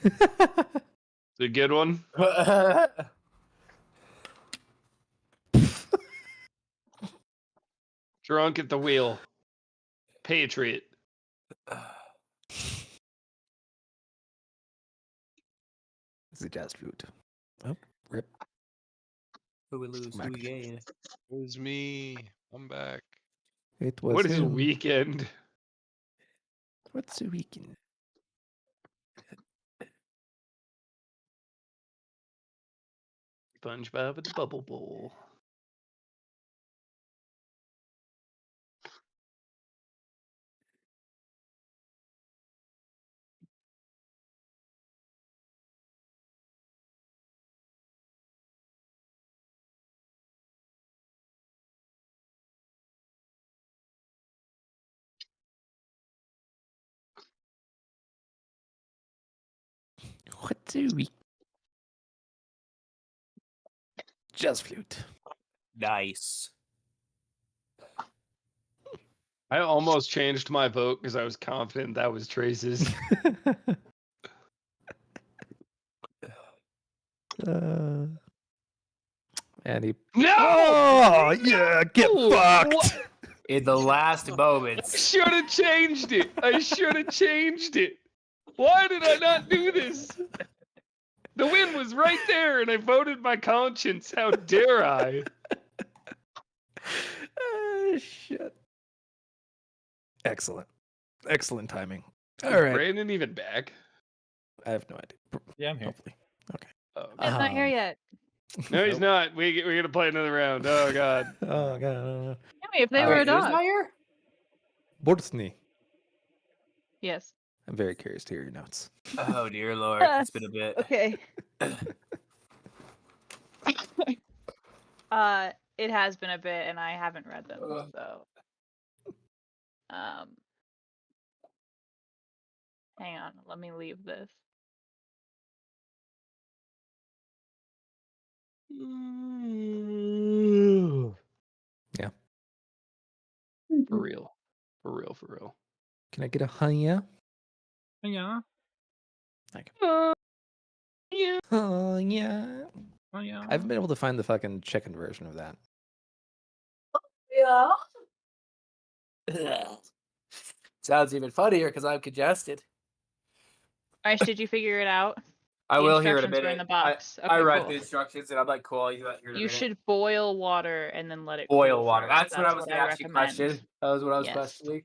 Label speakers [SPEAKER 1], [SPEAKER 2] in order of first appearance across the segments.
[SPEAKER 1] It's a good one. Drunk at the wheel. Patriot.
[SPEAKER 2] This is just food. Oh, rip.
[SPEAKER 3] Who we lose? Who we gain?
[SPEAKER 4] It was me. I'm back.
[SPEAKER 2] It was
[SPEAKER 1] What is a
[SPEAKER 2] him.
[SPEAKER 1] weekend?
[SPEAKER 2] What's a weekend?
[SPEAKER 1] SpongeBob at the Bubble Bowl.
[SPEAKER 2] What's a week? Just flute.
[SPEAKER 3] Nice.
[SPEAKER 1] I almost changed my vote because I was confident that was Trace's.
[SPEAKER 2] And he.
[SPEAKER 1] No!
[SPEAKER 2] Oh yeah, get
[SPEAKER 1] Ooh,
[SPEAKER 2] fucked.
[SPEAKER 1] what?
[SPEAKER 3] In the last
[SPEAKER 1] I
[SPEAKER 3] moments.
[SPEAKER 1] should have changed it. I should have changed it. Why did I not do this? The win was right there, and I voted my conscience. How dare I?
[SPEAKER 2] Shit. Excellent. Excellent timing.
[SPEAKER 1] Is
[SPEAKER 2] All right.
[SPEAKER 1] Brandon even back?
[SPEAKER 2] I have no idea.
[SPEAKER 5] Yeah, I'm here.
[SPEAKER 2] Hopefully. Okay.
[SPEAKER 1] Oh,
[SPEAKER 6] He's not here yet.
[SPEAKER 1] no, he's not. We're gonna play another round. Oh god.
[SPEAKER 2] Oh god.
[SPEAKER 6] Tell me if they were a dog.
[SPEAKER 2] Borsny.
[SPEAKER 6] Yes.
[SPEAKER 2] I'm very curious to hear your notes.
[SPEAKER 3] Oh dear lord, it's been a bit.
[SPEAKER 6] Okay. It has been a bit, and I haven't read them, so. Hang on, let me leave this.
[SPEAKER 2] Yeah.
[SPEAKER 1] For real. For real, for real.
[SPEAKER 2] Can I get a hiya?
[SPEAKER 5] Yeah.
[SPEAKER 2] Thank
[SPEAKER 1] Yeah.
[SPEAKER 2] you. Oh yeah.
[SPEAKER 5] Oh, yeah.
[SPEAKER 2] I haven't been able to find the fucking chicken version of that.
[SPEAKER 3] Yeah. Sounds even funnier because I'm congested.
[SPEAKER 6] Aish, did you figure it out?
[SPEAKER 3] I
[SPEAKER 6] The
[SPEAKER 3] will hear in a
[SPEAKER 6] instructions were
[SPEAKER 3] minute.
[SPEAKER 6] in the box.
[SPEAKER 3] I
[SPEAKER 6] Okay,
[SPEAKER 3] read
[SPEAKER 6] cool.
[SPEAKER 3] the instructions and I'm like, cool. You got here in a
[SPEAKER 6] You
[SPEAKER 3] minute.
[SPEAKER 6] should boil water and then let it
[SPEAKER 3] Boil
[SPEAKER 6] cool
[SPEAKER 3] water.
[SPEAKER 6] first.
[SPEAKER 3] That's what I was
[SPEAKER 6] I
[SPEAKER 3] actually
[SPEAKER 6] recommend.
[SPEAKER 3] questioning. That was what I was
[SPEAKER 6] Yes.
[SPEAKER 3] questioning.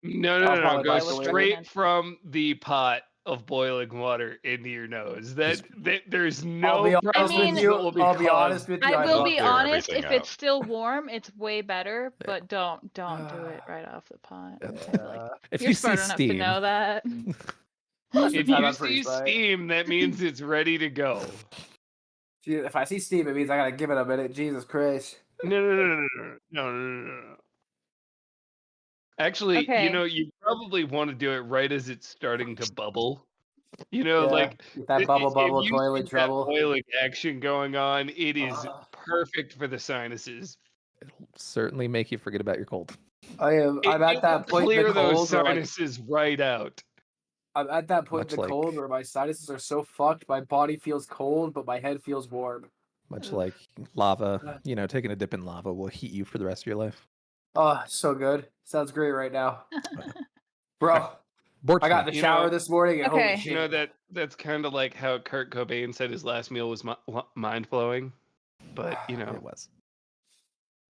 [SPEAKER 1] No,
[SPEAKER 3] I'll
[SPEAKER 1] no.
[SPEAKER 3] probably
[SPEAKER 1] Go
[SPEAKER 3] microwave it.
[SPEAKER 1] straight from the pot of boiling water into your nose. That there's no
[SPEAKER 3] I'll be honest
[SPEAKER 1] problems
[SPEAKER 6] with
[SPEAKER 3] you.
[SPEAKER 1] that will be
[SPEAKER 3] I'll be
[SPEAKER 1] caused.
[SPEAKER 3] honest with you.
[SPEAKER 6] I will
[SPEAKER 3] love
[SPEAKER 6] be
[SPEAKER 3] it.
[SPEAKER 6] honest,
[SPEAKER 4] everything
[SPEAKER 6] if
[SPEAKER 4] out.
[SPEAKER 6] it's still warm, it's way better, but don't do it right off the pot. I feel like
[SPEAKER 2] If
[SPEAKER 6] you're
[SPEAKER 2] you see
[SPEAKER 6] smart enough to
[SPEAKER 2] steam,
[SPEAKER 6] know that.
[SPEAKER 1] If
[SPEAKER 3] Time
[SPEAKER 1] you
[SPEAKER 3] I'm pretty
[SPEAKER 1] see
[SPEAKER 3] smart.
[SPEAKER 1] steam, that means it's ready to go.
[SPEAKER 3] If I see steam, it means I gotta give it a minute. Jesus Christ.
[SPEAKER 1] No. Actually,
[SPEAKER 6] Okay.
[SPEAKER 1] you probably want to do it right as it's starting to bubble. Like
[SPEAKER 3] Get that bubble,
[SPEAKER 1] if you
[SPEAKER 3] toilet
[SPEAKER 1] see
[SPEAKER 3] trouble.
[SPEAKER 1] that boiling action going on, it is
[SPEAKER 3] Ah.
[SPEAKER 1] perfect for the sinuses.
[SPEAKER 2] it'll certainly make you forget about your cold.
[SPEAKER 3] I'm
[SPEAKER 1] It
[SPEAKER 3] at that
[SPEAKER 1] will
[SPEAKER 3] point
[SPEAKER 1] clear
[SPEAKER 3] in the
[SPEAKER 1] those
[SPEAKER 3] cold where
[SPEAKER 1] sinuses right out.
[SPEAKER 3] I'm at that point
[SPEAKER 2] Much
[SPEAKER 3] in the
[SPEAKER 2] like-
[SPEAKER 3] cold where my sinuses are so fucked, my body feels cold, but my head feels warm.
[SPEAKER 2] Much
[SPEAKER 6] Oof.
[SPEAKER 2] like lava, taking a dip in lava will heat you for the rest of your life.
[SPEAKER 3] Oh, so good. Sounds great right now. Bro,
[SPEAKER 2] Borsny.
[SPEAKER 3] I got in the shower this morning and
[SPEAKER 6] Okay.
[SPEAKER 3] holy shit.
[SPEAKER 1] You know that's kind of like how Kurt Cobain said his last meal was mind blowing, but
[SPEAKER 2] It was.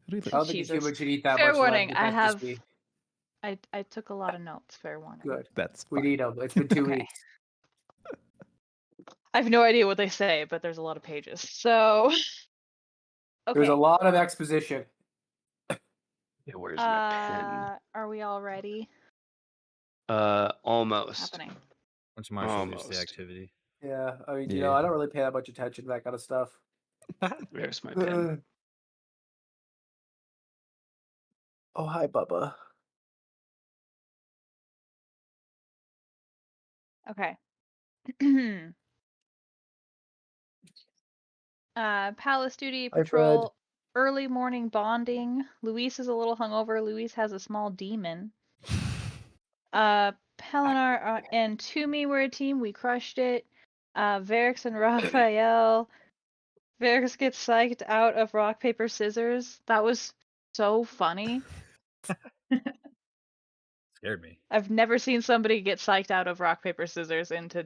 [SPEAKER 2] Who do you
[SPEAKER 3] I
[SPEAKER 2] think?
[SPEAKER 3] don't think a
[SPEAKER 6] Jesus.
[SPEAKER 3] human should eat that
[SPEAKER 6] Fair
[SPEAKER 3] much
[SPEAKER 6] warning,
[SPEAKER 3] lead.
[SPEAKER 6] I
[SPEAKER 3] That's just
[SPEAKER 6] have-
[SPEAKER 3] me.
[SPEAKER 6] I took a lot of notes, fair warning.
[SPEAKER 3] Good.
[SPEAKER 2] That's
[SPEAKER 3] We
[SPEAKER 2] fine.
[SPEAKER 3] need them. It's been 2
[SPEAKER 6] Okay.
[SPEAKER 3] weeks.
[SPEAKER 6] I have no idea what they say, but there's a lot of pages. So okay.
[SPEAKER 3] There's a lot of exposition.
[SPEAKER 1] Yeah, where's my
[SPEAKER 6] Are we all ready?
[SPEAKER 1] pen? Almost.
[SPEAKER 6] Happening.
[SPEAKER 5] Once Marshall leaves the
[SPEAKER 1] Almost.
[SPEAKER 5] activity.
[SPEAKER 3] Yeah, I mean,
[SPEAKER 2] Yeah.
[SPEAKER 3] I don't really pay that much attention to that kind of stuff.
[SPEAKER 1] There's my pen.
[SPEAKER 3] Oh, hi, Bubba.
[SPEAKER 6] Okay. Palace duty,
[SPEAKER 3] Hi, Fred.
[SPEAKER 6] patrol, early morning bonding. Luis is a little hungover. Luis has a small demon. Pelinar and Toomey were a team. We crushed it. Varix and Raphael. Varix gets psyched out of rock, paper, scissors. That was so funny.
[SPEAKER 5] Scared me.
[SPEAKER 6] I've never seen somebody get psyched out of rock, paper, scissors into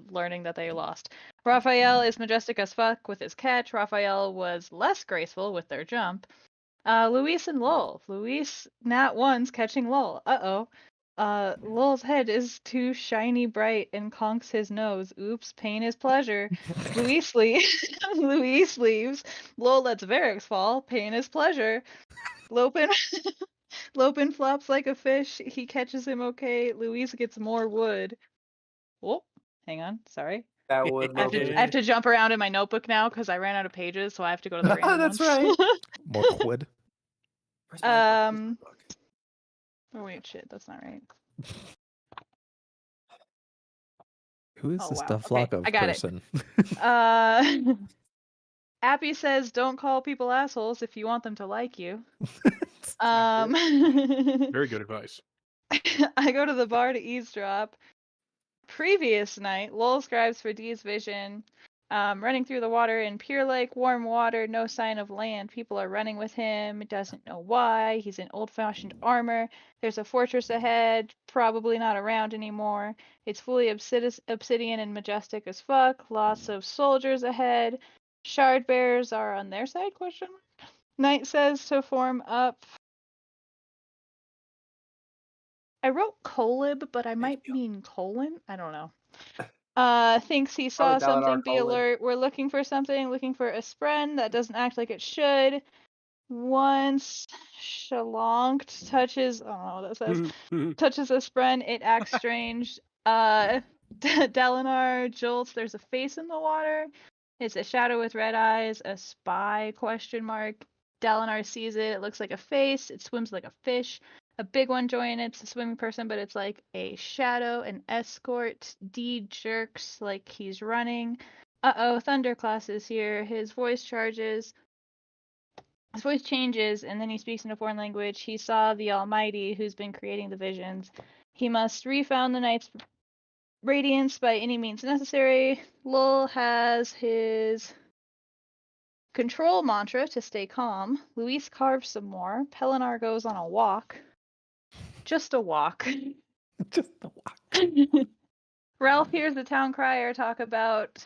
[SPEAKER 6] learning that they lost. Raphael is majestic as fuck with his catch. Raphael was less graceful with their jump. Luis and Lowell. Luis nat one's catching Lowell. Lowell's head is too shiny bright and conks his nose. Oops, pain is pleasure. Luis leaves. Lowell lets Varix fall. Pain is pleasure. Lopin flops like a fish. He catches him okay. Luis gets more wood. Oh, hang on. Sorry.
[SPEAKER 3] That was
[SPEAKER 6] I have to jump around in my notebook now because I ran out of pages, so I have to go to the random
[SPEAKER 3] That's
[SPEAKER 6] ones.
[SPEAKER 3] right.
[SPEAKER 2] More wood.
[SPEAKER 3] Where's my book?
[SPEAKER 6] Oh wait, shit, that's not right.
[SPEAKER 2] Who is
[SPEAKER 6] Oh,
[SPEAKER 2] this
[SPEAKER 6] wow.
[SPEAKER 2] Dufflock
[SPEAKER 6] Okay,
[SPEAKER 2] of
[SPEAKER 6] I got
[SPEAKER 2] person?
[SPEAKER 6] Appy says, "Don't call people assholes if you want them to like you."
[SPEAKER 1] Very good advice.
[SPEAKER 6] I go to the bar to eavesdrop. Previous night, Lowell scribes for Dee's vision. Running through the water in Pure Lake, warm water, no sign of land. People are running with him. Doesn't know why. He's in old-fashioned armor. There's a fortress ahead, probably not around anymore. It's fully obsidian and majestic as fuck. Lots of soldiers ahead. Shard bearers are on their side? Question mark. Knight says to form up. I wrote colib, but I might mean colon. I don't know. Thinks he saw
[SPEAKER 3] Probably Dalinar
[SPEAKER 6] something. Be
[SPEAKER 3] colon.
[SPEAKER 6] alert. We're looking for something. Looking for a spren that doesn't act like it should. Once Shalonkt touches, I don't know what that says. Touches a spren, it acts strange. Dalinar jolts. There's a face in the water. It's a shadow with red eyes. A spy? Question mark. Dalinar sees it. It looks like a face. It swims like a fish. A big one join. It's a swimming person, but it's like a shadow, an escort. D jerks like he's running. Uh-oh, Thunderclass is here. His voice changes, and then he speaks in a foreign language. He saw the Almighty, who's been creating the visions. He must refound the Knight's radiance by any means necessary. Lowell has his control mantra to stay calm. Luis carves some more. Pelinar goes on a walk. Just a walk.
[SPEAKER 2] Just the walk.
[SPEAKER 6] Ralph hears the town crier talk about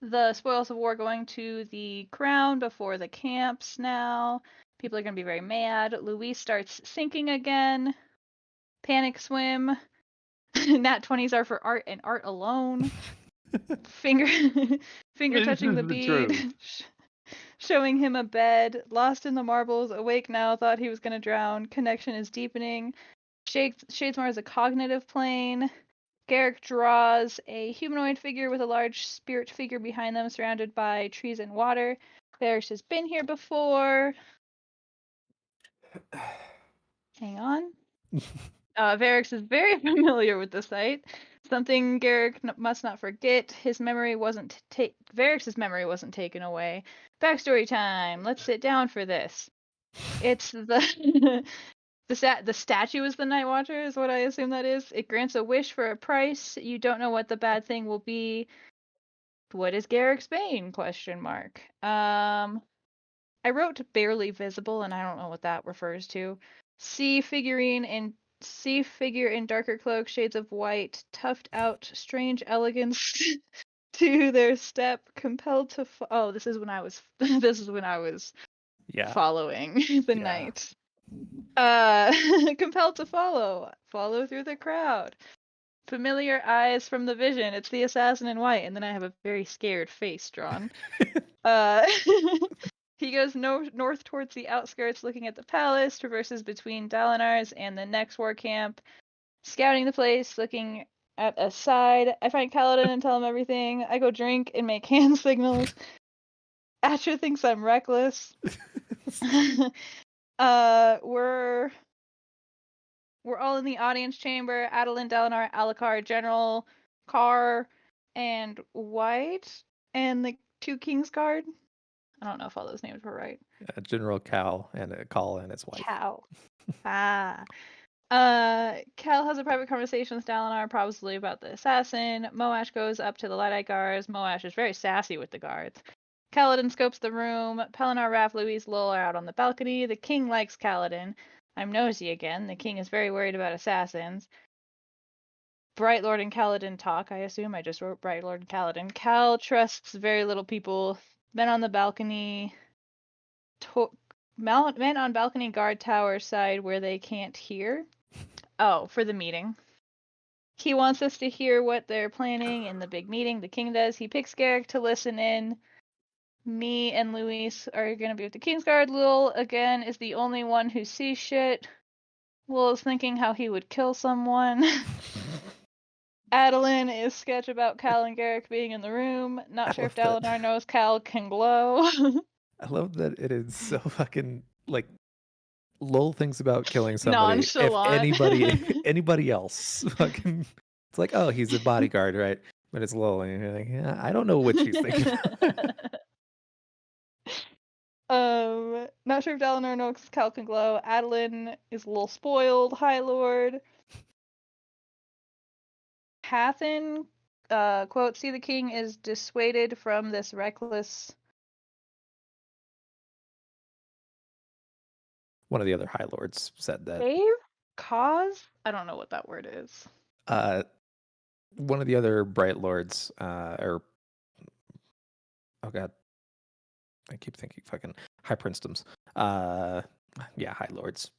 [SPEAKER 6] the spoils of war going to the crown before the camps now. People are going to be very mad. Luis starts sinking again. Panic swim. Nat 20s are for art and art alone. Finger touching the bead. Showing him a bed. Lost in the marbles. Awake now. Thought he was going to drown. Connection is deepening. Shadesmar is a cognitive plane. Garrick draws a humanoid figure with a large spirit figure behind them, surrounded by trees and water. Varix has been here before. Hang on. Varix is very familiar with the site. Something Garrick must not forget. His memory wasn't Varix's memory wasn't taken away. Backstory time. Let's sit down for this. It's the the statue is the Night Watcher, is what I assume that is. It grants a wish for a price. You don't know what the bad thing will be. What is Garrick's Bane? Question mark. I wrote barely visible, and I don't know what that refers to. See figure in darker cloak, shades of white, tuft out, strange elegance to their step, compelled to. Oh, this is when I was. This is when I was.
[SPEAKER 2] Yeah.
[SPEAKER 6] Following the night. Compelled to follow through the crowd. Familiar eyes from the vision. It's the assassin in white, and then I have a very scared face drawn. He goes north towards the outskirts, looking at the palace, traverses between Dalinar's and the next war camp, scouting the place, looking at a side. I find Kaladin and tell him everything. I go drink and make hand signals. Asher thinks I'm reckless. We're all in the audience chamber. Adeline, Dalinar, Alucard, General, Carr, and White, and the two Kings Guard. I don't know if all those names were right.
[SPEAKER 2] General Cal and Call and his wife.
[SPEAKER 6] Cal. Cal has a private conversation with Dalinar, probably about the assassin. Moash goes up to the Light guards. Moash is very sassy with the guards. Kaladin scopes the room. Pelinar, Raph, Louise, Lowell are out on the balcony. The king likes Kaladin. I'm nosy again. The king is very worried about assassins. Bright Lord and Kaladin talk, I assume. I just wrote Bright Lord and Kaladin. Cal trusts very little people. Men on the balcony. Men on balcony guard tower side where they can't hear. Oh, for the meeting. He wants us to hear what they're planning in the big meeting. The king does. He picks Garrick to listen in. Me and Luis are going to be with the Kingsguard. Lil, again, is the only one who sees shit. Lil is thinking how he would kill someone. Adeline is sketch about Cal and Garrick being in the room. Not sure if Dalinar knows Cal can glow.
[SPEAKER 2] I love that it is so fucking, like, Lol thinks about killing somebody.
[SPEAKER 6] Nonchalant.
[SPEAKER 2] If anybody else fucking, it's like, oh, he's a bodyguard, right? But it's Lol, and you're like, yeah, I don't know what she's thinking.
[SPEAKER 6] Not sure if Dalinar knows Cal can glow. Adeline is a little spoiled. High Lord. Hathin, quote, see the king is dissuaded from this reckless.
[SPEAKER 2] One of the other High Lords said that.
[SPEAKER 6] Cause? I don't know what that word is.
[SPEAKER 2] One of the other Bright Lords, oh god, I keep thinking fucking High Princedoms. Yeah, High Lords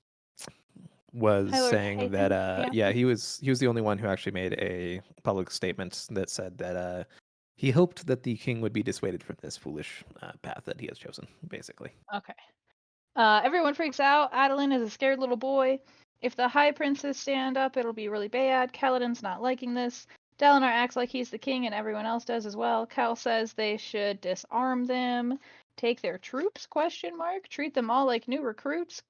[SPEAKER 2] was saying that he was the only one who actually made a public statement that said that he hoped that the king would be dissuaded from this foolish path that he has chosen, basically.
[SPEAKER 6] Okay. Everyone freaks out. Adeline is a scared little boy. If the High Princes stand up, it'll be really bad. Kaladin's not liking this. Dalinar acts like he's the king and everyone else does as well. Cal says they should disarm them. Take their troops? ? Treat them all like new recruits? ?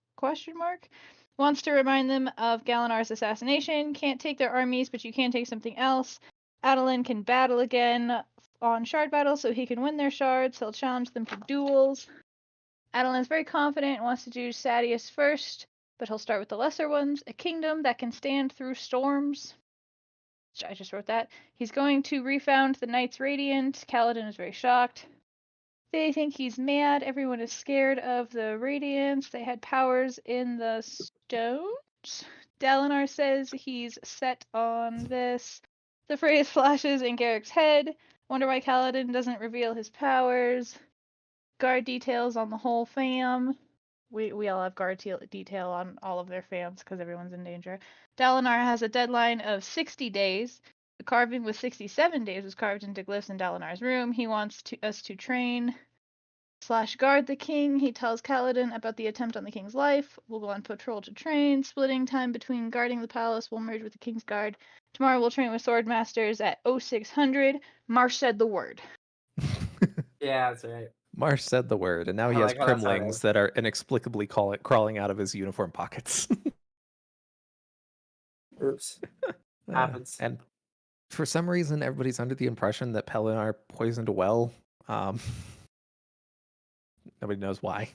[SPEAKER 6] Wants to remind them of Galenar's assassination. Can't take their armies, but you can take something else. Adeline can battle again on shard battle so he can win their shards. He'll challenge them to duels. Adeline's very confident and wants to do Sadius first, but he'll start with the lesser ones. A kingdom that can stand through storms. I just wrote that. He's going to refound the Knights Radiant. Kaladin is very shocked. They think he's mad. Everyone is scared of the Radiants. They had powers in the stones. Dalinar says he's set on this. The phrase flashes in Garrick's head. Wonder why Kaladin doesn't reveal his powers. Guard details on the whole fam. We all have guard detail on all of their fams because everyone's in danger. Dalinar has a deadline of 60 days. The carving with 67 days was carved into glyphs in Dalinar's room. He wants us to train / guard the king. He tells Kaladin about the attempt on the king's life. We'll go on patrol to train. Splitting time between guarding the palace will merge with the king's guard. Tomorrow we'll train with sword masters at 0600. Marsh said the word.
[SPEAKER 3] Yeah, that's right.
[SPEAKER 2] Marsh said the word, and now he has crimlings that are inexplicably crawling out of his uniform pockets.
[SPEAKER 3] Oops. Happens.
[SPEAKER 2] And for some reason, everybody's under the impression that Pelinar poisoned a well. Nobody knows why.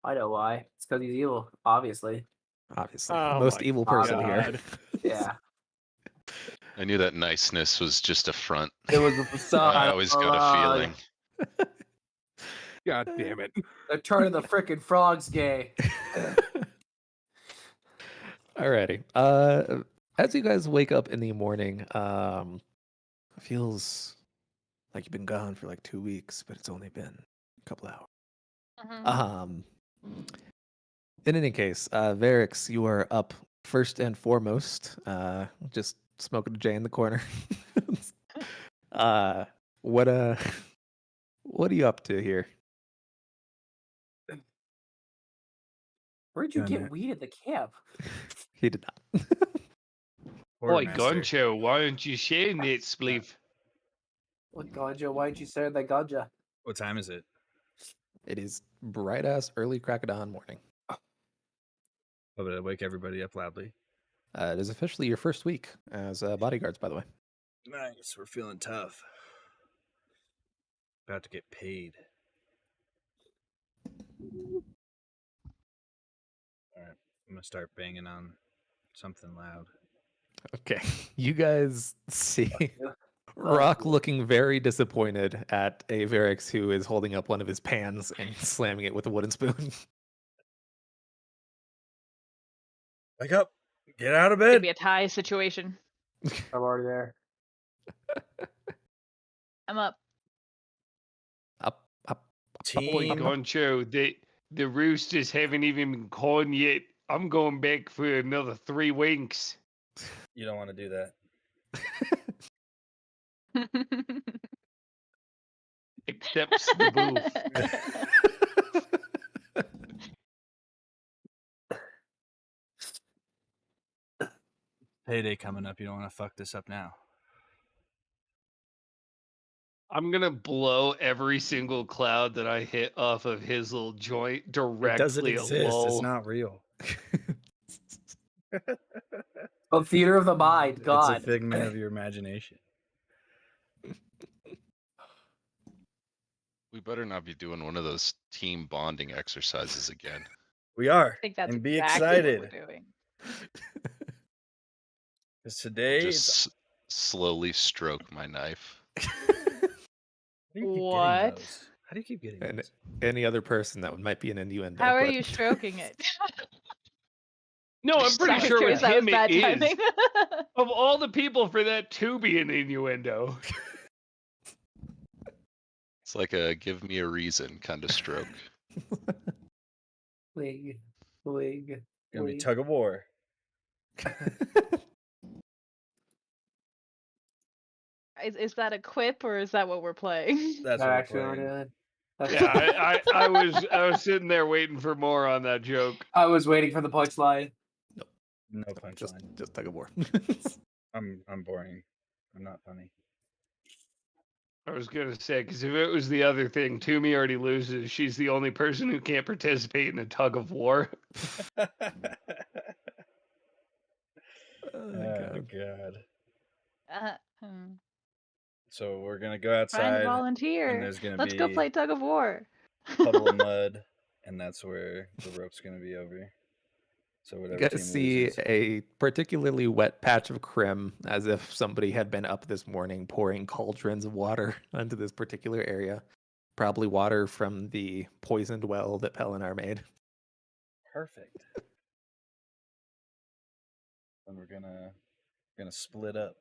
[SPEAKER 3] I know why. It's because he's evil, obviously.
[SPEAKER 2] Obviously.
[SPEAKER 1] Oh
[SPEAKER 2] Most
[SPEAKER 1] my
[SPEAKER 2] evil person here.
[SPEAKER 1] God.
[SPEAKER 3] Yeah.
[SPEAKER 4] I knew that niceness was just a front.
[SPEAKER 3] It was a facade.
[SPEAKER 4] I always got a feeling.
[SPEAKER 1] God damn it.
[SPEAKER 3] They're turning the frickin' frogs gay.
[SPEAKER 2] Alrighty. As you guys wake up in the morning, it feels like you've been gone for like 2 weeks, but it's only been a couple hours.
[SPEAKER 6] Mm-hmm.
[SPEAKER 2] In any case, Varix, you are up first and foremost, just smoking a J in the corner. What are you up to here?
[SPEAKER 3] Where'd you get weed at the camp?
[SPEAKER 2] He did not.
[SPEAKER 1] Boy, Goncho, why aren't you sharing that spliff?
[SPEAKER 3] What ganja? Why'd you say that ganja?
[SPEAKER 5] What time is it?
[SPEAKER 2] It is bright ass early crack of dawn morning.
[SPEAKER 5] Oh, but I wake everybody up loudly.
[SPEAKER 2] It is officially your first week as bodyguards, by the way.
[SPEAKER 5] Nice, we're feeling tough. About to get paid. All right. I'm gonna start banging on something loud.
[SPEAKER 2] Okay, you guys see
[SPEAKER 3] Yeah.
[SPEAKER 2] Rock
[SPEAKER 3] cool.
[SPEAKER 2] looking very disappointed at a Varix who is holding up one of his pans and slamming it with a wooden spoon.
[SPEAKER 5] Wake up! Get out of
[SPEAKER 6] It's gonna
[SPEAKER 5] bed!
[SPEAKER 6] be a tie situation.
[SPEAKER 3] I'm already there.
[SPEAKER 6] I'm up.
[SPEAKER 2] Up.
[SPEAKER 1] Boy,
[SPEAKER 5] Team.
[SPEAKER 1] Goncho, the roosters haven't even been calling yet. I'm going back for another 3 winks.
[SPEAKER 5] You don't want to do that.
[SPEAKER 1] Accepts the booth.
[SPEAKER 5] Payday coming up. You don't want to fuck this up now.
[SPEAKER 1] I'm gonna blow every single cloud that I hit off of his little joint directly
[SPEAKER 5] It doesn't
[SPEAKER 1] at
[SPEAKER 5] exist.
[SPEAKER 1] Lowell.
[SPEAKER 5] It's not real.
[SPEAKER 3] Oh, theater of the mind. God.
[SPEAKER 5] It's a figment of your imagination.
[SPEAKER 4] We better not be doing one of those team bonding exercises again.
[SPEAKER 5] We are.
[SPEAKER 6] I think that's
[SPEAKER 5] and be
[SPEAKER 6] exactly
[SPEAKER 5] excited.
[SPEAKER 6] what we're doing.
[SPEAKER 5] Because today
[SPEAKER 4] Just slowly stroke my knife.
[SPEAKER 5] How do you keep
[SPEAKER 6] What?
[SPEAKER 5] getting those? How do you keep getting
[SPEAKER 2] And
[SPEAKER 5] those?
[SPEAKER 2] any other person that might be an innuendo.
[SPEAKER 6] How are
[SPEAKER 2] but-
[SPEAKER 6] you stroking it?
[SPEAKER 1] No, I'm pretty
[SPEAKER 6] Sorry,
[SPEAKER 1] sure
[SPEAKER 6] Chris,
[SPEAKER 1] with
[SPEAKER 6] that was
[SPEAKER 1] him
[SPEAKER 6] bad
[SPEAKER 1] it is.
[SPEAKER 6] timing.
[SPEAKER 1] Of all the people for that to be an innuendo.
[SPEAKER 4] It's like a give me a reason kind of stroke.
[SPEAKER 3] Wig.
[SPEAKER 5] Gonna be tug of war.
[SPEAKER 6] Is that a quip or is that what we're playing?
[SPEAKER 5] That's
[SPEAKER 3] That
[SPEAKER 5] what
[SPEAKER 3] actually
[SPEAKER 5] we're playing.
[SPEAKER 1] Yeah, I was sitting there waiting for more on that joke.
[SPEAKER 3] I was waiting for the punchline.
[SPEAKER 5] No
[SPEAKER 2] just
[SPEAKER 5] punchline.
[SPEAKER 2] tug of war.
[SPEAKER 5] I'm boring. I'm not funny.
[SPEAKER 1] I was gonna say, because if it was the other thing, Toomey already loses. She's the only person who can't participate in a tug of war.
[SPEAKER 2] Oh,
[SPEAKER 5] Oh
[SPEAKER 2] God.
[SPEAKER 5] god.
[SPEAKER 6] Hmm.
[SPEAKER 5] So we're gonna go
[SPEAKER 6] Find a
[SPEAKER 5] outside, and
[SPEAKER 6] volunteer.
[SPEAKER 5] there's gonna
[SPEAKER 6] Let's
[SPEAKER 5] be
[SPEAKER 6] go play tug of war.
[SPEAKER 5] puddle of mud, and that's where the rope's gonna be over. So
[SPEAKER 2] You
[SPEAKER 5] whatever
[SPEAKER 2] guys
[SPEAKER 5] team
[SPEAKER 2] see
[SPEAKER 5] loses.
[SPEAKER 2] a particularly wet patch of crim, as if somebody had been up this morning pouring cauldrons of water onto this particular area. Probably water from the poisoned well that Pelinar made.
[SPEAKER 5] Perfect. And we're gonna split up.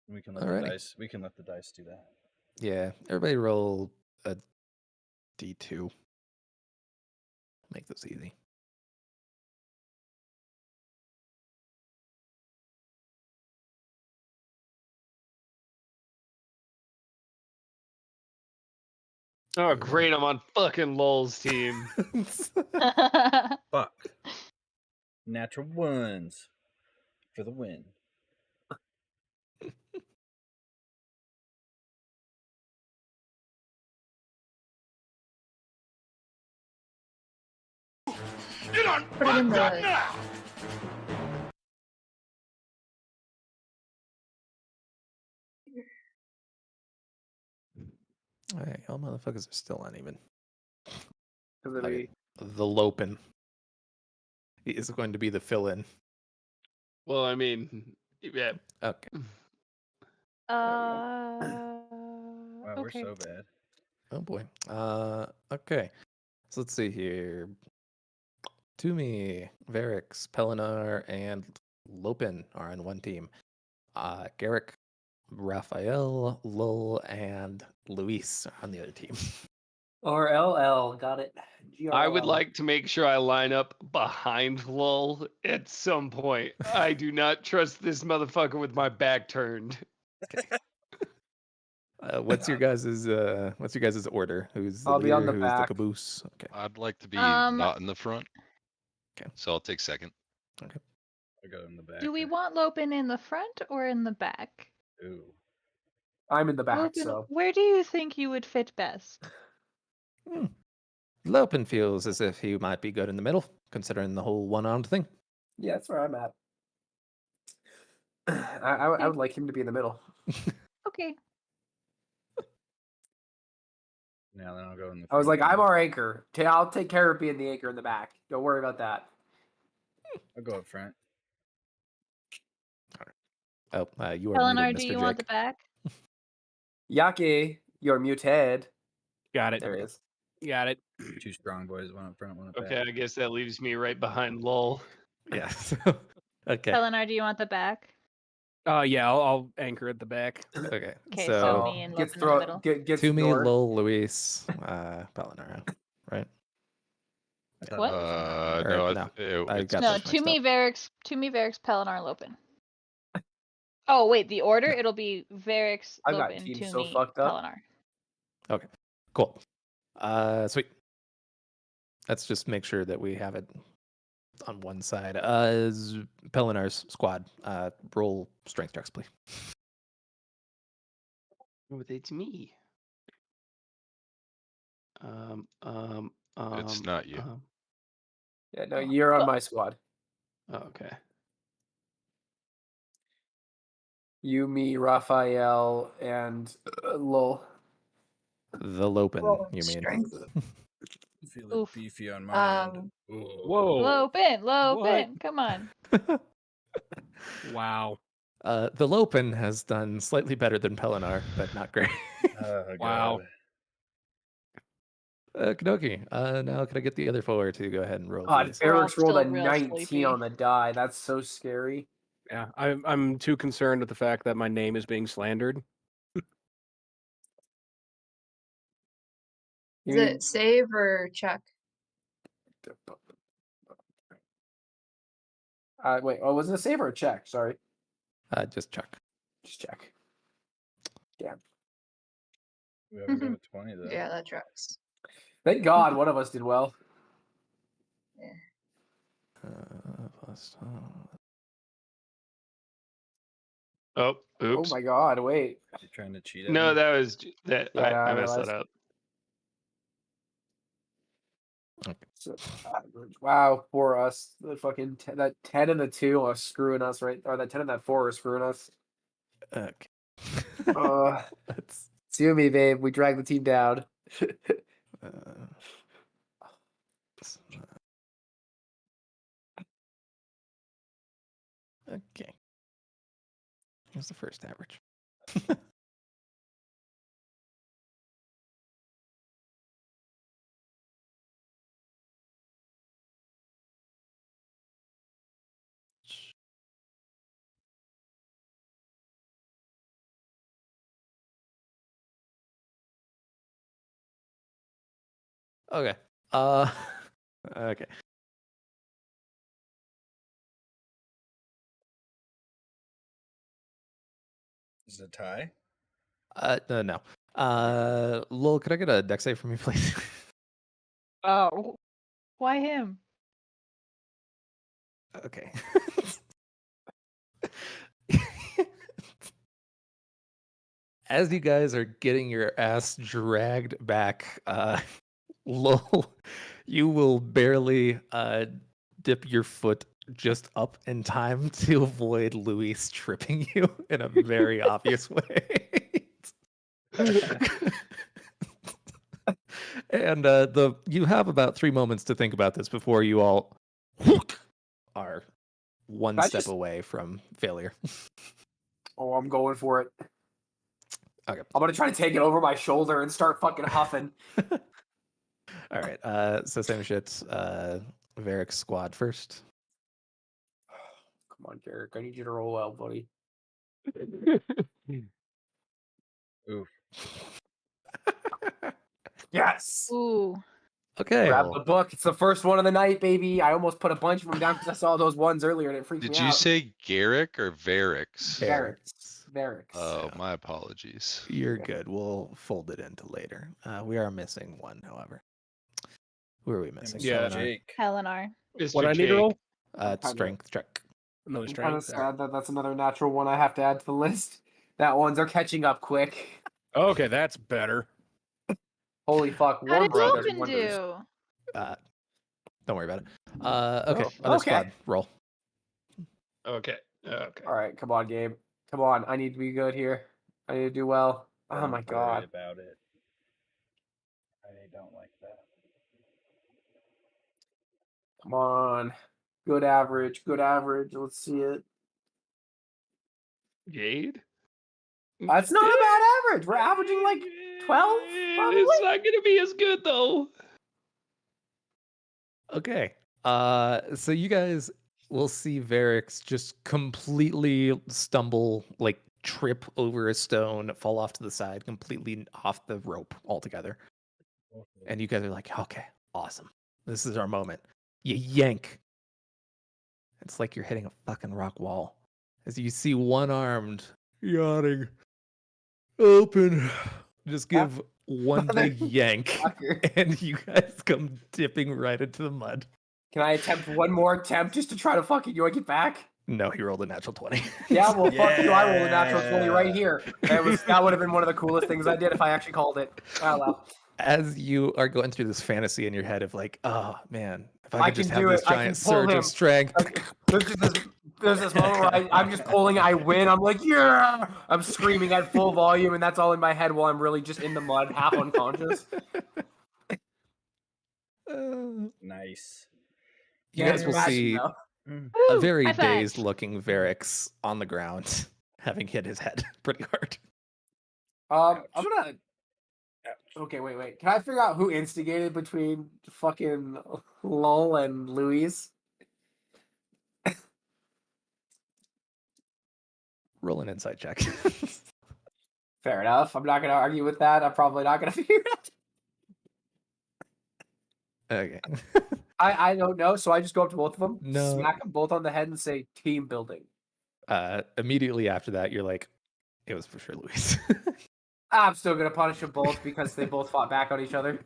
[SPEAKER 5] We can let
[SPEAKER 2] Alrighty.
[SPEAKER 5] the dice. We can let the dice do that.
[SPEAKER 2] Yeah, everybody roll a d2. Make this easy.
[SPEAKER 1] Oh, great! I'm on fucking Lowell's team.
[SPEAKER 5] Fuck. Natural ones for the win.
[SPEAKER 6] Put it in the.
[SPEAKER 2] All right, y'all motherfuckers are still uneven.
[SPEAKER 3] Because of
[SPEAKER 2] Okay.
[SPEAKER 3] me.
[SPEAKER 2] The Lopin is going to be the fill-in.
[SPEAKER 1] Well, I mean, yeah.
[SPEAKER 2] Okay.
[SPEAKER 5] Wow, we're
[SPEAKER 6] Okay.
[SPEAKER 5] so bad.
[SPEAKER 2] Oh boy. Okay. So let's see here. Toomey, Varix, Pelinar, and Lopin are on one team. Garrick, Raphael, Lul, and Luis are on the other team.
[SPEAKER 3] Or LL. Got it.
[SPEAKER 1] I would
[SPEAKER 3] GRLL.
[SPEAKER 1] like to make sure I line up behind Lowell at some point. I do not trust this motherfucker with my back turned.
[SPEAKER 2] What's your guys' order? Who's the
[SPEAKER 3] I'll be on
[SPEAKER 2] leader?
[SPEAKER 3] the
[SPEAKER 2] Who's the
[SPEAKER 3] back.
[SPEAKER 2] caboose? Okay.
[SPEAKER 4] I'd like to be
[SPEAKER 6] Um,
[SPEAKER 4] not in the front.
[SPEAKER 2] Okay.
[SPEAKER 4] So I'll take second.
[SPEAKER 5] I got in the back.
[SPEAKER 6] Do we want Lopin in the front or in the back?
[SPEAKER 5] Ooh.
[SPEAKER 3] I'm in the back,
[SPEAKER 6] Lopin,
[SPEAKER 3] so.
[SPEAKER 6] where do you think you would fit best?
[SPEAKER 2] Lopin feels as if he might be good in the middle, considering the whole one-armed thing.
[SPEAKER 3] Yeah, that's where I'm at. I would like him to be in the middle.
[SPEAKER 6] Okay.
[SPEAKER 5] Now then I'll go in the.
[SPEAKER 3] I was
[SPEAKER 5] front
[SPEAKER 3] like, I'm
[SPEAKER 5] then.
[SPEAKER 3] our anchor. I'll take care of being the anchor in the back. Don't worry about that.
[SPEAKER 5] I'll go up front.
[SPEAKER 2] Oh, you are
[SPEAKER 6] Pelinar,
[SPEAKER 2] muted,
[SPEAKER 6] do
[SPEAKER 2] Mr.
[SPEAKER 6] you
[SPEAKER 2] Jake.
[SPEAKER 6] want the back?
[SPEAKER 3] Yaki, you're muted.
[SPEAKER 7] Got it.
[SPEAKER 3] There he is.
[SPEAKER 7] Got it.
[SPEAKER 5] 2 strong boys, 1 up front, 1 up
[SPEAKER 1] Okay,
[SPEAKER 5] back.
[SPEAKER 1] I guess that leaves me right behind Lol.
[SPEAKER 2] Yeah. Okay.
[SPEAKER 6] Pelinar, do you want the back?
[SPEAKER 7] Yeah, I'll anchor at the back.
[SPEAKER 2] Okay.
[SPEAKER 6] Okay,
[SPEAKER 2] So
[SPEAKER 6] so me and
[SPEAKER 3] gets
[SPEAKER 6] Lopen in the middle.
[SPEAKER 3] gets
[SPEAKER 2] Toomey,
[SPEAKER 3] door.
[SPEAKER 2] Lowell, Luis, Palinara, right?
[SPEAKER 5] I thought
[SPEAKER 6] What?
[SPEAKER 5] that was an
[SPEAKER 4] No,
[SPEAKER 2] Or no, I
[SPEAKER 4] it's
[SPEAKER 2] got
[SPEAKER 6] No,
[SPEAKER 2] those mixed
[SPEAKER 6] Toomey,
[SPEAKER 2] up.
[SPEAKER 6] Varix, Pelinar, Lopen. Oh wait, the order it'll be Varix,
[SPEAKER 3] I got
[SPEAKER 6] Lopen,
[SPEAKER 3] teams so
[SPEAKER 6] Toomey,
[SPEAKER 3] fucked up.
[SPEAKER 6] Pelinar.
[SPEAKER 2] Okay. Cool. Sweet. Let's just make sure that we have it on one side. Pelinar's squad. Roll strength checks, please.
[SPEAKER 1] Oh, it's me.
[SPEAKER 4] It's not you.
[SPEAKER 3] Yeah, no,
[SPEAKER 6] Oh,
[SPEAKER 3] you're on
[SPEAKER 6] cool.
[SPEAKER 3] my squad.
[SPEAKER 1] Okay.
[SPEAKER 3] You, me, Raphael, and Lowell.
[SPEAKER 2] The Lopen,
[SPEAKER 8] Roll
[SPEAKER 2] you mean?
[SPEAKER 8] strength.
[SPEAKER 5] Feeling
[SPEAKER 6] Oof.
[SPEAKER 5] beefy on my end. Ooh.
[SPEAKER 7] Whoa.
[SPEAKER 6] Lopen,
[SPEAKER 7] What?
[SPEAKER 6] Lopen, come on.
[SPEAKER 7] Wow.
[SPEAKER 2] The Lopen has done slightly better than Pelinar, but not great.
[SPEAKER 5] Oh,
[SPEAKER 7] Wow.
[SPEAKER 5] God.
[SPEAKER 2] Kadoki. Now can I get the other forward to go ahead and roll
[SPEAKER 3] God,
[SPEAKER 2] these?
[SPEAKER 6] We're all
[SPEAKER 3] Eric's rolled a
[SPEAKER 6] still real
[SPEAKER 3] 19
[SPEAKER 6] sleepy.
[SPEAKER 3] on the die. That's so scary.
[SPEAKER 7] Yeah, I'm too concerned with the fact that my name is being slandered.
[SPEAKER 8] Is it save or check?
[SPEAKER 3] Wait, oh, was it a save or a check? Sorry.
[SPEAKER 2] Just check.
[SPEAKER 3] Just check. Damn.
[SPEAKER 5] We haven't got a 20, though.
[SPEAKER 8] Yeah, that tracks.
[SPEAKER 3] Thank God one of us did well.
[SPEAKER 2] Plus,
[SPEAKER 1] Oh,
[SPEAKER 3] Oh
[SPEAKER 1] oops.
[SPEAKER 3] my God, wait.
[SPEAKER 5] You trying to cheat at
[SPEAKER 1] No,
[SPEAKER 5] me?
[SPEAKER 1] that was that.
[SPEAKER 3] Yeah, no,
[SPEAKER 1] I
[SPEAKER 3] I
[SPEAKER 1] messed that
[SPEAKER 3] realized.
[SPEAKER 1] up.
[SPEAKER 3] So, wow, poor us. The fucking that 10 and the 2 are screwing us, right? Or that 10 and that 4 are screwing us.
[SPEAKER 2] okay.
[SPEAKER 3] Let's sue me, babe. We dragged the team down.
[SPEAKER 2] Okay. Here's the first average. Okay. Okay.
[SPEAKER 5] Is it a tie?
[SPEAKER 2] No. Lowell, could I get a dex save from you, please?
[SPEAKER 6] Oh, why him?
[SPEAKER 2] Okay. As you guys are getting your ass dragged back, Lowell, you will barely dip your foot just up in time to avoid Luis tripping you in a very obvious way. And you have about 3 moments to think about this before you all are one
[SPEAKER 3] I
[SPEAKER 2] step
[SPEAKER 3] just-
[SPEAKER 2] away from failure.
[SPEAKER 3] Oh, I'm going for it.
[SPEAKER 2] Okay.
[SPEAKER 3] I'm gonna try to take it over my shoulder and start fucking huffing.
[SPEAKER 2] All right. So same shit. Varric's squad first.
[SPEAKER 3] Come on, Garrick. I need you to roll out, buddy.
[SPEAKER 5] Oof.
[SPEAKER 3] Yes.
[SPEAKER 6] Ooh.
[SPEAKER 2] Okay.
[SPEAKER 3] Grab the book. It's the first one of the night, baby. I almost put a bunch of them down because I saw those ones earlier and it freaked
[SPEAKER 4] Did
[SPEAKER 3] me
[SPEAKER 4] you
[SPEAKER 3] out.
[SPEAKER 4] say Garrick or Varix?
[SPEAKER 3] Varix? Varix.
[SPEAKER 4] Oh,
[SPEAKER 2] Yeah.
[SPEAKER 4] my apologies.
[SPEAKER 2] You're good. We'll fold it into later. We are missing one, however. Who are we missing?
[SPEAKER 7] Yeah,
[SPEAKER 2] Pelinar?
[SPEAKER 5] Jake.
[SPEAKER 6] Pelinar.
[SPEAKER 1] Mr.
[SPEAKER 7] What I need to
[SPEAKER 1] Jake.
[SPEAKER 7] roll?
[SPEAKER 2] It's strength check.
[SPEAKER 7] Another
[SPEAKER 3] I'm kind of
[SPEAKER 7] strength.
[SPEAKER 3] sad that that's another natural one I have to add to the list. That ones are catching up quick.
[SPEAKER 7] Okay, that's better.
[SPEAKER 3] Holy fuck.
[SPEAKER 6] How
[SPEAKER 3] Warm
[SPEAKER 6] did
[SPEAKER 3] Blood does
[SPEAKER 6] Lopen
[SPEAKER 3] wonders.
[SPEAKER 6] do?
[SPEAKER 2] Don't worry about it. Okay.
[SPEAKER 3] Oh,
[SPEAKER 2] Other
[SPEAKER 3] okay.
[SPEAKER 2] squad, roll.
[SPEAKER 1] Okay. Okay.
[SPEAKER 3] All right, come on, Gabe. Come on. I need to be good here. I need to do well. Oh
[SPEAKER 5] Don't
[SPEAKER 3] my
[SPEAKER 5] worry
[SPEAKER 3] God.
[SPEAKER 5] about it. don't like that.
[SPEAKER 3] Come on. Good average. Good average. Let's see it.
[SPEAKER 1] Jade?
[SPEAKER 3] That's not a bad average. We're averaging like 12, probably.
[SPEAKER 1] It's not gonna be as good though.
[SPEAKER 2] Okay. So you guys will see Varix just completely stumble, like trip over a stone, fall off to the side, completely off the rope altogether. And you guys are like, okay, awesome. This is our moment. You yank. It's like you're hitting a fucking rock wall. As you see one-armed, yawning, open. Just give one big yank,
[SPEAKER 3] Fucker.
[SPEAKER 2] and you guys come dipping right into the mud.
[SPEAKER 3] Can I attempt one more attempt just to try to fucking yoink it back?
[SPEAKER 2] No, he rolled a natural 20.
[SPEAKER 3] Yeah, well, fuck you. I rolled a natural 20 right here. That would have been one of the coolest things I did if I actually called it. Oh, well.
[SPEAKER 2] As you are going through this fantasy in your head of like, oh man, if I
[SPEAKER 3] I
[SPEAKER 2] could just
[SPEAKER 3] can
[SPEAKER 2] have
[SPEAKER 3] do
[SPEAKER 2] this
[SPEAKER 3] it. I can
[SPEAKER 2] giant
[SPEAKER 3] pull
[SPEAKER 2] surge
[SPEAKER 3] him.
[SPEAKER 2] of strength.
[SPEAKER 3] There's this moment where I'm just pulling, I win. I'm like, yeah! I'm screaming at full volume, and that's all in my head while I'm really just in the mud, half unconscious.
[SPEAKER 5] Nice.
[SPEAKER 2] You
[SPEAKER 3] Can't
[SPEAKER 2] guys will
[SPEAKER 3] imagine,
[SPEAKER 2] see
[SPEAKER 3] though.
[SPEAKER 2] a very
[SPEAKER 6] high five.
[SPEAKER 2] dazed looking Varix on the ground, having hit his head pretty hard.
[SPEAKER 3] I'm gonna. Okay, wait. Can I figure out who instigated between fucking Lol and Louise?
[SPEAKER 2] Roll an insight check.
[SPEAKER 3] Fair enough. I'm not gonna argue with that. I'm probably not gonna figure it out.
[SPEAKER 2] Okay.
[SPEAKER 3] I don't know, so I just go up to both of them,
[SPEAKER 2] No.
[SPEAKER 3] smack them both on the head, and say team building.
[SPEAKER 2] Immediately after that, you're like, it was for sure Luis.
[SPEAKER 3] I'm still gonna punish them both because they both fought back on each other.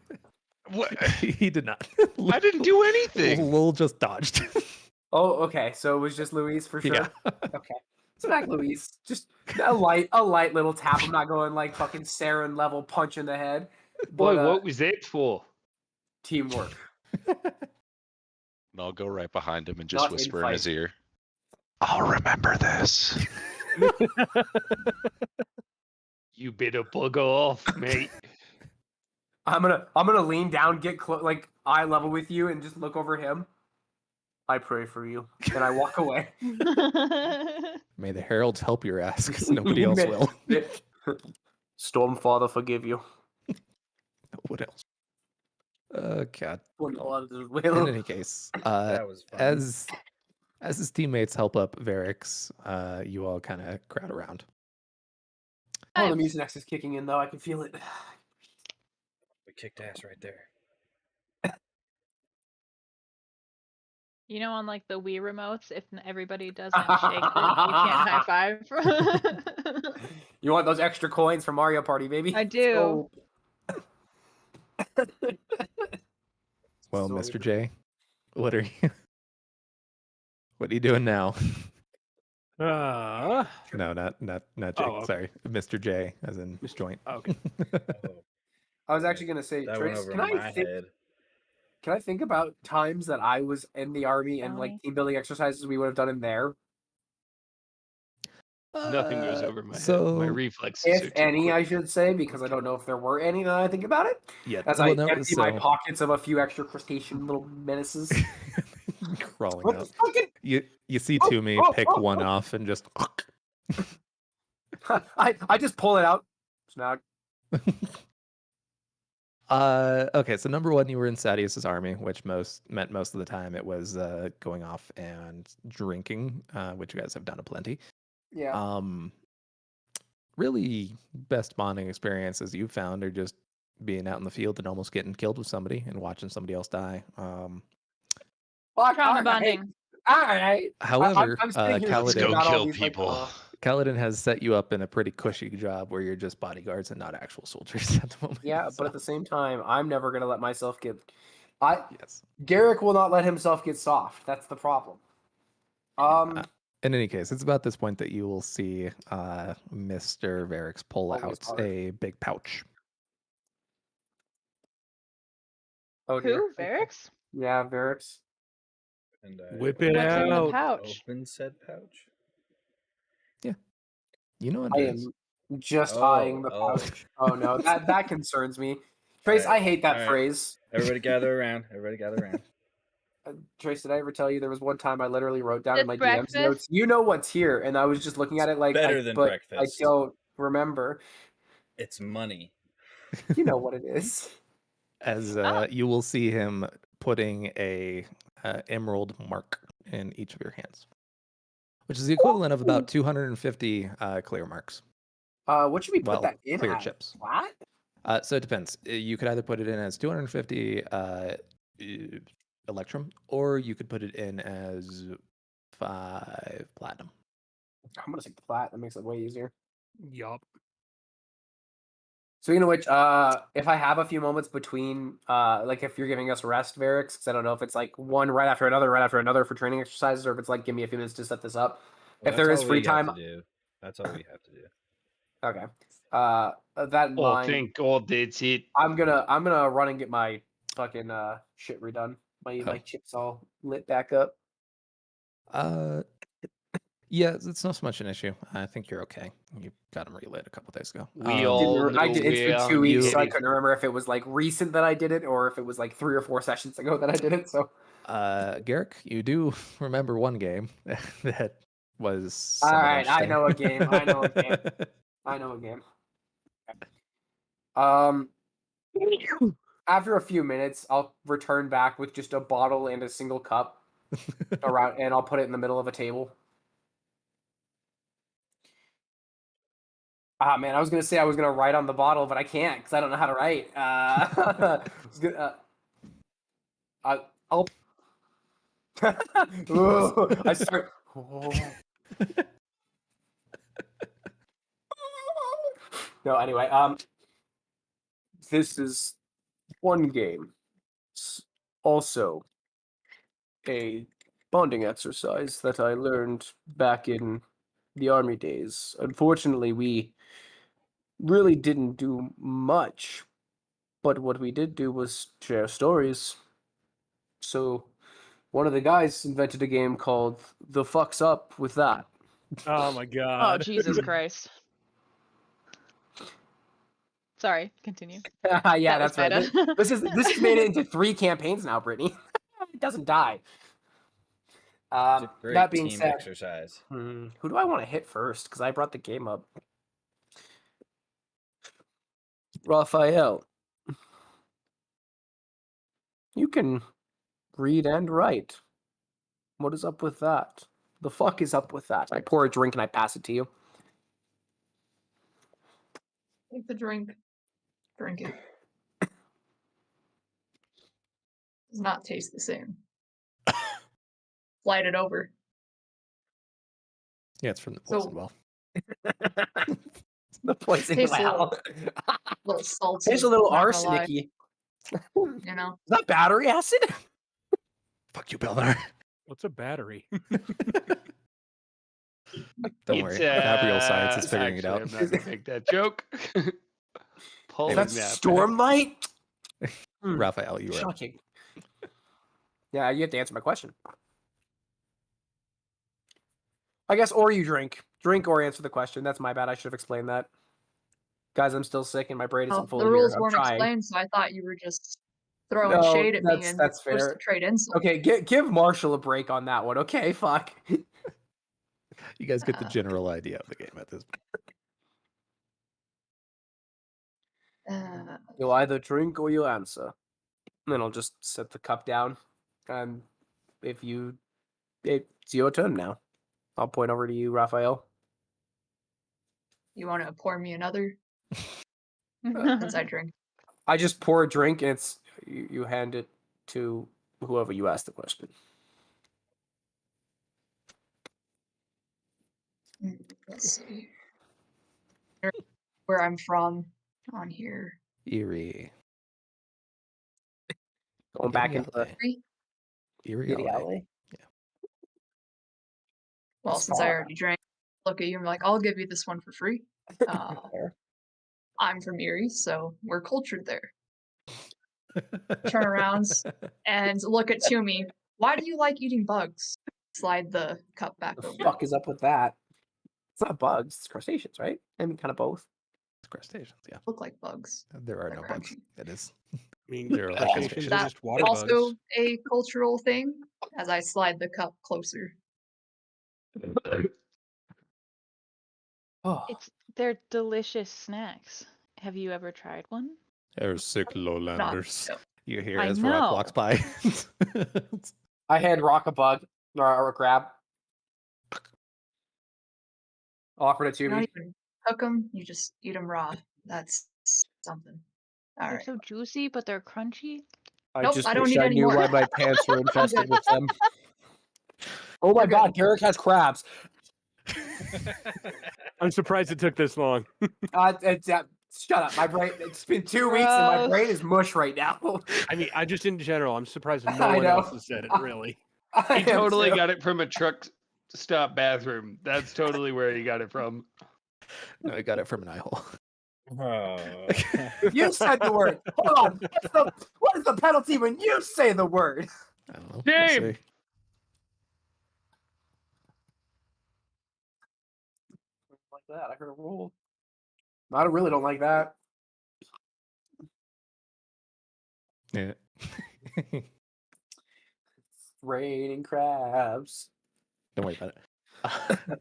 [SPEAKER 4] What?
[SPEAKER 2] He did not.
[SPEAKER 4] I didn't do anything.
[SPEAKER 2] Lowell just dodged.
[SPEAKER 3] Oh, okay. So it was just Louise for sure.
[SPEAKER 2] Yeah.
[SPEAKER 3] Okay. Smack Louise. Just a light little tap. I'm not going like fucking Saren level punch in the head.
[SPEAKER 1] Boy,
[SPEAKER 3] But,
[SPEAKER 1] what was that for?
[SPEAKER 3] teamwork.
[SPEAKER 4] And I'll go right behind him and just
[SPEAKER 3] Not
[SPEAKER 4] whisper
[SPEAKER 3] in
[SPEAKER 4] in his
[SPEAKER 3] fight.
[SPEAKER 4] ear. I'll remember this.
[SPEAKER 1] You better bugger off, mate.
[SPEAKER 3] I'm gonna lean down, get like eye level with you, and just look over him. I pray for you, and I walk away.
[SPEAKER 2] May the heralds help your ass, because nobody else will.
[SPEAKER 3] Stormfather, forgive you.
[SPEAKER 2] What else? Oh god.
[SPEAKER 3] Will.
[SPEAKER 2] In any case,
[SPEAKER 5] That was fun.
[SPEAKER 2] as his teammates help up Varix, you all kind of crowd around.
[SPEAKER 3] Oh, the Mucinex is kicking in though. I can feel it.
[SPEAKER 5] We kicked ass right there.
[SPEAKER 6] You know, on like the Wii remotes, if everybody doesn't shake, then you can't high five.
[SPEAKER 3] You want those extra coins from Mario Party, baby?
[SPEAKER 6] I do.
[SPEAKER 2] Well,
[SPEAKER 3] So
[SPEAKER 2] Mr.
[SPEAKER 3] good.
[SPEAKER 2] J, what are you? What are you doing now?
[SPEAKER 7] Oh,
[SPEAKER 2] No, not Jake.
[SPEAKER 7] okay.
[SPEAKER 2] Sorry, Mr. J, as in joint.
[SPEAKER 7] Okay.
[SPEAKER 5] Oh,
[SPEAKER 3] I was actually gonna say,
[SPEAKER 5] that went
[SPEAKER 3] Trace,
[SPEAKER 5] over
[SPEAKER 3] can
[SPEAKER 5] my
[SPEAKER 3] I think?
[SPEAKER 5] head.
[SPEAKER 3] Can I think about times that I was in the army and like
[SPEAKER 6] Tony?
[SPEAKER 3] team building exercises we would have done in there?
[SPEAKER 1] Nothing goes over my head.
[SPEAKER 2] So,
[SPEAKER 1] My reflexes are
[SPEAKER 3] If
[SPEAKER 1] too
[SPEAKER 3] any,
[SPEAKER 1] quick.
[SPEAKER 3] I should say, because I don't know if there were any now that I think about it.
[SPEAKER 2] yeah,
[SPEAKER 3] As
[SPEAKER 2] well,
[SPEAKER 3] I
[SPEAKER 2] no,
[SPEAKER 3] empty my
[SPEAKER 2] so-
[SPEAKER 3] pockets of a few extra crustacean little menaces.
[SPEAKER 2] crawling
[SPEAKER 3] What the
[SPEAKER 2] out.
[SPEAKER 3] fucking?
[SPEAKER 2] You see
[SPEAKER 3] Oh,
[SPEAKER 2] Toomey
[SPEAKER 3] oh,
[SPEAKER 2] pick
[SPEAKER 3] oh,
[SPEAKER 2] one
[SPEAKER 3] oh.
[SPEAKER 2] off and just.
[SPEAKER 3] I just pull it out. Snag.
[SPEAKER 2] Okay, so number one, you were in Sadius's army, which meant most of the time it was going off and drinking, which you guys have done aplenty.
[SPEAKER 3] Yeah.
[SPEAKER 2] Really, best bonding experiences you've found are just being out in the field and almost getting killed with somebody and watching somebody else die.
[SPEAKER 3] Fuck,
[SPEAKER 6] Trauma
[SPEAKER 3] alright.
[SPEAKER 6] bonding.
[SPEAKER 3] Alright.
[SPEAKER 2] However,
[SPEAKER 3] I'm sitting here
[SPEAKER 4] Let's
[SPEAKER 3] thinking
[SPEAKER 4] go
[SPEAKER 3] about all
[SPEAKER 4] kill
[SPEAKER 3] these, like,
[SPEAKER 4] people.
[SPEAKER 2] Kaladin has set you up in a pretty cushy job where you're just bodyguards and not actual soldiers at the moment.
[SPEAKER 3] yeah,
[SPEAKER 2] so,
[SPEAKER 3] but at the same time, I'm never gonna let myself get.
[SPEAKER 2] yes.
[SPEAKER 3] Garrick will not let himself get soft. That's the problem.
[SPEAKER 2] In any case, it's about this point that you will see Mr. Varix pull
[SPEAKER 3] Always
[SPEAKER 2] out
[SPEAKER 3] hard.
[SPEAKER 2] a big pouch.
[SPEAKER 3] Oh dear.
[SPEAKER 6] Who? Varix?
[SPEAKER 3] Yeah, Varix.
[SPEAKER 5] And
[SPEAKER 7] Whip it
[SPEAKER 6] What's in the
[SPEAKER 7] out.
[SPEAKER 6] pouch?
[SPEAKER 5] Open said pouch.
[SPEAKER 2] You know what
[SPEAKER 3] I
[SPEAKER 2] it is.
[SPEAKER 3] am just
[SPEAKER 5] Oh,
[SPEAKER 3] eyeing the
[SPEAKER 5] oh.
[SPEAKER 3] pouch. Oh no, that concerns me. Trace,
[SPEAKER 5] Alright,
[SPEAKER 3] I hate that
[SPEAKER 5] alright.
[SPEAKER 3] phrase.
[SPEAKER 5] Everybody gather around. Everybody gather around.
[SPEAKER 3] Trace, did I ever tell you there was one time I literally wrote down in
[SPEAKER 6] It's
[SPEAKER 3] my DMs
[SPEAKER 6] breakfast.
[SPEAKER 3] notes, "You know what's here," and I was just looking at it like,
[SPEAKER 5] Better than
[SPEAKER 3] but
[SPEAKER 5] breakfast.
[SPEAKER 3] I don't remember.
[SPEAKER 5] It's money.
[SPEAKER 3] You know what it is.
[SPEAKER 2] As
[SPEAKER 6] Oh.
[SPEAKER 2] you will see him putting a emerald mark in each of your hands, which is the equivalent of about 250 clear marks.
[SPEAKER 3] What should we put
[SPEAKER 2] Well,
[SPEAKER 3] that in
[SPEAKER 2] clear
[SPEAKER 3] as?
[SPEAKER 2] chips.
[SPEAKER 3] Flat?
[SPEAKER 2] So it depends. You could either put it in as 250 electrum, or you could put it in as 5 platinum.
[SPEAKER 3] I'm gonna take the flat. That makes it way easier.
[SPEAKER 7] Yup.
[SPEAKER 3] Speaking of which, if I have a few moments between, like if you're giving us rest, Varix, because I don't know if it's like one right after another for training exercises, or if it's like give me a few minutes to set this up.
[SPEAKER 5] Well,
[SPEAKER 3] If there
[SPEAKER 5] that's
[SPEAKER 3] is
[SPEAKER 5] all
[SPEAKER 3] free
[SPEAKER 5] we have
[SPEAKER 3] time,
[SPEAKER 5] to do. That's all we have to do.
[SPEAKER 3] okay. That in
[SPEAKER 1] Oh,
[SPEAKER 3] mind,
[SPEAKER 1] thank God that's it.
[SPEAKER 3] I'm gonna run and get my fucking shit redone. My chips all lit back up.
[SPEAKER 2] Yeah, it's not so much an issue. I think you're okay. You got them relit a couple days ago.
[SPEAKER 1] We all know
[SPEAKER 3] I did it's been
[SPEAKER 1] where
[SPEAKER 3] 2 weeks, so I
[SPEAKER 1] Kitty-
[SPEAKER 3] couldn't remember if it was like recent that I did it or if it was like 3 or 4 sessions ago that I did it. So
[SPEAKER 2] Garrick, you do remember one game that was
[SPEAKER 3] all
[SPEAKER 2] somewhat
[SPEAKER 3] right, I
[SPEAKER 2] interesting.
[SPEAKER 3] know a game. I know a game. After a few minutes, I'll return back with just a bottle and a single cup around, and I'll put it in the middle of a table. Ah, man, I was gonna say I was gonna write on the bottle, but I can't because I don't know how to write. I'll. Ooh, I start. No, anyway, this is one game. It's also a bonding exercise that I learned back in the army days. Unfortunately, we really didn't do much, but what we did do was share stories. So one of the guys invented a game called The Fuck's Up With That.
[SPEAKER 7] Oh my
[SPEAKER 6] Oh,
[SPEAKER 7] god.
[SPEAKER 6] Jesus Christ. Sorry, continue.
[SPEAKER 3] Yeah,
[SPEAKER 6] That was
[SPEAKER 3] that's right.
[SPEAKER 6] meta.
[SPEAKER 3] This has made it into 3 campaigns now, Brittany. It doesn't die.
[SPEAKER 5] It's a great
[SPEAKER 3] That being
[SPEAKER 5] team
[SPEAKER 3] said,
[SPEAKER 5] exercise.
[SPEAKER 3] who do I want to hit first? Because I brought the game up. Raphael. You can read and write. What is up with that? The fuck is up with that? I pour a drink and I pass it to you.
[SPEAKER 8] Take the drink. Drink it. Does not taste the same. Slide it over.
[SPEAKER 2] Yeah, it's from the
[SPEAKER 8] So-
[SPEAKER 2] poison well.
[SPEAKER 3] The poison
[SPEAKER 8] Tastes a
[SPEAKER 3] well.
[SPEAKER 8] little salty.
[SPEAKER 3] Tastes a little
[SPEAKER 8] not gonna lie,
[SPEAKER 3] arsenic-y.
[SPEAKER 8] You know?
[SPEAKER 3] Is that battery acid?
[SPEAKER 2] Fuck you, Belnar.
[SPEAKER 7] What's a battery?
[SPEAKER 2] Don't worry. Gabriel Science is figuring it
[SPEAKER 1] actually,
[SPEAKER 2] out.
[SPEAKER 1] I'm not gonna make that joke. Paul
[SPEAKER 3] Is
[SPEAKER 1] is
[SPEAKER 3] that
[SPEAKER 1] napping.
[SPEAKER 3] Stormlight?
[SPEAKER 2] Raphael, you were up.
[SPEAKER 3] Shocking. Yeah, you have to answer my question. I guess, or you drink. Drink or answer the question. That's my bad. I should have explained that. Guys, I'm still sick and my brain isn't
[SPEAKER 8] Well,
[SPEAKER 3] fully
[SPEAKER 8] the rules
[SPEAKER 3] here. I'm
[SPEAKER 8] weren't
[SPEAKER 3] trying.
[SPEAKER 8] explained, so I thought you were just throwing
[SPEAKER 3] No,
[SPEAKER 8] shade at me
[SPEAKER 3] that's
[SPEAKER 8] and
[SPEAKER 3] fair.
[SPEAKER 8] supposed to trade insults.
[SPEAKER 3] Okay, give Marshall a break on that one. Okay, fuck.
[SPEAKER 2] You guys get the general idea of the game at this point.
[SPEAKER 3] You'll either drink or you'll answer. And then I'll just set the cup down. And if you... It's your turn now. I'll point over to you, Raphael.
[SPEAKER 8] You want to pour me another? Since I drink.
[SPEAKER 3] I just pour a drink and it's you hand it to whoever you ask the question.
[SPEAKER 8] Let's see. Where I'm from on here.
[SPEAKER 2] Erie.
[SPEAKER 3] Going back into the
[SPEAKER 2] Erie,
[SPEAKER 3] Erie
[SPEAKER 2] LA.
[SPEAKER 3] alley.
[SPEAKER 8] Well, since I already drank, look at you and be like, I'll give you this one for free. I'm from Erie, so we're cultured there. Turn around and look at Toomey. Why do you like eating bugs? Slide the cup back
[SPEAKER 3] The
[SPEAKER 8] over.
[SPEAKER 3] fuck is up with that? It's not bugs, it's crustaceans, right? I mean, kind of both.
[SPEAKER 2] Crustaceans, yeah.
[SPEAKER 8] Look like bugs.
[SPEAKER 2] There are
[SPEAKER 8] They're
[SPEAKER 2] no bugs.
[SPEAKER 8] crunchy.
[SPEAKER 2] It is.
[SPEAKER 7] I mean,
[SPEAKER 2] They're like
[SPEAKER 7] crustaceans
[SPEAKER 2] crustaceans.
[SPEAKER 7] are
[SPEAKER 8] That
[SPEAKER 7] just water
[SPEAKER 8] also
[SPEAKER 7] bugs.
[SPEAKER 8] a cultural thing. As I slide the cup closer.
[SPEAKER 3] Oh,
[SPEAKER 6] They're delicious snacks. Have you ever tried one?
[SPEAKER 2] They're sick lowlanders.
[SPEAKER 8] No.
[SPEAKER 2] You hear
[SPEAKER 6] I
[SPEAKER 2] as Rock walks
[SPEAKER 6] know.
[SPEAKER 2] by.
[SPEAKER 3] I hand Rock a bug or a crab. Offered it to
[SPEAKER 8] You don't
[SPEAKER 3] me.
[SPEAKER 8] even cook them. You just eat them raw. That's something. All
[SPEAKER 6] They're
[SPEAKER 8] right.
[SPEAKER 6] so juicy, but they're crunchy.
[SPEAKER 3] I
[SPEAKER 8] Nope,
[SPEAKER 3] just
[SPEAKER 8] I don't
[SPEAKER 3] wish
[SPEAKER 8] need
[SPEAKER 3] I
[SPEAKER 8] any
[SPEAKER 3] knew
[SPEAKER 8] more.
[SPEAKER 3] why my pants were infested
[SPEAKER 8] good.
[SPEAKER 3] with them. Oh my
[SPEAKER 8] You're
[SPEAKER 3] god,
[SPEAKER 8] good.
[SPEAKER 3] Garrick has crabs.
[SPEAKER 7] I'm surprised it took this long.
[SPEAKER 3] Shut up. My brain. It's been 2 weeks and my
[SPEAKER 6] Gross.
[SPEAKER 3] brain is mush right now.
[SPEAKER 7] I mean, I just in general, I'm surprised no
[SPEAKER 3] I
[SPEAKER 7] one else
[SPEAKER 3] know.
[SPEAKER 7] has said it. Really.
[SPEAKER 3] I
[SPEAKER 1] He
[SPEAKER 3] am
[SPEAKER 1] totally
[SPEAKER 3] too.
[SPEAKER 1] got it from a truck stop bathroom. That's totally where he got it from.
[SPEAKER 2] No, I got it from an eye hole.
[SPEAKER 5] Oh.
[SPEAKER 3] You said the word. Hold on. What is the penalty when you say the word?
[SPEAKER 2] I don't know.
[SPEAKER 1] Game!
[SPEAKER 2] We'll see.
[SPEAKER 3] Like that. I heard a roll. I really don't like that.
[SPEAKER 2] Yeah.
[SPEAKER 3] It's raining crabs.
[SPEAKER 2] Don't worry about it.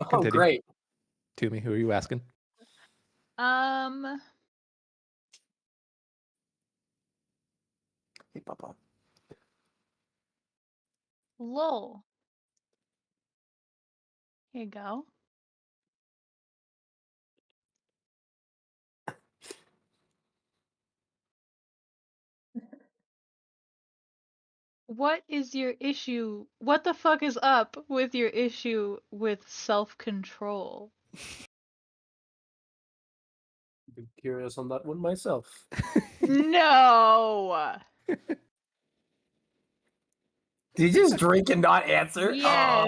[SPEAKER 3] Oh,
[SPEAKER 2] Continue.
[SPEAKER 3] great.
[SPEAKER 2] Toomey, who are you asking?
[SPEAKER 3] Hey, Papa.
[SPEAKER 6] Lol. Here you go. What is your issue? What the fuck is up with your issue with self-control?
[SPEAKER 3] I've been curious on that one myself.
[SPEAKER 6] No.
[SPEAKER 3] Did you just drink and not answer?
[SPEAKER 6] Yes.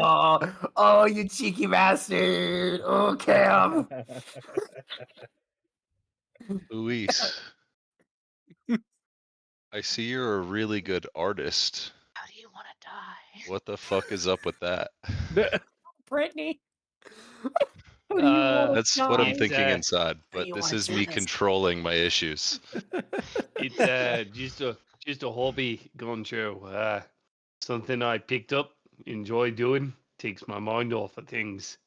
[SPEAKER 3] Oh, you cheeky bastard. Oh, Cam.
[SPEAKER 4] Luis, I see you're a really good artist.
[SPEAKER 6] How do you want to die?
[SPEAKER 4] What the fuck is up with that?
[SPEAKER 3] Brittany.
[SPEAKER 4] That's what I'm
[SPEAKER 1] It's,
[SPEAKER 4] thinking inside, but
[SPEAKER 3] you
[SPEAKER 4] this
[SPEAKER 3] wanna
[SPEAKER 4] is
[SPEAKER 3] do
[SPEAKER 4] me
[SPEAKER 3] this?
[SPEAKER 4] controlling my issues.
[SPEAKER 1] It's just a hobby gone through. Something I picked up, enjoy doing, takes my mind off of things.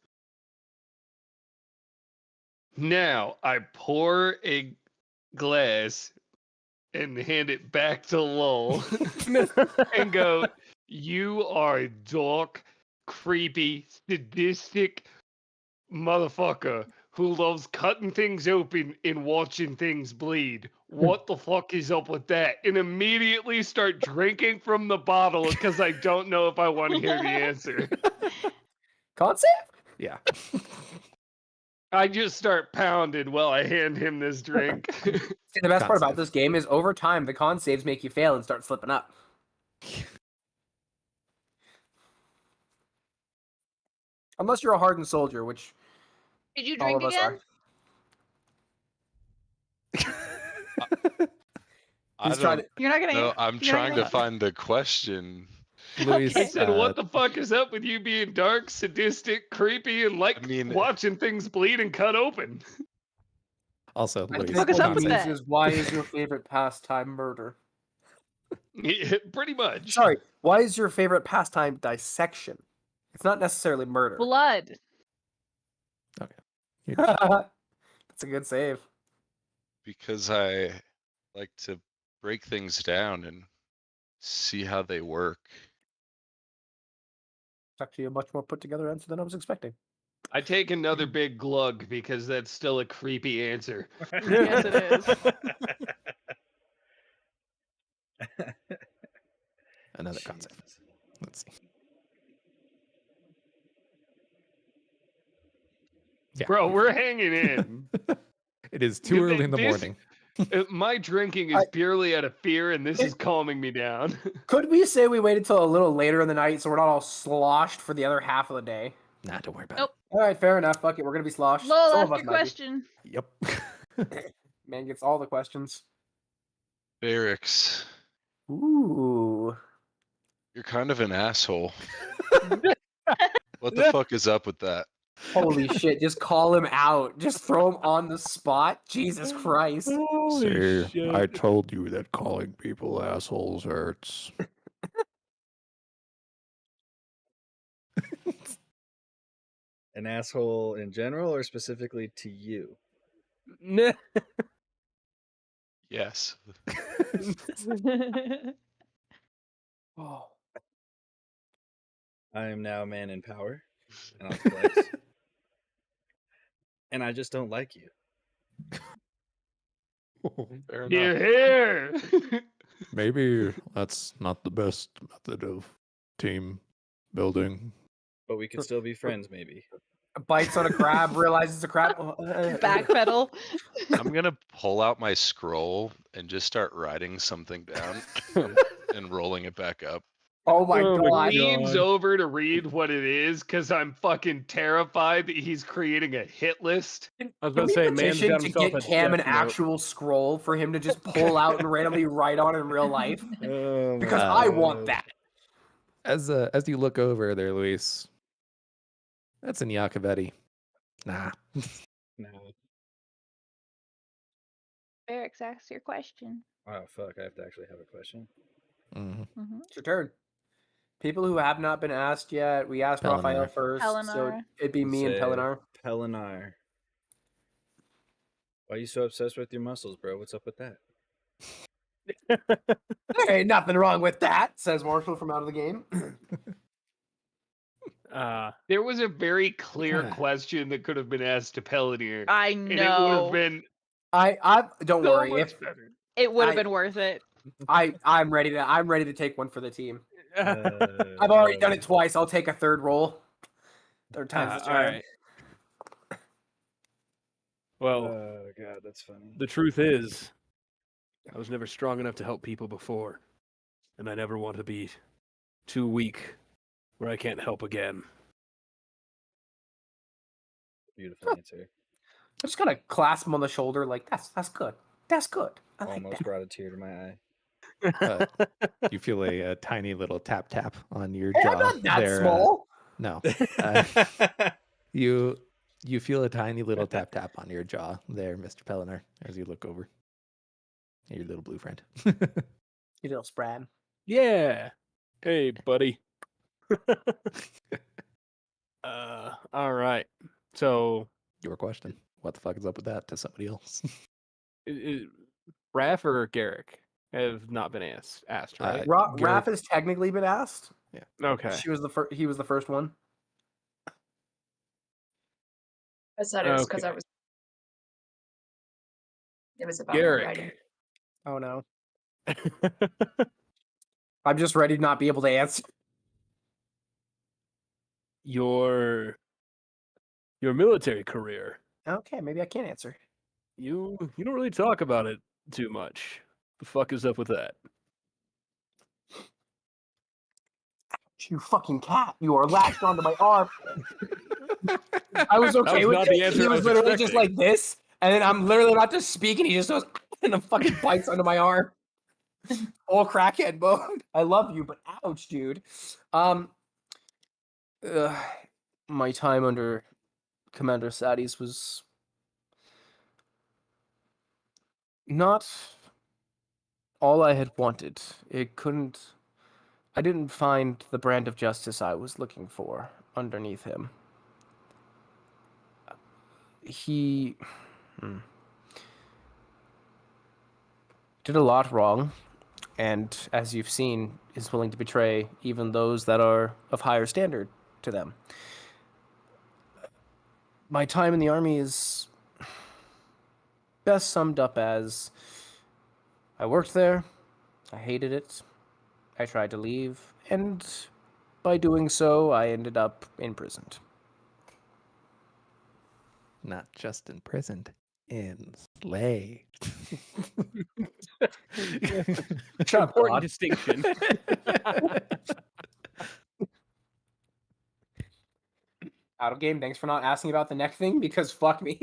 [SPEAKER 1] Now I pour a glass and hand it back to Lowell and go, "You are a dark, creepy, sadistic motherfucker who loves cutting things open and watching things bleed. What the fuck is up with that?" And immediately start drinking from the bottle because I don't know if I want to hear the answer.
[SPEAKER 3] Concept?
[SPEAKER 2] Yeah.
[SPEAKER 3] Oh,
[SPEAKER 1] I just start pounding while I hand him this drink.
[SPEAKER 3] See, the best part about
[SPEAKER 2] Con
[SPEAKER 3] this game is over time, the con saves make you fail and start slipping up. Unless you're a hardened soldier, which
[SPEAKER 6] Did you
[SPEAKER 3] all
[SPEAKER 6] drink
[SPEAKER 3] of us
[SPEAKER 6] again?
[SPEAKER 3] are.
[SPEAKER 4] I
[SPEAKER 3] He's trying
[SPEAKER 4] don't
[SPEAKER 3] to.
[SPEAKER 6] You're not gonna.
[SPEAKER 4] know. I'm
[SPEAKER 6] you're not
[SPEAKER 4] trying to
[SPEAKER 6] gonna-
[SPEAKER 4] find the question.
[SPEAKER 2] Luis,
[SPEAKER 1] I said, "What the fuck is up with you being dark, sadistic, creepy, and like
[SPEAKER 4] I mean-
[SPEAKER 1] watching things bleed and cut open?"
[SPEAKER 2] Also,
[SPEAKER 3] I
[SPEAKER 2] Luis,
[SPEAKER 3] think
[SPEAKER 6] Fuck us
[SPEAKER 3] what
[SPEAKER 6] up
[SPEAKER 3] he
[SPEAKER 6] with
[SPEAKER 3] means
[SPEAKER 6] that.
[SPEAKER 3] is, why is your favorite pastime murder?
[SPEAKER 1] Yeah, pretty much.
[SPEAKER 3] Sorry, why is your favorite pastime dissection? It's not necessarily murder.
[SPEAKER 6] Blood.
[SPEAKER 3] That's a good save.
[SPEAKER 4] Because I like to break things down and see how they work.
[SPEAKER 3] It's actually a much more put together answer than I was expecting.
[SPEAKER 1] I take another big glug because that's still a creepy answer.
[SPEAKER 6] Yes, it is.
[SPEAKER 2] another concept. Let's see. Yeah.
[SPEAKER 1] Bro, we're hanging in.
[SPEAKER 2] It is too early in the
[SPEAKER 1] This-
[SPEAKER 2] morning.
[SPEAKER 1] My drinking is purely out of fear, and this is calming me down.
[SPEAKER 3] Could we say we waited till a little later in the night so we're not all sloshed for the other half of the day?
[SPEAKER 2] Nah, don't worry about
[SPEAKER 6] Nope.
[SPEAKER 3] All right, fair enough. Fuck it, we're gonna be sloshed.
[SPEAKER 6] Lol,
[SPEAKER 3] Some
[SPEAKER 6] ask
[SPEAKER 3] of us
[SPEAKER 6] your
[SPEAKER 3] might be.
[SPEAKER 6] question.
[SPEAKER 2] it. Yep.
[SPEAKER 3] Man gets all the questions.
[SPEAKER 4] Barracks,
[SPEAKER 3] Ooh.
[SPEAKER 4] you're kind of an asshole. What the fuck is up with that?
[SPEAKER 3] Holy shit! Just call him out. Just throw him on the spot. Jesus Christ!
[SPEAKER 2] Holy
[SPEAKER 7] shit.
[SPEAKER 2] I told you that calling people assholes hurts.
[SPEAKER 5] An asshole in general, or specifically to you?
[SPEAKER 4] Yes.
[SPEAKER 3] Oh.
[SPEAKER 5] I am now a man in power, and I'll flex. And I just don't like you.
[SPEAKER 4] Fair enough.
[SPEAKER 1] Here.
[SPEAKER 2] Maybe that's not the best method of team building.
[SPEAKER 5] But we could still be friends, maybe.
[SPEAKER 3] Bites on a crab, realizes it's a crab.
[SPEAKER 6] Backpedal.
[SPEAKER 4] I'm gonna pull out my scroll and just start writing something down and rolling it back up.
[SPEAKER 3] Oh my
[SPEAKER 7] Oh my
[SPEAKER 3] god!
[SPEAKER 1] Leans
[SPEAKER 7] God.
[SPEAKER 1] over to read what it is because I'm fucking terrified that he's creating a hit list.
[SPEAKER 7] I was
[SPEAKER 3] Can
[SPEAKER 7] about to
[SPEAKER 3] we
[SPEAKER 7] say, man's
[SPEAKER 3] petition
[SPEAKER 7] got
[SPEAKER 3] to
[SPEAKER 7] himself
[SPEAKER 3] get
[SPEAKER 7] a
[SPEAKER 3] Cam an
[SPEAKER 7] death note.
[SPEAKER 3] actual scroll for him to just pull out and randomly write on in real life?
[SPEAKER 5] Oh my
[SPEAKER 3] Because I want
[SPEAKER 5] God.
[SPEAKER 3] that.
[SPEAKER 2] As you look over there, Luis, that's in Iacovetti. Nah.
[SPEAKER 5] No.
[SPEAKER 6] Eric's asked your question.
[SPEAKER 5] Oh fuck! I have to actually have a question.
[SPEAKER 2] Mhm.
[SPEAKER 3] It's your turn. People who have not been asked yet, we asked Raphael
[SPEAKER 2] Pelinar.
[SPEAKER 3] first, so
[SPEAKER 6] Pelinar.
[SPEAKER 3] it'd be me and
[SPEAKER 5] Say
[SPEAKER 3] Pelinar.
[SPEAKER 5] Pelinar. Why are you so obsessed with your muscles, bro? What's up with that?
[SPEAKER 3] There ain't nothing wrong with that, says Marshall from out of the game.
[SPEAKER 1] There was a very clear question that could have been asked to Pellineer.
[SPEAKER 6] I
[SPEAKER 1] And it would have
[SPEAKER 6] know.
[SPEAKER 1] been
[SPEAKER 3] I don't
[SPEAKER 1] so
[SPEAKER 3] worry.
[SPEAKER 1] much
[SPEAKER 3] If
[SPEAKER 1] better.
[SPEAKER 6] It would have
[SPEAKER 3] I-
[SPEAKER 6] been worth it.
[SPEAKER 3] I'm ready to take one for the team. I've already done it twice. I'll take a third roll. Third time's the charm.
[SPEAKER 7] Alright. Well,
[SPEAKER 5] Oh god, that's funny.
[SPEAKER 7] the truth is, I was never strong enough to help people before, and I never want to be too weak where I can't help again.
[SPEAKER 5] Beautiful answer.
[SPEAKER 3] I just gotta clasp him on the shoulder, like that's good. That's good. I like
[SPEAKER 5] Almost
[SPEAKER 3] that.
[SPEAKER 5] brought a tear to my eye.
[SPEAKER 2] You feel a tiny little tap on your
[SPEAKER 3] Hey,
[SPEAKER 2] jaw.
[SPEAKER 3] I'm not that
[SPEAKER 2] there,
[SPEAKER 3] small.
[SPEAKER 2] No. You feel a tiny little tap on your jaw there, Mr. Pelinar, as you look over. Your little blue friend.
[SPEAKER 3] You little Sprad.
[SPEAKER 7] Yeah. Hey, buddy. All right. So,
[SPEAKER 2] Your question. What the fuck is up with that to somebody else?
[SPEAKER 7] Raph or Garrick have not been asked, right?
[SPEAKER 3] Raph has technically been asked.
[SPEAKER 2] Yeah.
[SPEAKER 7] Okay.
[SPEAKER 3] He was the first one.
[SPEAKER 8] I said it was because I was. It was about my writing.
[SPEAKER 7] Garrick.
[SPEAKER 3] Oh no. I'm just ready to not be able to answer.
[SPEAKER 7] Your military career.
[SPEAKER 3] Okay, maybe I can't answer.
[SPEAKER 7] You don't really talk about it too much. The fuck is up with that?
[SPEAKER 3] You fucking cat! You are latched onto my arm. I was okay
[SPEAKER 7] was
[SPEAKER 3] with
[SPEAKER 7] not
[SPEAKER 3] it.
[SPEAKER 7] the answer
[SPEAKER 3] He
[SPEAKER 7] I
[SPEAKER 3] was
[SPEAKER 7] was
[SPEAKER 3] literally just
[SPEAKER 7] expecting.
[SPEAKER 3] like this, and then I'm literally about to speak, and he just goes and then fucking bites onto my arm. All crackhead mode. I love you, but ouch, dude. My time under Commander Saddies was not all I had wanted. I didn't find the brand of justice I was looking for underneath him. He did a lot wrong, and as you've seen, is willing to betray even those that are of higher standard to them. My time in the army is best summed up as I worked there, I hated it, I tried to leave, and by doing so, I ended up imprisoned.
[SPEAKER 2] Not just imprisoned, enslaved.
[SPEAKER 7] Important distinction.
[SPEAKER 3] Out of game, thanks for not asking about the neck thing, because fuck me.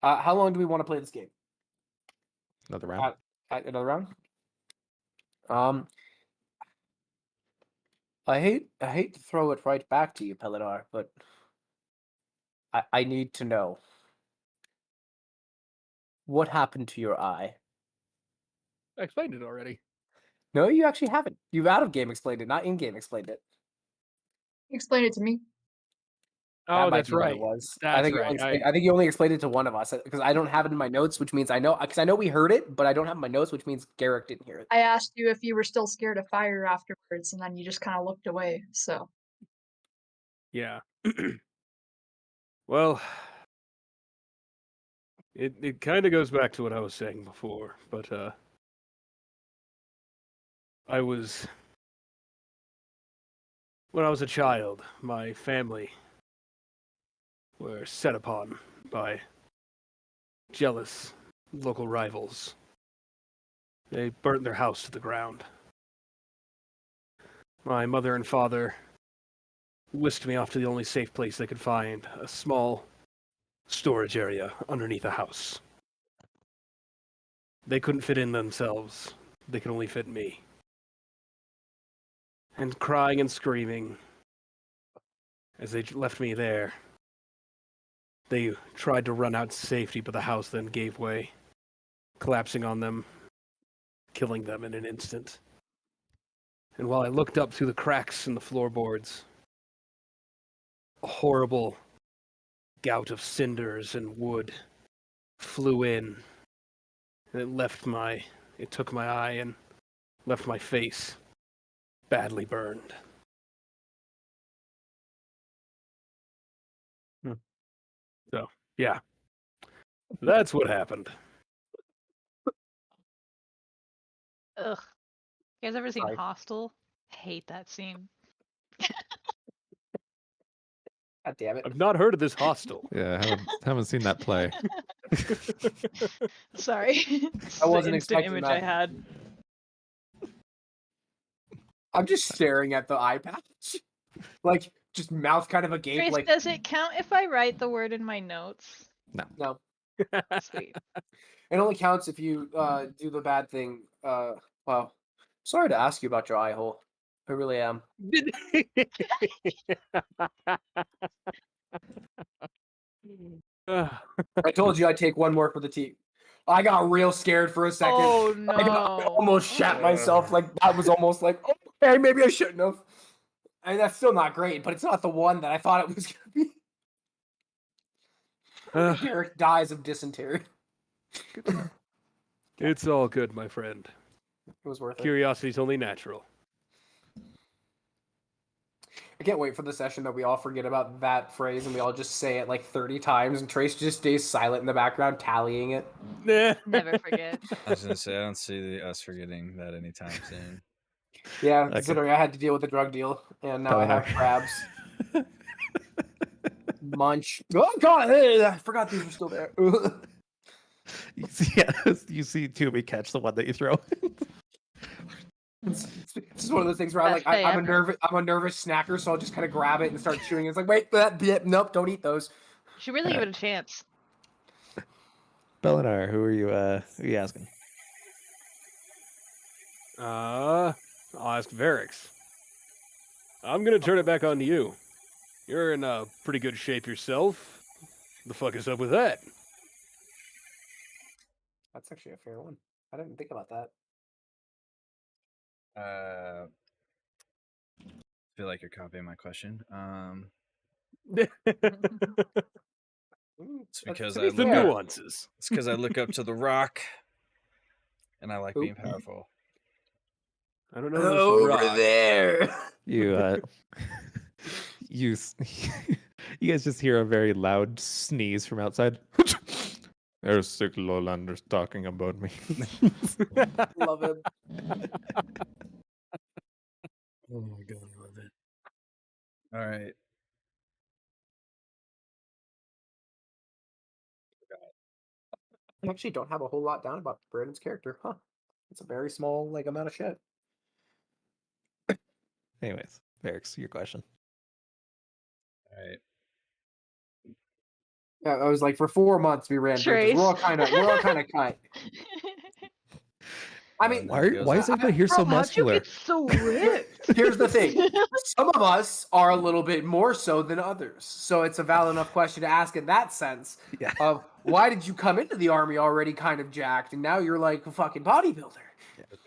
[SPEAKER 3] How long do we want to play this game?
[SPEAKER 2] Another round.
[SPEAKER 3] Another round? I hate to throw it right back to you, Pelennor, but I need to know what happened to your eye.
[SPEAKER 7] I explained it already.
[SPEAKER 3] No, you actually haven't. You've out of game explained it, not in game explained it.
[SPEAKER 8] Explain it to me.
[SPEAKER 7] Oh,
[SPEAKER 3] might
[SPEAKER 7] that's
[SPEAKER 3] be what it
[SPEAKER 7] right.
[SPEAKER 3] was.
[SPEAKER 7] That's
[SPEAKER 3] I think you only explained it to one of us because I don't have it in my notes, which means I know we heard it, but I don't have my notes, which means Garrick didn't hear it.
[SPEAKER 8] I asked you if you were still scared of fire afterwards, and then you just kind of looked away. So
[SPEAKER 7] Yeah. Well, it kind of goes back to what I was saying before, but when I was a child, my family were set upon by jealous local rivals. They burnt their house to the ground. My mother and father whisked me off to the only safe place they could find, a small storage area underneath a house. They couldn't fit in themselves. They could only fit me. And crying and screaming as they left me there. They tried to run out to safety, but the house then gave way, collapsing on them, killing them in an instant. And while I looked up through the cracks in the floorboards, a horrible gout of cinders and wood flew in, and it took my eye and left my face badly burned. So, yeah. That's what happened.
[SPEAKER 6] Ugh. You guys ever seen
[SPEAKER 3] Sorry.
[SPEAKER 6] Hostel? Hate that scene.
[SPEAKER 3] God damn it.
[SPEAKER 7] I've not heard of this hostel.
[SPEAKER 2] Yeah, I haven't seen that play.
[SPEAKER 6] Sorry.
[SPEAKER 3] I wasn't
[SPEAKER 6] the instant
[SPEAKER 3] expecting
[SPEAKER 6] image
[SPEAKER 3] that.
[SPEAKER 6] I had.
[SPEAKER 3] I'm just staring at the eye patch. Like, just mouth kind of agape.
[SPEAKER 6] Grace,
[SPEAKER 3] Like,
[SPEAKER 6] does it count if I write the word in my notes?
[SPEAKER 3] no.
[SPEAKER 6] Sweet.
[SPEAKER 3] It only counts if you do the bad thing. Well, sorry to ask you about your eye hole. I really am. I told you I'd take one more for the team. I got real scared for a second.
[SPEAKER 6] Oh no!
[SPEAKER 3] I almost shat myself. Like that was almost like, okay, maybe I shouldn't have. And that's still not great, but it's not the one that I thought it was gonna be. Derek dies of dysentery.
[SPEAKER 7] It's all good, my friend.
[SPEAKER 3] It was worth it.
[SPEAKER 7] Curiosity's only natural.
[SPEAKER 3] I can't wait for the session that we all forget about that phrase and we all just say it like 30 times and Trace just stays silent in the background tallying it.
[SPEAKER 6] Never forget.
[SPEAKER 5] I was gonna say I don't see us forgetting that anytime soon.
[SPEAKER 3] Yeah,
[SPEAKER 2] Okay.
[SPEAKER 3] considering I had to deal with the drug deal and now I have crabs. Munch. Oh god, I forgot these were still there.
[SPEAKER 2] You see Toomey catch the one that you throw.
[SPEAKER 3] It's just one of those things where I'm a nervous snacker, so I'll just kind of grab it and start chewing. It's like, wait, nope, don't eat those.
[SPEAKER 6] You should really give it a chance.
[SPEAKER 2] Pelennor, who are you asking?
[SPEAKER 7] I'll ask Varix. I'm gonna turn it back on to you. You're in pretty good shape yourself. The fuck is up with that?
[SPEAKER 3] That's actually a fair one. I didn't think about that.
[SPEAKER 5] I feel like you're copying my question. It's because I
[SPEAKER 7] the
[SPEAKER 5] look up,
[SPEAKER 7] nuances.
[SPEAKER 5] it's because I look up to the rock, and I like being powerful.
[SPEAKER 7] I don't know.
[SPEAKER 3] Over there.
[SPEAKER 2] You you guys just hear a very loud sneeze from outside. There's sick lowlanders talking about me.
[SPEAKER 3] Love it.
[SPEAKER 7] Oh my god, I love it.
[SPEAKER 5] All right.
[SPEAKER 3] I actually don't have a whole lot down about Brandon's character, huh? It's a very small amount of shit.
[SPEAKER 2] Anyways, Varix, your question.
[SPEAKER 5] All right.
[SPEAKER 3] Yeah, I was like, for 4 months we ran bridges. We're all kind of cut. I mean,
[SPEAKER 2] why is everybody here so
[SPEAKER 6] Bro, how'd you
[SPEAKER 2] muscular?
[SPEAKER 6] get so ripped?
[SPEAKER 3] here's the thing. Some of us are a little bit more so than others. So it's a valid enough question to ask in that sense
[SPEAKER 2] Yeah.
[SPEAKER 3] of why did you come into the army already kind of jacked and now you're like a fucking bodybuilder?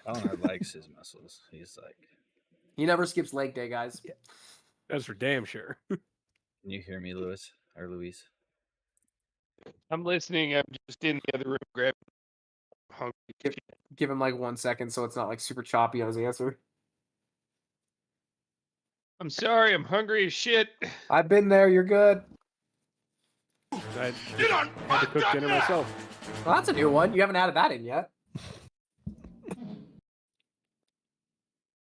[SPEAKER 5] Eleanor likes his muscles. He's like,
[SPEAKER 3] He never skips leg day, guys.
[SPEAKER 2] Yeah.
[SPEAKER 7] That's for damn sure.
[SPEAKER 5] can you hear me, Louis or Louise?
[SPEAKER 1] I'm listening. I'm just in the other room grabbing hungry.
[SPEAKER 3] Give him like 1 second so it's not like super choppy on his answer.
[SPEAKER 1] I'm sorry. I'm hungry as shit.
[SPEAKER 3] I've been there. You're good.
[SPEAKER 7] I had to cook dinner myself.
[SPEAKER 3] Well, that's a new one. You haven't added that in yet.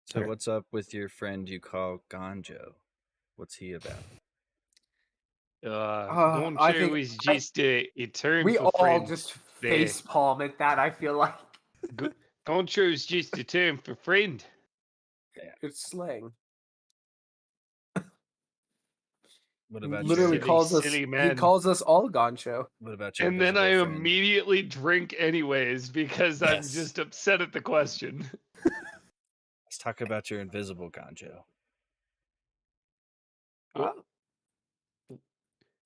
[SPEAKER 5] So what's up with your friend you call Ganjo? What's he about?
[SPEAKER 3] I think
[SPEAKER 1] is just a term
[SPEAKER 3] we
[SPEAKER 1] for
[SPEAKER 3] all
[SPEAKER 1] friend.
[SPEAKER 3] just
[SPEAKER 1] there.
[SPEAKER 3] face palm at that. I feel like
[SPEAKER 1] Goncho is just a term for friend.
[SPEAKER 3] it's slang.
[SPEAKER 5] What about
[SPEAKER 3] Literally
[SPEAKER 5] your,
[SPEAKER 3] calls us.
[SPEAKER 1] silly
[SPEAKER 3] He
[SPEAKER 1] man.
[SPEAKER 3] calls us all Goncho.
[SPEAKER 5] What about your
[SPEAKER 1] And then I
[SPEAKER 5] invisible friend?
[SPEAKER 1] immediately drink anyways because I'm
[SPEAKER 5] Yes.
[SPEAKER 1] just upset at the question.
[SPEAKER 5] Let's talk about your invisible Ganjo.
[SPEAKER 3] What?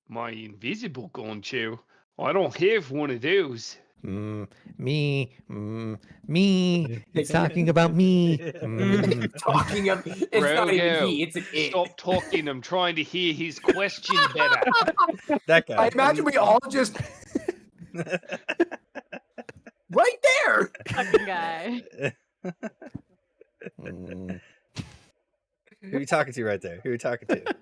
[SPEAKER 1] My invisible Goncho. I don't have one of those.
[SPEAKER 2] Me. He's talking about me.
[SPEAKER 3] Talking of it's not even
[SPEAKER 1] Rogo,
[SPEAKER 3] he. It's an it.
[SPEAKER 1] Stop talking. I'm trying to hear his question better.
[SPEAKER 5] That guy.
[SPEAKER 3] I imagine we all just right there.
[SPEAKER 6] Fucking guy.
[SPEAKER 2] Mm.
[SPEAKER 5] Who are you talking to right there? Who are you talking to?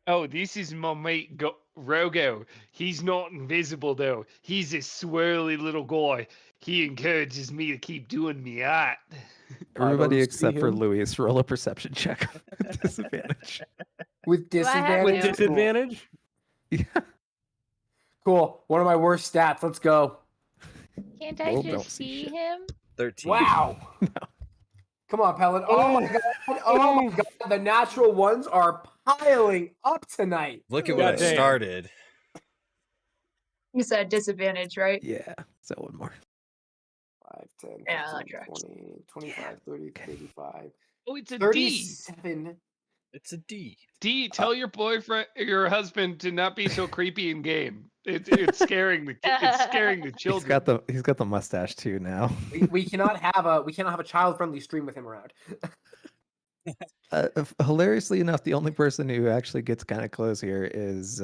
[SPEAKER 1] Oh, this is my mate Rogo. He's not invisible though. He's a swirly little guy. He encourages me to keep doing me art.
[SPEAKER 2] Everybody
[SPEAKER 3] don't
[SPEAKER 2] except
[SPEAKER 3] see
[SPEAKER 2] for
[SPEAKER 3] him.
[SPEAKER 2] Louis, roll a perception check. Disadvantage.
[SPEAKER 3] With
[SPEAKER 6] Do I have
[SPEAKER 3] disadvantage.
[SPEAKER 7] With
[SPEAKER 6] to?
[SPEAKER 7] disadvantage?
[SPEAKER 2] Yeah.
[SPEAKER 3] Cool. One of my worst stats. Let's go.
[SPEAKER 6] Can't I
[SPEAKER 2] Well, don't
[SPEAKER 6] just
[SPEAKER 2] see
[SPEAKER 6] see
[SPEAKER 2] shit.
[SPEAKER 6] him?
[SPEAKER 5] 13.
[SPEAKER 3] Wow. Come on, Pellet. Oh my god. Oh my god. The natural ones are piling up tonight.
[SPEAKER 5] Look at what I
[SPEAKER 7] Goddamn.
[SPEAKER 5] started.
[SPEAKER 8] You said disadvantage, right?
[SPEAKER 2] Yeah. So one more.
[SPEAKER 3] 5, 10,
[SPEAKER 8] Yeah, that
[SPEAKER 3] 15,
[SPEAKER 8] tracks.
[SPEAKER 3] 20, 25, 30, 35,
[SPEAKER 1] Oh, it's a D.
[SPEAKER 3] 37.
[SPEAKER 5] It's a D.
[SPEAKER 1] D, tell your boyfriend, your husband, to not be so creepy in game. It's scaring the children.
[SPEAKER 2] He's got the mustache too now.
[SPEAKER 3] We cannot have a child-friendly stream with him around.
[SPEAKER 2] Hilariously enough, the only person who actually gets kind of close here is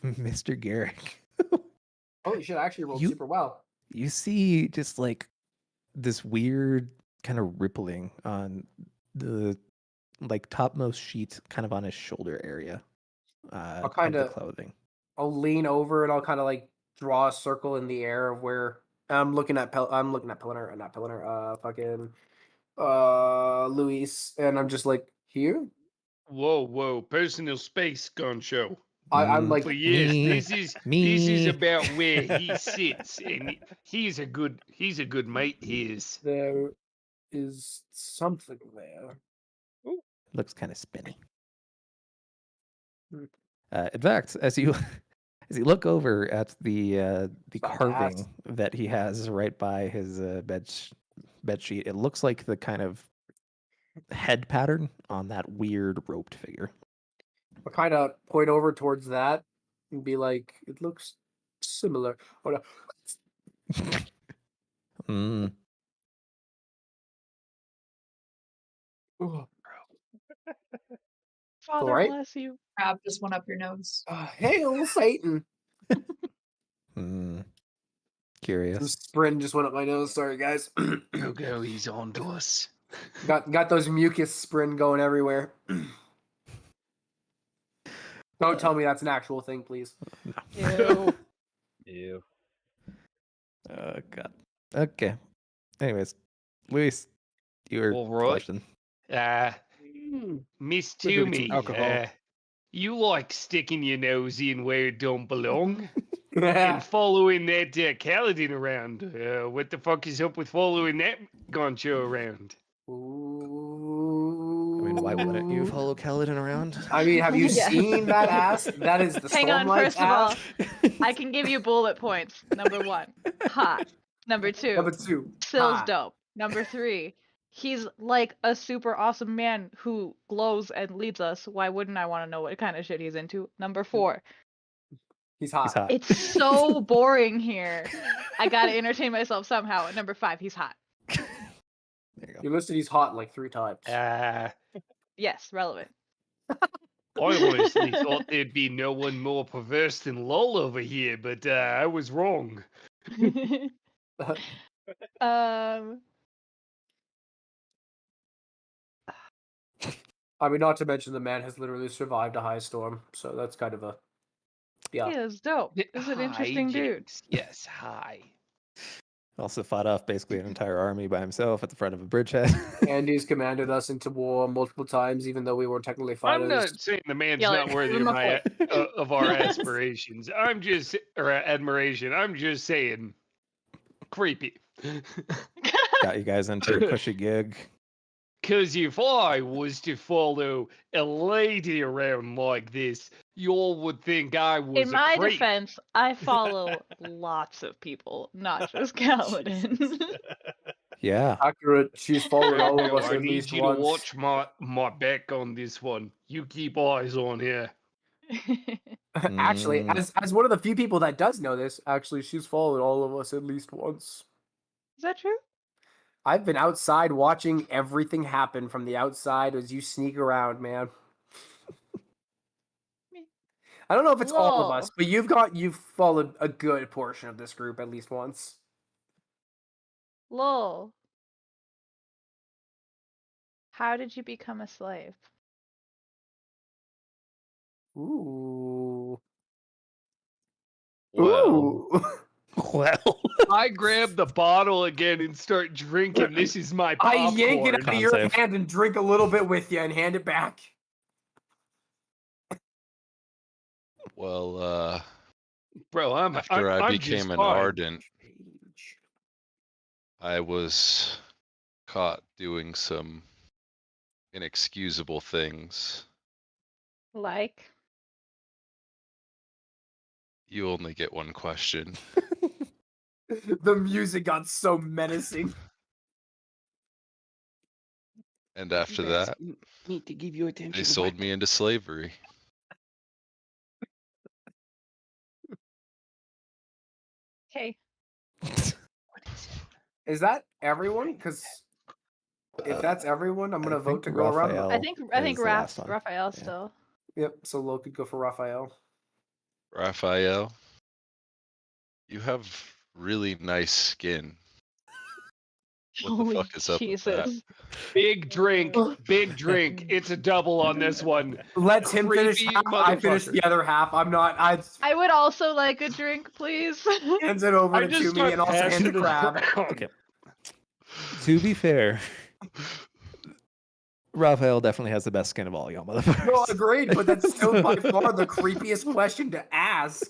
[SPEAKER 2] Mr. Garrick.
[SPEAKER 3] Holy shit! I actually rolled
[SPEAKER 2] You-
[SPEAKER 3] super well.
[SPEAKER 2] You see just like this weird kind of rippling on the like topmost sheet, kind of on his shoulder area of the
[SPEAKER 3] kinda-
[SPEAKER 2] clothing.
[SPEAKER 3] I'll lean over and I'll kind of like draw a circle in the air of where I'm looking at. I'm looking at Pilliner, not Pilliner. Fucking Luis, and I'm just like here.
[SPEAKER 1] Whoa, personal space gun show.
[SPEAKER 3] I'm like
[SPEAKER 1] For years,
[SPEAKER 2] Me.
[SPEAKER 1] this is about where he sits, and he's a good mate. He is.
[SPEAKER 3] there is something there.
[SPEAKER 2] Looks kind of spinny.
[SPEAKER 3] Hmm.
[SPEAKER 2] In fact, as you look over at the
[SPEAKER 3] Not
[SPEAKER 2] carving that he has right by his bed sheet, it looks like the kind of head pattern on that weird roped figure.
[SPEAKER 3] I'll kind of point over towards that and be like, it looks similar. Oh, no.
[SPEAKER 2] Mm.
[SPEAKER 3] Ugh.
[SPEAKER 6] Father
[SPEAKER 3] Alright.
[SPEAKER 6] bless you.
[SPEAKER 8] Crab just went up your nose.
[SPEAKER 3] Hail Satan!
[SPEAKER 2] Mm.
[SPEAKER 3] Some
[SPEAKER 2] Curious.
[SPEAKER 3] sprin just went up my nose. Sorry, guys.
[SPEAKER 1] Go, he's on to us.
[SPEAKER 3] got those mucus sprin going everywhere. Don't tell me that's an actual thing, please.
[SPEAKER 6] Ew.
[SPEAKER 5] Ew.
[SPEAKER 2] Oh god. Okay. Anyways, Luis, your
[SPEAKER 1] All right.
[SPEAKER 2] question.
[SPEAKER 1] Miss
[SPEAKER 7] We're doing some
[SPEAKER 1] Toomey,
[SPEAKER 7] alcohol.
[SPEAKER 1] you like sticking your nose in where it don't belong and following that Kaladin around. What the fuck is up with following that Goncho around?
[SPEAKER 2] I mean, why wouldn't you follow Kaladin around?
[SPEAKER 3] I mean, have you
[SPEAKER 6] Yeah.
[SPEAKER 3] seen that ass? That is the
[SPEAKER 6] Hang on,
[SPEAKER 3] Stormlight
[SPEAKER 6] first of all,
[SPEAKER 3] ass.
[SPEAKER 6] I can give you bullet points. Number 1, hot. Number 2.
[SPEAKER 3] Number 2.
[SPEAKER 6] Sill's
[SPEAKER 3] hot.
[SPEAKER 6] dope. Number 3. He's like a super awesome man who glows and leads us. Why wouldn't I want to know what kind of shit he's into? Number 4.
[SPEAKER 3] He's hot.
[SPEAKER 2] He's hot.
[SPEAKER 6] It's so boring here. I gotta entertain myself somehow. At number 5, he's hot.
[SPEAKER 2] There you go.
[SPEAKER 3] You listed he's hot like 3 times.
[SPEAKER 6] Yes, relevant.
[SPEAKER 1] I honestly thought there'd be no one more perverse than Lol over here, but I was wrong.
[SPEAKER 3] I mean, not to mention the man has literally survived a high storm, so that's kind of a
[SPEAKER 6] He is dope. He's an interesting dude.
[SPEAKER 1] Yes, hi.
[SPEAKER 2] Also fought off basically an entire army by himself at the front of a bridgehead.
[SPEAKER 3] Andy's commanded us into war multiple times, even though we were technically fighters.
[SPEAKER 1] I'm not saying the man's
[SPEAKER 6] Yeah,
[SPEAKER 1] not
[SPEAKER 6] like,
[SPEAKER 1] worthy of our aspirations. Or admiration. I'm just saying, creepy.
[SPEAKER 2] Got you guys into a cushy gig.
[SPEAKER 1] Because if I was to follow a lady around like this, you all would think I was
[SPEAKER 6] In my
[SPEAKER 1] a creep.
[SPEAKER 6] defense, I follow lots of people, not just Kaladin.
[SPEAKER 2] Yeah.
[SPEAKER 3] Accurate. She's followed all of us
[SPEAKER 1] I
[SPEAKER 3] at
[SPEAKER 1] need
[SPEAKER 3] least
[SPEAKER 1] you
[SPEAKER 3] once.
[SPEAKER 1] to watch my back on this one. You keep eyes on her.
[SPEAKER 3] Actually, as one of the few people that does know this, actually, she's followed all of us at least once.
[SPEAKER 6] Is that true?
[SPEAKER 3] I've been outside watching everything happen from the outside as you sneak around, man. I don't know if it's all of us, but you've followed a good portion of this group at least once.
[SPEAKER 6] Lol. How did you become a slave?
[SPEAKER 3] Ooh.
[SPEAKER 4] Well,
[SPEAKER 3] Ooh.
[SPEAKER 2] Well.
[SPEAKER 1] I grab the bottle again and start drinking. This is my
[SPEAKER 3] I
[SPEAKER 1] popcorn.
[SPEAKER 3] yank it out of
[SPEAKER 2] Con
[SPEAKER 3] your
[SPEAKER 2] save.
[SPEAKER 3] hand and drink a little bit with you and hand it back.
[SPEAKER 4] well,
[SPEAKER 1] Bro,
[SPEAKER 4] after I
[SPEAKER 1] I'm
[SPEAKER 4] became
[SPEAKER 1] just
[SPEAKER 4] an
[SPEAKER 1] fine.
[SPEAKER 4] ardent, I was caught doing some inexcusable things.
[SPEAKER 6] Like?
[SPEAKER 4] You only get one question.
[SPEAKER 3] The music got so menacing.
[SPEAKER 4] And after that,
[SPEAKER 1] need to give you attention.
[SPEAKER 4] they sold me into slavery.
[SPEAKER 6] Okay.
[SPEAKER 3] Is that everyone? Because if that's everyone, I'm
[SPEAKER 2] I
[SPEAKER 3] gonna vote
[SPEAKER 2] think
[SPEAKER 3] to go around.
[SPEAKER 2] Raphael-
[SPEAKER 6] I think
[SPEAKER 2] is the last one.
[SPEAKER 6] Raphael
[SPEAKER 2] Yeah.
[SPEAKER 6] still.
[SPEAKER 3] Yep. So Lo could go for Raphael.
[SPEAKER 4] Raphael, you have really nice skin. What the
[SPEAKER 6] Holy
[SPEAKER 4] fuck is up with that?
[SPEAKER 6] Jesus.
[SPEAKER 1] Big drink, big drink. It's a double on this one.
[SPEAKER 3] Let's him finish
[SPEAKER 1] Creepy
[SPEAKER 3] half. I finish
[SPEAKER 1] motherfucker.
[SPEAKER 3] the other half. I'm not.
[SPEAKER 6] I would also like a drink, please.
[SPEAKER 3] Hands it over
[SPEAKER 1] I
[SPEAKER 3] to
[SPEAKER 1] just
[SPEAKER 3] Toomey
[SPEAKER 1] start
[SPEAKER 3] and also hand
[SPEAKER 1] passing
[SPEAKER 3] to
[SPEAKER 1] it
[SPEAKER 3] Crab.
[SPEAKER 1] around.
[SPEAKER 2] Okay. To be fair, Raphael definitely has the best skin of all y'all motherfuckers.
[SPEAKER 3] No, agreed, but that's still by far the creepiest question to ask.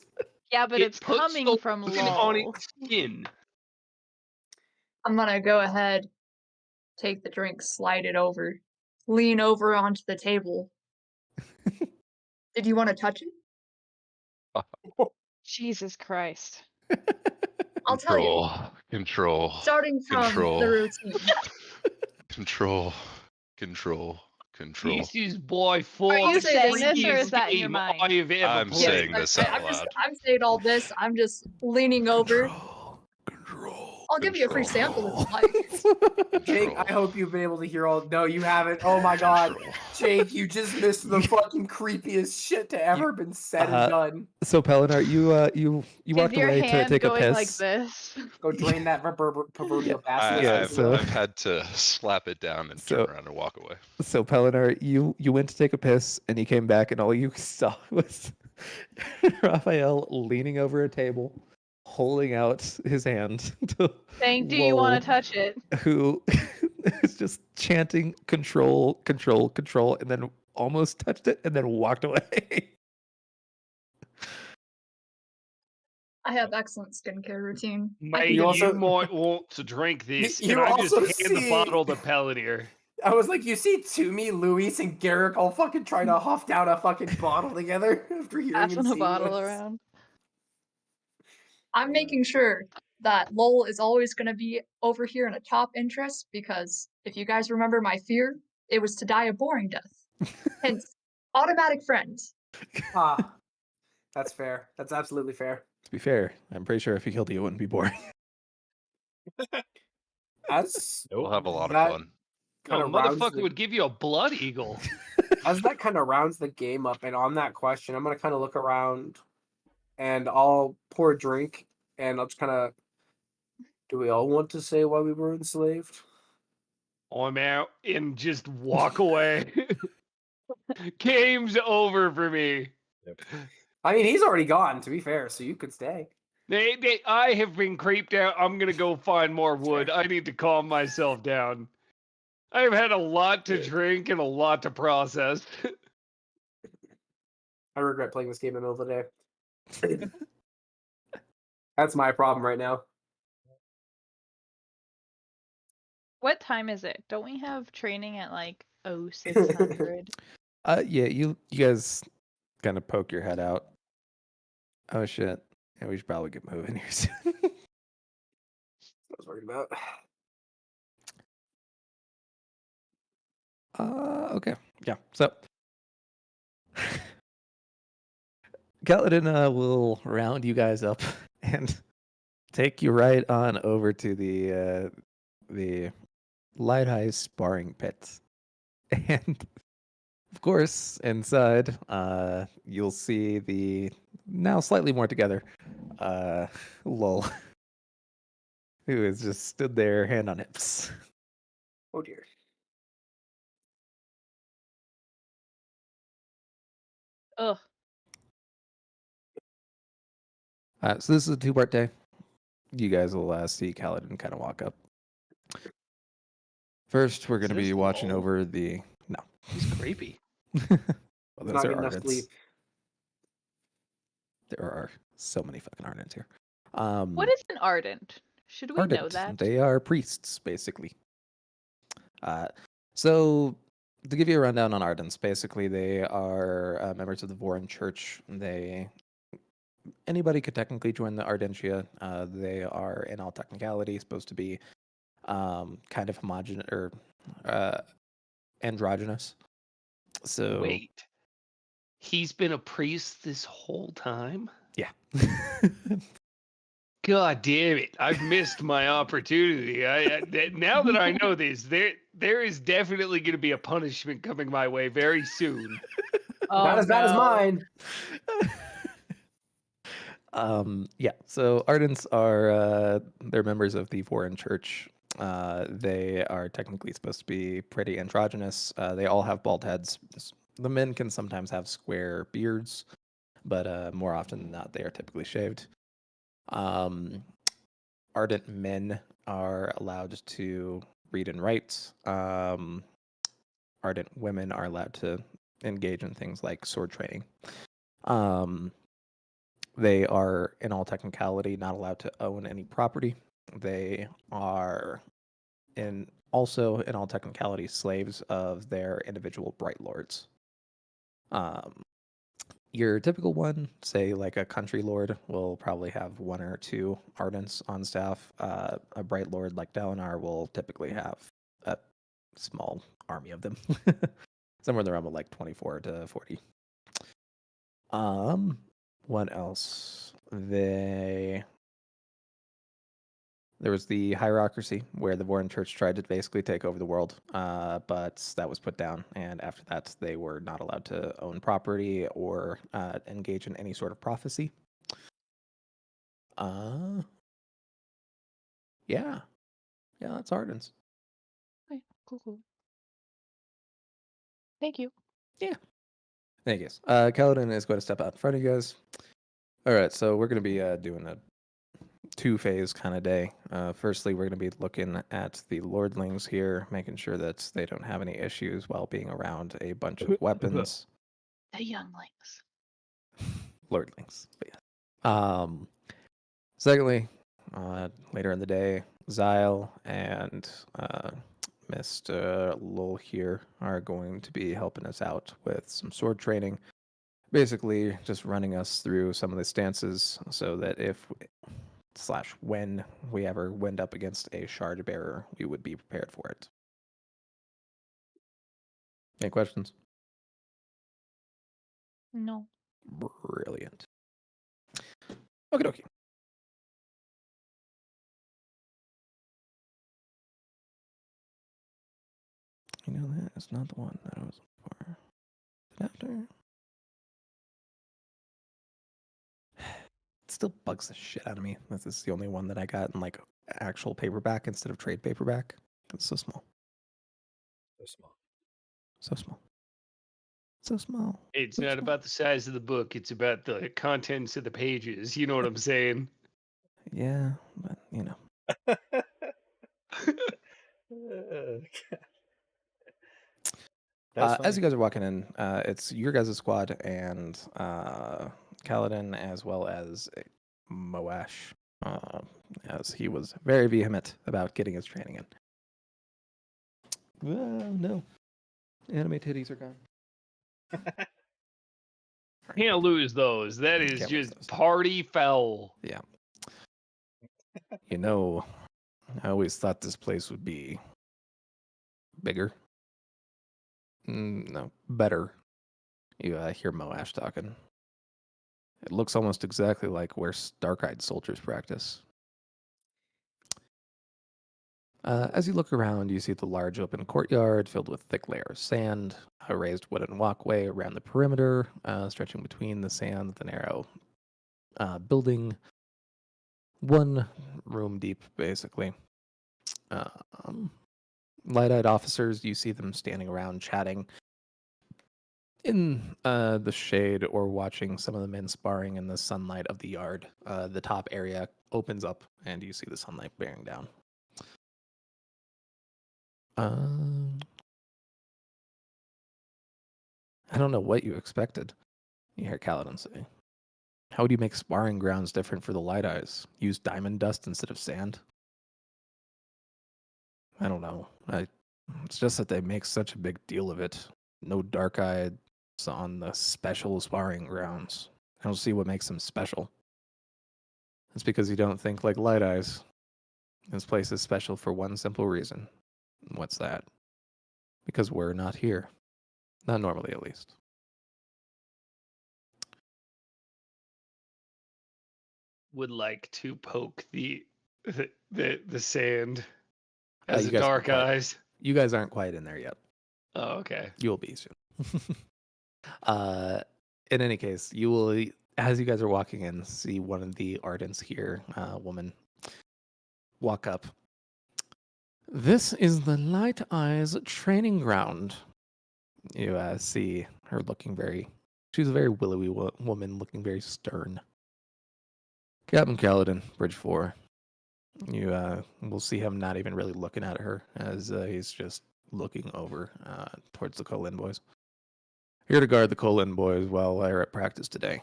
[SPEAKER 6] Yeah, but
[SPEAKER 1] It
[SPEAKER 6] it's
[SPEAKER 1] puts
[SPEAKER 6] coming
[SPEAKER 1] the
[SPEAKER 6] from
[SPEAKER 1] skin on
[SPEAKER 6] Lol.
[SPEAKER 1] its skin.
[SPEAKER 8] I'm gonna go ahead, take the drink, slide it over, lean over onto the table. Did you want to touch it?
[SPEAKER 6] Jesus Christ.
[SPEAKER 8] I'll tell you.
[SPEAKER 4] Control.
[SPEAKER 8] Starting from
[SPEAKER 4] Control.
[SPEAKER 8] the routine.
[SPEAKER 4] Control.
[SPEAKER 1] This is by far
[SPEAKER 8] Are you
[SPEAKER 1] the
[SPEAKER 8] saying this,
[SPEAKER 6] or is
[SPEAKER 1] creepiest
[SPEAKER 6] that in your
[SPEAKER 1] game
[SPEAKER 6] mind?
[SPEAKER 1] I have ever
[SPEAKER 4] I'm
[SPEAKER 1] played.
[SPEAKER 4] saying this out loud.
[SPEAKER 8] I'm saying all this. I'm just leaning over.
[SPEAKER 2] Control.
[SPEAKER 8] I'll give you a free sample if you like.
[SPEAKER 3] Jake, I hope you've been able to hear all. No, you haven't. Oh my god, Jake, you just missed the fucking creepiest shit to ever been said and done.
[SPEAKER 2] So Pelinar, you walked
[SPEAKER 6] Is your
[SPEAKER 2] away to
[SPEAKER 6] hand
[SPEAKER 2] take a
[SPEAKER 6] going
[SPEAKER 2] piss.
[SPEAKER 6] like this?
[SPEAKER 3] Go drain that proverbial bastard.
[SPEAKER 2] Yeah,
[SPEAKER 4] I've,
[SPEAKER 2] so-
[SPEAKER 4] I've had to slap it down and turn around and walk away.
[SPEAKER 2] So Pelinar, you went to take a piss and you came back and all you saw was Raphael leaning over a table, holding out his hand to
[SPEAKER 6] Saying, do you want
[SPEAKER 2] Lol,
[SPEAKER 6] to touch it?
[SPEAKER 2] who is just chanting control, control, control, and then almost touched it and then walked away.
[SPEAKER 8] I have excellent skincare routine.
[SPEAKER 1] Mate,
[SPEAKER 3] You also-
[SPEAKER 1] might want to drink this.
[SPEAKER 3] You
[SPEAKER 1] and I just
[SPEAKER 3] also
[SPEAKER 1] hand the
[SPEAKER 3] see-
[SPEAKER 1] bottle to Palantir.
[SPEAKER 3] I was like, you see Toomey, Luis, and Garrick all fucking trying to huff down a fucking bottle together after hearing and
[SPEAKER 6] Passing a
[SPEAKER 3] seeing
[SPEAKER 6] bottle
[SPEAKER 3] this.
[SPEAKER 6] around.
[SPEAKER 8] I'm making sure that Lowell is always going to be over here in a top interest because if you guys remember my fear, it was to die a boring death. Hence, automatic friends.
[SPEAKER 3] Ah, that's fair. That's absolutely fair.
[SPEAKER 2] To be fair, I'm pretty sure if he killed you, it wouldn't be boring.
[SPEAKER 3] As
[SPEAKER 4] We'll have a lot of
[SPEAKER 3] that
[SPEAKER 4] fun.
[SPEAKER 3] kind
[SPEAKER 1] No,
[SPEAKER 3] of rounds
[SPEAKER 1] motherfucker
[SPEAKER 3] the,
[SPEAKER 1] would give you a blood eagle.
[SPEAKER 3] as that kind of rounds the game up, and on that question, I'm gonna kind of look around, and I'll pour a drink, and I'll just kind of. Do we all want to say why we were enslaved?
[SPEAKER 1] I'm out and just walk away. Game's over for me.
[SPEAKER 3] I mean, he's already gone. To be fair, so you could stay.
[SPEAKER 1] I have been creeped out. I'm gonna go find more wood. I need to calm myself down. I've had a lot to drink and a lot to process.
[SPEAKER 3] I regret playing this game in the middle of the day. That's my problem right now.
[SPEAKER 6] What time is it? Don't we have training at like 0600?
[SPEAKER 2] Yeah, you guys kind of poke your head out. Oh shit. Yeah, we should probably get moving here soon.
[SPEAKER 3] That's what I was worried about.
[SPEAKER 2] Okay. Yeah. So Kaladin will round you guys up and take you right on over to the Light High sparring pit. And of course, inside, you'll see the now slightly more together Lol, who has just stood there, hand on hips.
[SPEAKER 3] Oh dear.
[SPEAKER 6] Ugh.
[SPEAKER 2] So this is a 2-part day. You guys will see Kaladin kind of walk up. First, we're going to be watching over the... No.
[SPEAKER 1] He's creepy.
[SPEAKER 2] Well, those
[SPEAKER 3] Not
[SPEAKER 2] are
[SPEAKER 3] enough
[SPEAKER 2] Ardents.
[SPEAKER 3] sleep.
[SPEAKER 2] There are so many fucking Ardents here.
[SPEAKER 6] What is an ardent? Should we know that?
[SPEAKER 2] They are priests, basically. So, to give you a rundown on Ardents, basically they are members of the Voran Church. Anybody could technically join the Ardentia. They are, in all technicality, supposed to be kind of homogenous or androgynous. So
[SPEAKER 1] Wait. He's been a priest this whole time?
[SPEAKER 2] Yeah.
[SPEAKER 1] God damn it. I've missed my opportunity. Now that I know this, there is definitely going to be a punishment coming my way very soon.
[SPEAKER 3] Not as bad as mine.
[SPEAKER 2] Yeah, so Ardents are they're members of the Voran Church. They are technically supposed to be pretty androgynous. They all have bald heads. The men can sometimes have square beards, but more often than not, they are typically shaved. Ardent men are allowed to read and write. Ardent women are allowed to engage in things like sword training. They are, in all technicality, not allowed to own any property. They are, also, in all technicality, slaves of their individual Bright Lords. Your typical one, say like a country lord, will probably have 1 or 2 Ardents on staff. A Bright Lord like Dalinar will typically have a small army of them. Somewhere in the realm of like 24 to 40. What else? There was the hierarchy where the Voran Church tried to basically take over the world, but that was put down. And after that, they were not allowed to own property or engage in any sort of prophecy. Yeah, that's Ardens.
[SPEAKER 6] Okay, cool. Thank you.
[SPEAKER 2] Yeah. Thank you. Kaladin is going to step out in front of you guys. All right, so we're going to be doing a 2-phase kind of day. Firstly, we're going to be looking at the lordlings here, making sure that they don't have any issues while being around a bunch of weapons.
[SPEAKER 6] The younglings.
[SPEAKER 2] Lordlings. But yeah. Secondly, later in the day, Zyle and Mr. Lul here are going to be helping us out with some sword training. Basically, just running us through some of the stances so that if / when we ever went up against a shard bearer, we would be prepared for it. Any questions?
[SPEAKER 6] No.
[SPEAKER 2] Brilliant. Okie dokie. You know, that is not the one that I was looking for. After. It still bugs the shit out of me. This is the only one that I got in like actual paperback instead of trade paperback. It's so small.
[SPEAKER 5] So small.
[SPEAKER 2] So small. So small.
[SPEAKER 1] It's
[SPEAKER 2] So
[SPEAKER 1] not
[SPEAKER 2] small.
[SPEAKER 1] about the size of the book, it's about the contents of the pages. You know what I'm saying?
[SPEAKER 2] Yeah, but you know. As you guys are walking in, it's your guys' squad and Kaladin as well as Moash, as he was very vehement about getting his training in. Oh, no. Anime titties are gone.
[SPEAKER 1] Can't lose those. That is
[SPEAKER 2] Can't lose
[SPEAKER 1] just
[SPEAKER 2] those.
[SPEAKER 1] party foul.
[SPEAKER 2] Yeah. You know, I always thought this place would be bigger. No, better. You hear Moash talking. It looks almost exactly like where Stark-Eyed soldiers practice. As you look around, you see the large open courtyard filled with thick layer of sand, a raised wooden walkway around the perimeter, stretching between the sand, the narrow building, one room deep, basically. Light-eyed officers, you see them standing around chatting in the shade or watching some of the men sparring in the sunlight of the yard. The top area opens up, and you see the sunlight bearing down. I don't know what you expected. You hear Kaladin say. How would you make sparring grounds different for the Light Eyes? Use diamond dust instead of sand? I don't know. It's just that they make such a big deal of it. No dark eyes on the special sparring grounds. I don't see what makes them special. It's because you don't think like Light Eyes. This place is special for one simple reason. What's that? Because we're not here. Not normally, at least.
[SPEAKER 1] Would like to poke the sand as
[SPEAKER 2] You
[SPEAKER 1] a
[SPEAKER 2] guys
[SPEAKER 1] dark eyes.
[SPEAKER 2] You guys aren't quite in there yet.
[SPEAKER 1] Oh, okay.
[SPEAKER 2] You'll be soon. In any case, you will, as you guys are walking in, see one of the Ardents here, woman, walk up. This is the Light Eyes training ground. You see her looking she's a very willowy woman, looking very stern. Captain Kaladin, Bridge 4. You will see him not even really looking at her, as he's just looking over towards the Colin boys. Here to guard the Colin boys while they're at practice today.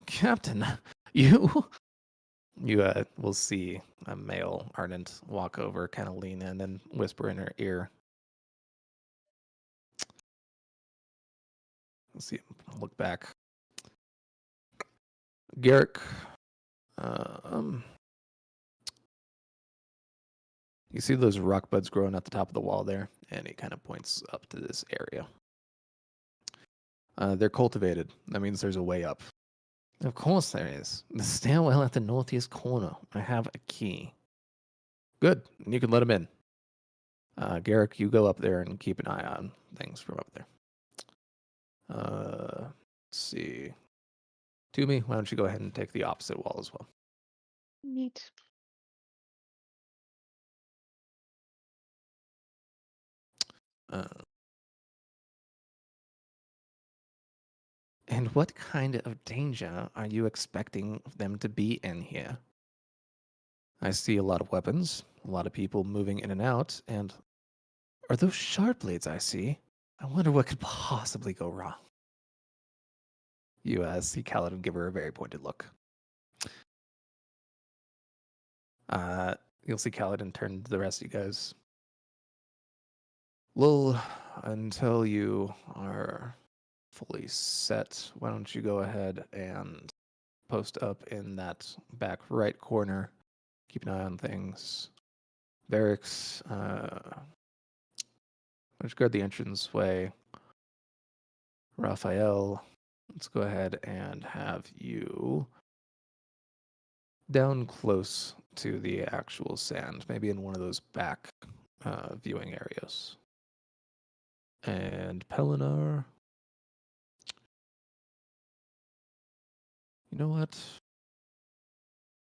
[SPEAKER 2] Captain, you will see a male Ardent walk over, kind of lean in and whisper in her ear. Let's see him look back. Garrick, you see those rock buds growing at the top of the wall there? And he kind of points up to this area. They're cultivated. That means there's a way up. Of course there is. The stairwell at the northeast corner. I have a key. Good. You can let him in. Garrick, you go up there and keep an eye on things from up there. Let's see. Toomey, why don't you go ahead and take the opposite wall as well?
[SPEAKER 6] Neat.
[SPEAKER 2] And what kind of danger are you expecting them to be in here? I see a lot of weapons, a lot of people moving in and out, and are those shard blades I see? I wonder what could possibly go wrong. You see Kaladin give her a very pointed look. You'll see Kaladin turn to the rest of you guys. Well, until you are fully set, why don't you go ahead and post up in that back right corner keep an eye on things. Varix, let's guard the entranceway. Raphael, let's go ahead and have you down close to the actual sand, maybe in one of those back viewing areas. And Pelinar, you know what?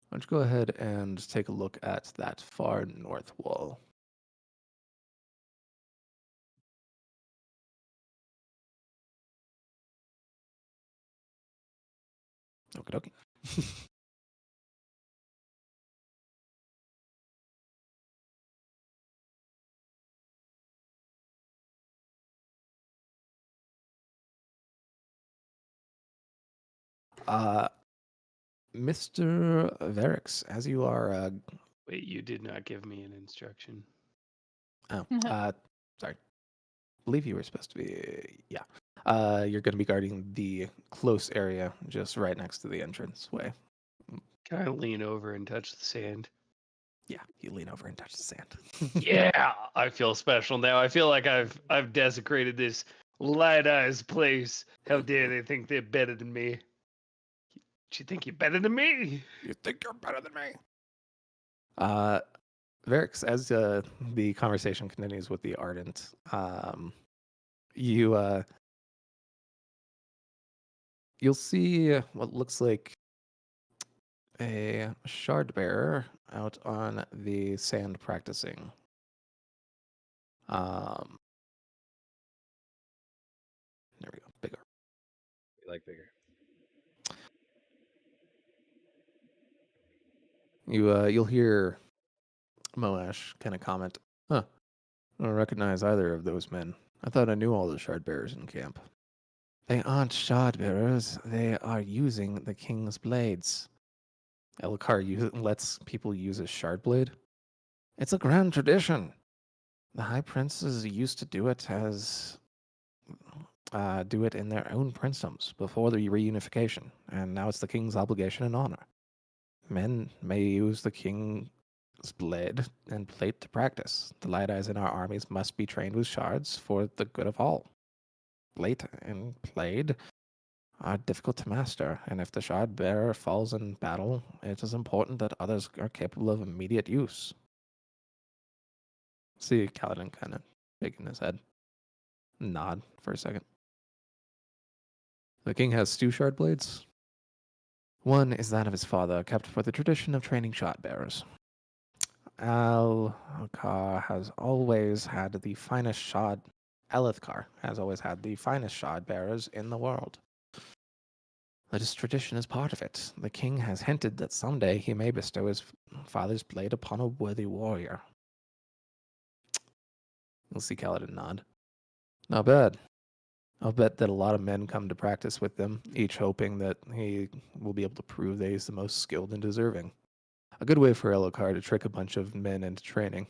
[SPEAKER 2] Why don't you go ahead and take a look at that far north wall? Okie dokie. Mr. Varix, as you are.
[SPEAKER 1] Wait, you did not give me an instruction.
[SPEAKER 2] Oh, sorry. I believe you were supposed to be. Yeah. You're going to be guarding the close area just right next to the entrance way.
[SPEAKER 1] Can I lean over and touch the sand?
[SPEAKER 2] Yeah, you lean over and touch the sand.
[SPEAKER 1] Yeah, I feel special now. I feel like I've desecrated this Light Eyes place. How dare they think they're better than me? Do you think you're better than me?
[SPEAKER 2] You think you're better than me? Varix, as the conversation continues with the Ardent, you'll see what looks like a shard bearer out on the sand practicing. There we go. Bigger.
[SPEAKER 5] We like bigger.
[SPEAKER 2] You'll hear Moash kind of comment, "Huh, I don't recognize either of those men. I thought I knew all the shard bearers in camp." "They aren't shard bearers. They are using the king's blades." Elokar lets people use a shard blade. "It's a grand tradition. The high princes used to do it in their own princedoms before the reunification, and now it's the king's obligation and honor. Men may use the king's blade and plate to practice. The light eyes in our armies must be trained with shards for the good of all. Blade and blade are difficult to master, and if the shard bearer falls in battle, it is important that others are capable of immediate use." See Kaladin kind of shaking his head. Nod for a second. "The king has 2 shard blades. One is that of his father, kept for the tradition of training shard bearers. Alethkar has always had the finest shard bearers in the world. This tradition is part of it. The king has hinted that someday he may bestow his father's blade upon a worthy warrior." You'll see Kaladin nod. "Not bad. I'll bet that a lot of men come to practice with them, each hoping that he will be able to prove that he's the most skilled and deserving. A good way for Elokar to trick a bunch of men into training."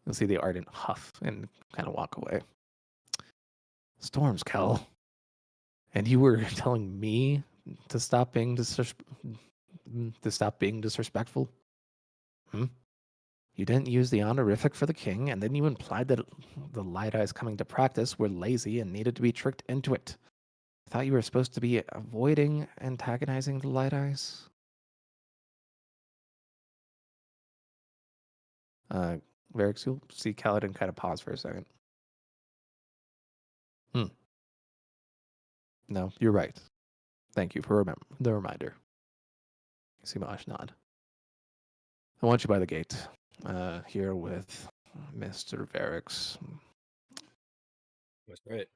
[SPEAKER 2] You'll see the Ardent huff and kind of walk away. "Storms, Kel. And you were telling me to stop being disrespectful? You didn't use the honorific for the king, and then you implied that the Light Eyes coming to practice were lazy and needed to be tricked into it. I thought you were supposed to be avoiding antagonizing the Light Eyes." Varix, you'll see Kaladin kind of pause for a second. "No, you're right. Thank you for the reminder." You see Moash nod. "I want you by the gate, here with Mr. Varix."
[SPEAKER 5] That's right.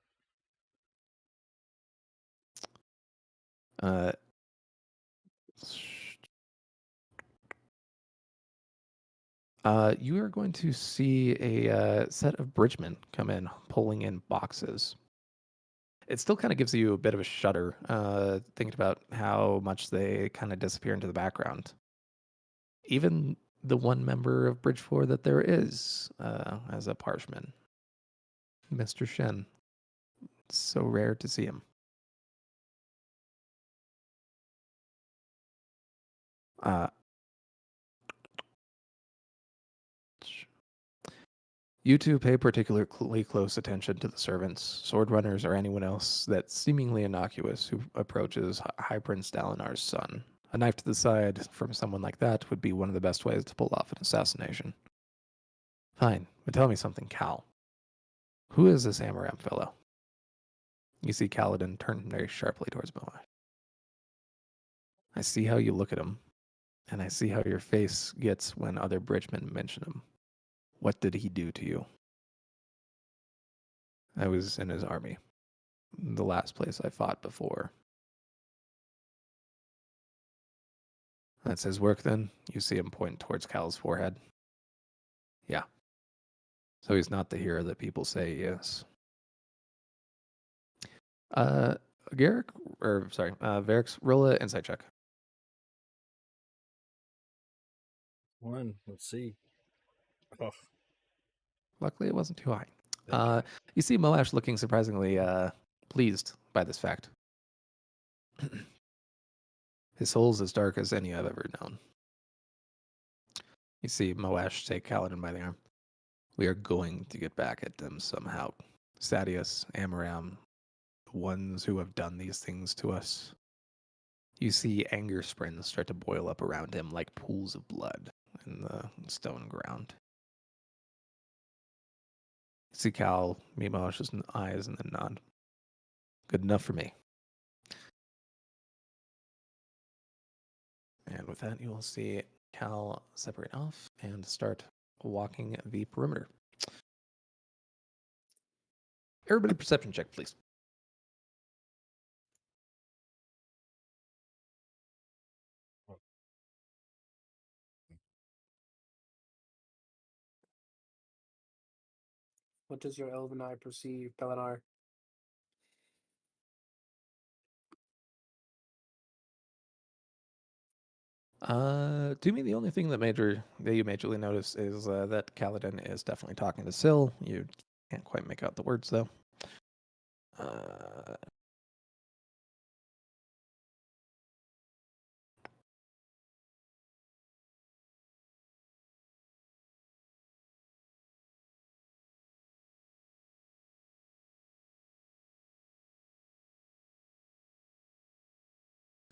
[SPEAKER 2] You are going to see a set of bridgemen come in, pulling in boxes. It still kind of gives you a bit of a shudder, thinking about how much they kind of disappear into the background. Even the one member of Bridge 4 that there is as a parshman, Mr. Shen. It's so rare to see him. You two pay particularly close attention to the servants, sword runners, or anyone else that's seemingly innocuous who approaches High Prince Dalinar's son. A knife to the side from someone like that would be one of the best ways to pull off an assassination. Fine, but tell me something, Cal. Who is this Amaram fellow? You see Kaladin turn very sharply towards Moash. I see how you look at him, and I see how your face gets when other bridgemen mention him. What did he do to you? I was in his army. The last place I fought before. That's his work then? You see him point towards Cal's forehead? Yeah. So he's not the hero that people say he is. Varix, roll an insight check.
[SPEAKER 5] 1. Let's see. Oh.
[SPEAKER 2] Luckily, it wasn't too high. You see Moash looking surprisingly pleased by this fact. His soul's as dark as any I've ever known. You see Moash take Kaladin by the arm. We are going to get back at them somehow. Sadius, Amaram, the ones who have done these things to us. You see anger springs start to boil up around him like pools of blood in the stone ground. You see Cal meet Moash's eyes and then nod. Good enough for me. And with that, you will see Cal separate off and start walking the perimeter. Everybody perception check, please.
[SPEAKER 3] What does your elven eye perceive, Dalinar?
[SPEAKER 2] To me, the only thing that you majorly notice is that Kaladin is definitely talking to Syl. You can't quite make out the words, though.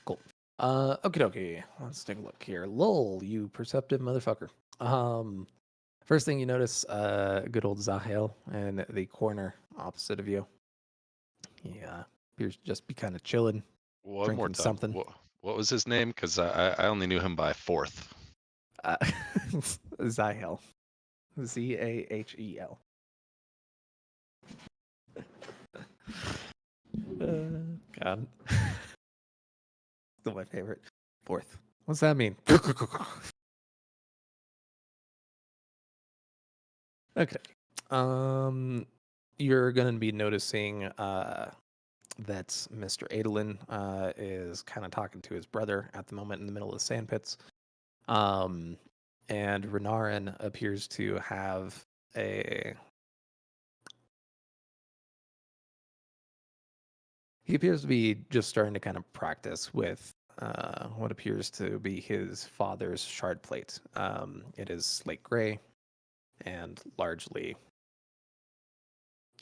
[SPEAKER 2] Cool. Okie dokie. Let's take a look here. Lol, you perceptive motherfucker. First thing you notice, good old Zahel in the corner opposite of you. Yeah, appears to just be kind of chilling,
[SPEAKER 4] One more
[SPEAKER 2] drinking
[SPEAKER 4] time.
[SPEAKER 2] something.
[SPEAKER 4] What was his name? Because I only knew him by fourth.
[SPEAKER 2] Zahel. Zahel. God. Still my favorite. Fourth. What's that mean? Okay. You're gonna be noticing that Mr. Adolin is kind of talking to his brother at the moment in the middle of the sand pits. And Renarin appears to have he appears to be just starting to kind of practice with what appears to be his father's shard plate. It is slate gray and largely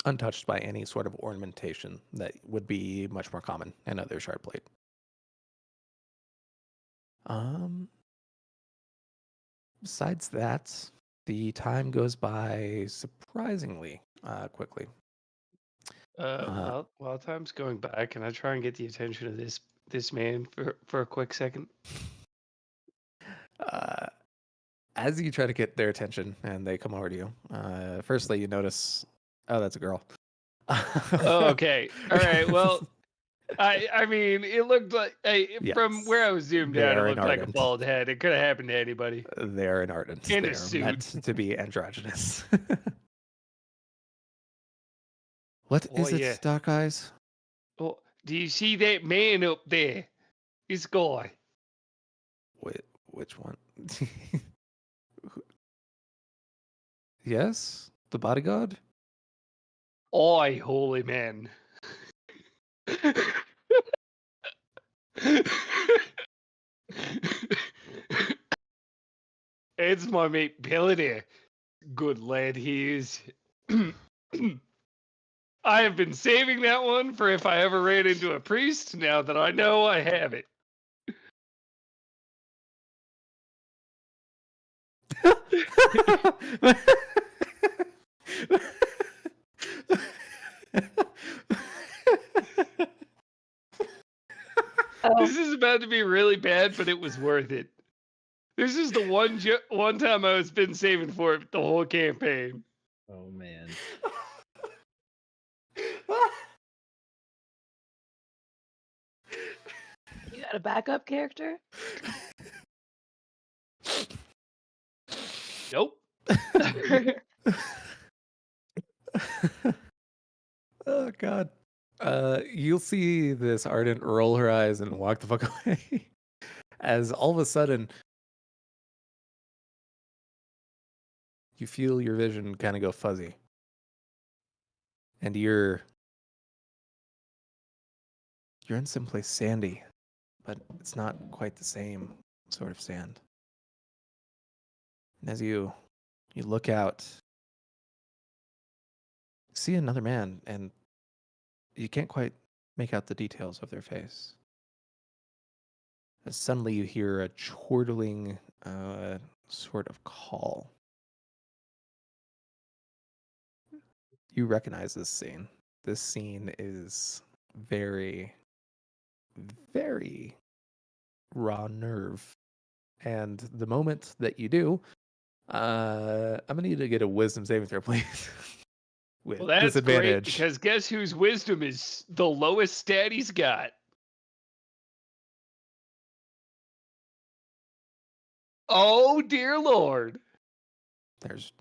[SPEAKER 2] untouched by any sort of ornamentation that would be much more common in other shard plate. Besides that, the time goes by surprisingly quickly.
[SPEAKER 1] While time's going by, can I try and get the attention of this man for a quick second?
[SPEAKER 2] As you try to get their attention and they come over to you, firstly you notice, oh, that's a girl.
[SPEAKER 1] Oh, okay. All right. Well, I mean, it looked like from where I was zoomed out, it looked like a bald head. It could have happened to anybody.
[SPEAKER 2] They're an ardent.
[SPEAKER 1] In
[SPEAKER 2] they
[SPEAKER 1] a
[SPEAKER 2] are
[SPEAKER 1] suit.
[SPEAKER 2] meant to be androgynous. What is it, Dark Eyes?
[SPEAKER 1] Oh, do you see that man up there? This guy.
[SPEAKER 2] Wait, which one? Yes, the bodyguard.
[SPEAKER 1] Oi, holy man. It's my mate Billy there. good lad he is. I have been saving that one for if I ever ran into a priest, now that I know I have it. This is about to be really bad, but it was worth it. This is the one time I was been saving for it the whole campaign.
[SPEAKER 5] Oh man.
[SPEAKER 6] You got a backup character?
[SPEAKER 1] Nope.
[SPEAKER 2] Oh God. You'll see this Ardent roll her eyes and walk the fuck away. As all of a sudden you feel your vision kind of go fuzzy. And you're in someplace sandy, but it's not quite the same sort of sand. And as you look out, see another man, and you can't quite make out the details of their face. As suddenly you hear a chortling sort of call. You recognize this scene. This scene is very, very raw nerve. And the moment that you do, I'm gonna need to get a wisdom saving throw, please. With
[SPEAKER 1] Well, that's
[SPEAKER 2] disadvantage.
[SPEAKER 1] great, because guess whose wisdom is the lowest stat he's got? Oh, dear Lord.
[SPEAKER 2] There's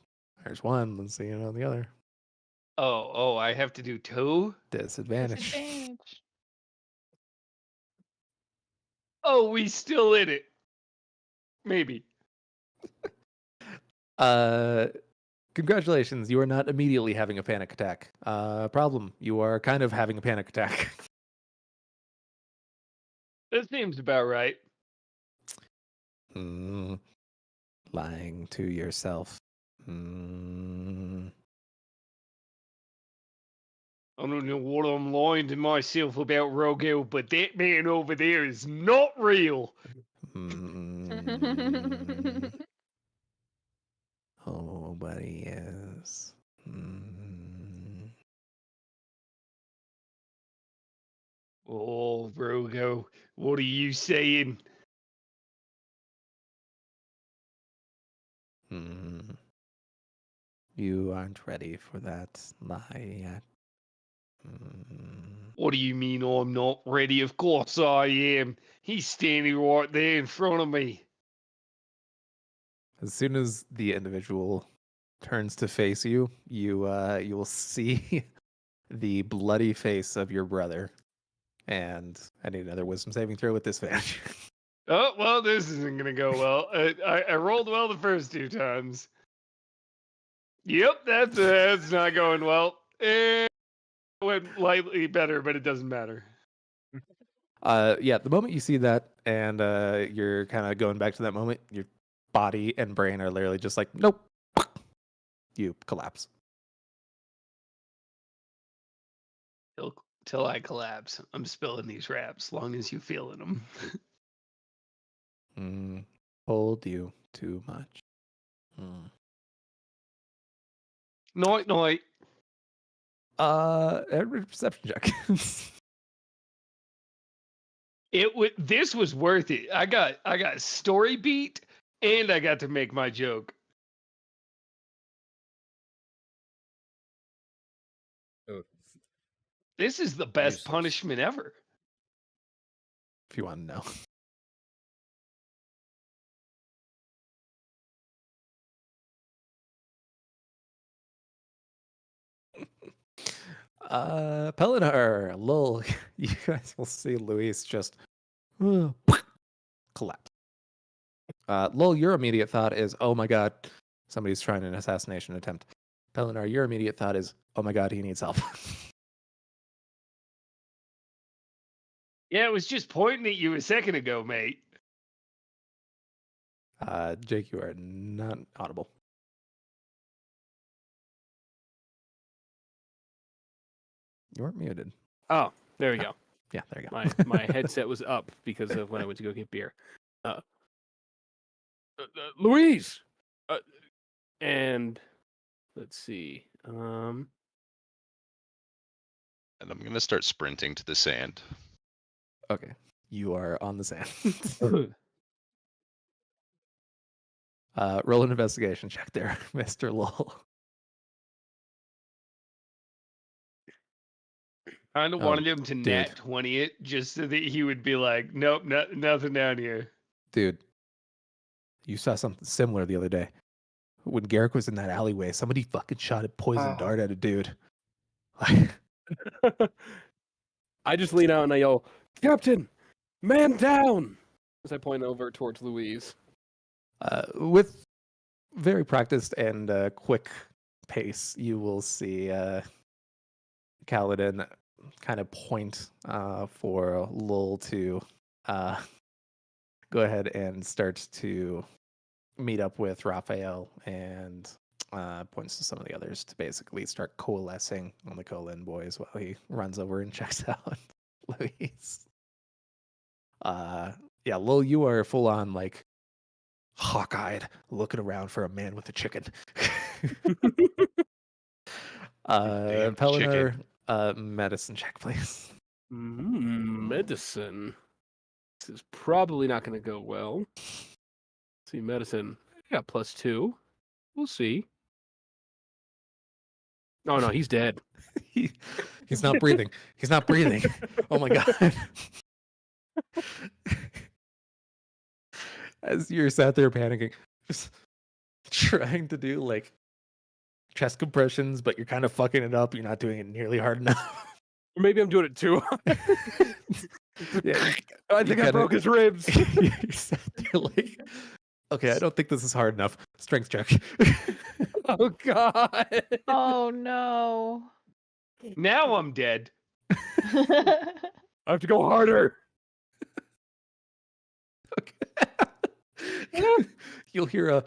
[SPEAKER 2] one. Let's see on the other.
[SPEAKER 1] Oh, I have to do 2?
[SPEAKER 2] Disadvantage.
[SPEAKER 1] Oh, we still in it. Maybe.
[SPEAKER 2] Congratulations. You are not immediately having a panic attack. Problem. You are kind of having a panic attack.
[SPEAKER 1] That seems about right.
[SPEAKER 2] Lying to yourself.
[SPEAKER 1] I don't know what I'm lying to myself about, Rogel, but that man over there is not real.
[SPEAKER 2] Oh, but he is.
[SPEAKER 1] Oh, Rogo, what are you saying?
[SPEAKER 2] You aren't ready for that lie yet.
[SPEAKER 1] What do you mean I'm not ready? Of course I am. He's standing right there in front of me.
[SPEAKER 2] As soon as the individual turns to face you, you will see the bloody face of your brother. And I need another wisdom saving throw with disadvantage.
[SPEAKER 1] Oh, well, this isn't going to go well. I rolled well the first 2 times. Yep, that's not going well. It went lightly better, but it doesn't matter.
[SPEAKER 2] Yeah, the moment you see that and you're kind of going back to that moment, your body and brain are literally just like, nope. You collapse.
[SPEAKER 1] Till I collapse. I'm spilling these raps, long as you feeling them.
[SPEAKER 2] Hold you too much.
[SPEAKER 1] Night.
[SPEAKER 2] Every perception check.
[SPEAKER 1] This was worth it. I got story beat, and I got to make my joke.
[SPEAKER 5] Oh.
[SPEAKER 1] This is the best punishment ever.
[SPEAKER 2] If you want to know. Pelinar, lol. You guys will see Luis just collapse. Lol, your immediate thought is, oh my god, somebody's trying an assassination attempt. Pelinar, your immediate thought is, oh my god, he needs help.
[SPEAKER 1] Yeah, it was just pointing at you a second ago, mate.
[SPEAKER 2] Jake, you are not audible. You weren't muted.
[SPEAKER 7] Oh, there we go.
[SPEAKER 2] Yeah, there you go.
[SPEAKER 7] My headset was up because of when I went to go get beer. Louise! And let's see.
[SPEAKER 4] And I'm gonna start sprinting to the sand.
[SPEAKER 2] Okay. You are on the sand. Roll an investigation check there, Mr. Lowell.
[SPEAKER 1] Kind of wanted him to nat 20 it just so that he would be like, nope, nothing down here.
[SPEAKER 2] Dude, you saw something similar the other day. When Garrick was in that alleyway, somebody fucking shot a poison dart at a dude.
[SPEAKER 7] I just lean out and I yell, Captain, man down! As I point over towards Louise.
[SPEAKER 2] With very practiced and quick pace, you will see Kaladin kind of point for Lowell to go ahead and start to meet up with Raphael, and points to some of the others to basically start coalescing on the Colin boys while he runs over and checks out Louise. Yeah, Lowell, you are full on like hawk-eyed, looking around for a man with a chicken. Pelinar, medicine check, please.
[SPEAKER 7] Medicine. This is probably not going to go well. Let's see, medicine. I got +2. We'll see. Oh no, he's dead.
[SPEAKER 2] He's not breathing. He's not breathing. Oh my god. As you're sat there panicking, just trying to do like chest compressions, but you're kind of fucking it up. You're not doing it nearly hard enough.
[SPEAKER 7] Or maybe I'm doing it too hard.
[SPEAKER 2] Yeah,
[SPEAKER 7] I think I broke his ribs.
[SPEAKER 2] You're sat there like, okay, I don't think this is hard enough. Strength check.
[SPEAKER 7] Oh god.
[SPEAKER 6] Oh no.
[SPEAKER 1] Now I'm dead.
[SPEAKER 7] I have to go harder.
[SPEAKER 2] Okay. You'll hear a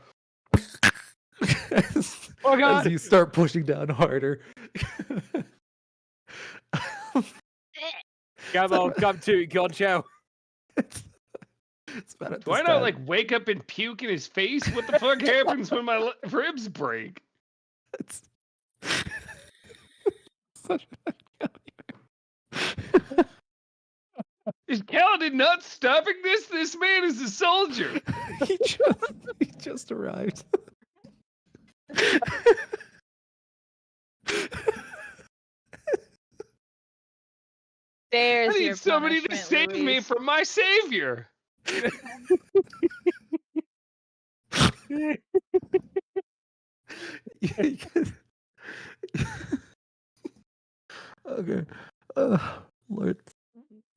[SPEAKER 7] Oh god.
[SPEAKER 2] as you start pushing down harder.
[SPEAKER 7] Come to God chow.
[SPEAKER 2] It's about at
[SPEAKER 1] Do I
[SPEAKER 2] this
[SPEAKER 1] not
[SPEAKER 2] time.
[SPEAKER 1] like wake up and puke in his face? What the fuck happens when my ribs break?
[SPEAKER 2] It's such
[SPEAKER 1] Is Kaladin not stopping this? This man is a soldier.
[SPEAKER 2] he just arrived.
[SPEAKER 6] There's
[SPEAKER 1] I need
[SPEAKER 6] your
[SPEAKER 1] somebody to
[SPEAKER 6] punishment,
[SPEAKER 1] save me
[SPEAKER 6] Louise.
[SPEAKER 1] from my savior.
[SPEAKER 2] Okay. Lord.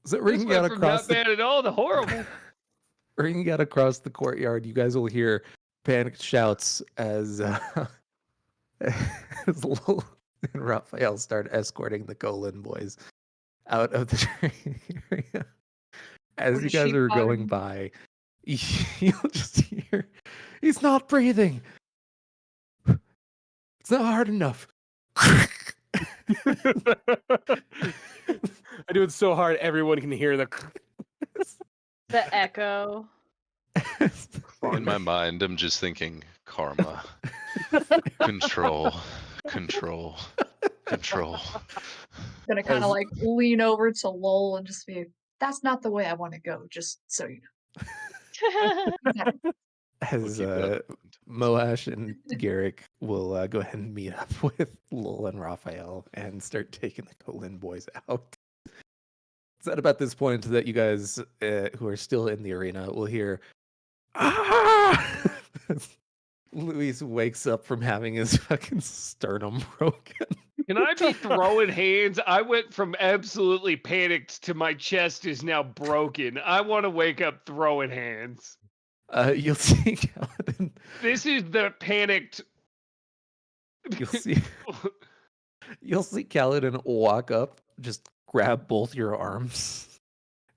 [SPEAKER 2] Is it
[SPEAKER 1] This
[SPEAKER 2] ringing
[SPEAKER 1] went
[SPEAKER 2] out
[SPEAKER 1] from
[SPEAKER 2] across
[SPEAKER 1] not bad at all to horrible.
[SPEAKER 2] ringing out across the courtyard? You guys will hear panicked shouts as as Lowell and Raphael start escorting the Golan boys out of the training area. As
[SPEAKER 8] What
[SPEAKER 2] you
[SPEAKER 8] is
[SPEAKER 2] guys
[SPEAKER 8] she
[SPEAKER 2] are going
[SPEAKER 8] buying?
[SPEAKER 2] by, you'll just hear, he's not breathing. It's not hard enough.
[SPEAKER 7] I do it so hard everyone can hear the
[SPEAKER 6] The echo.
[SPEAKER 4] In my mind, I'm just thinking karma, control, control, control.
[SPEAKER 8] Gonna kind of like lean over to Lowell and just be, that's not the way I want to go, just so you know.
[SPEAKER 2] As
[SPEAKER 4] keep it
[SPEAKER 2] Moash and Garrick will go ahead and meet up with Lowell and Raphael and start taking the Colin boys out. It's at about this point that you guys who are still in the arena will hear, ah! Luis wakes up from having his fucking sternum broken.
[SPEAKER 1] Can I be throwing hands? I went from absolutely panicked to my chest is now broken. I want to wake up throwing hands.
[SPEAKER 2] You'll see Kaladin.
[SPEAKER 1] This is the panicked.
[SPEAKER 2] You'll see Kaladin walk up, just grab both your arms,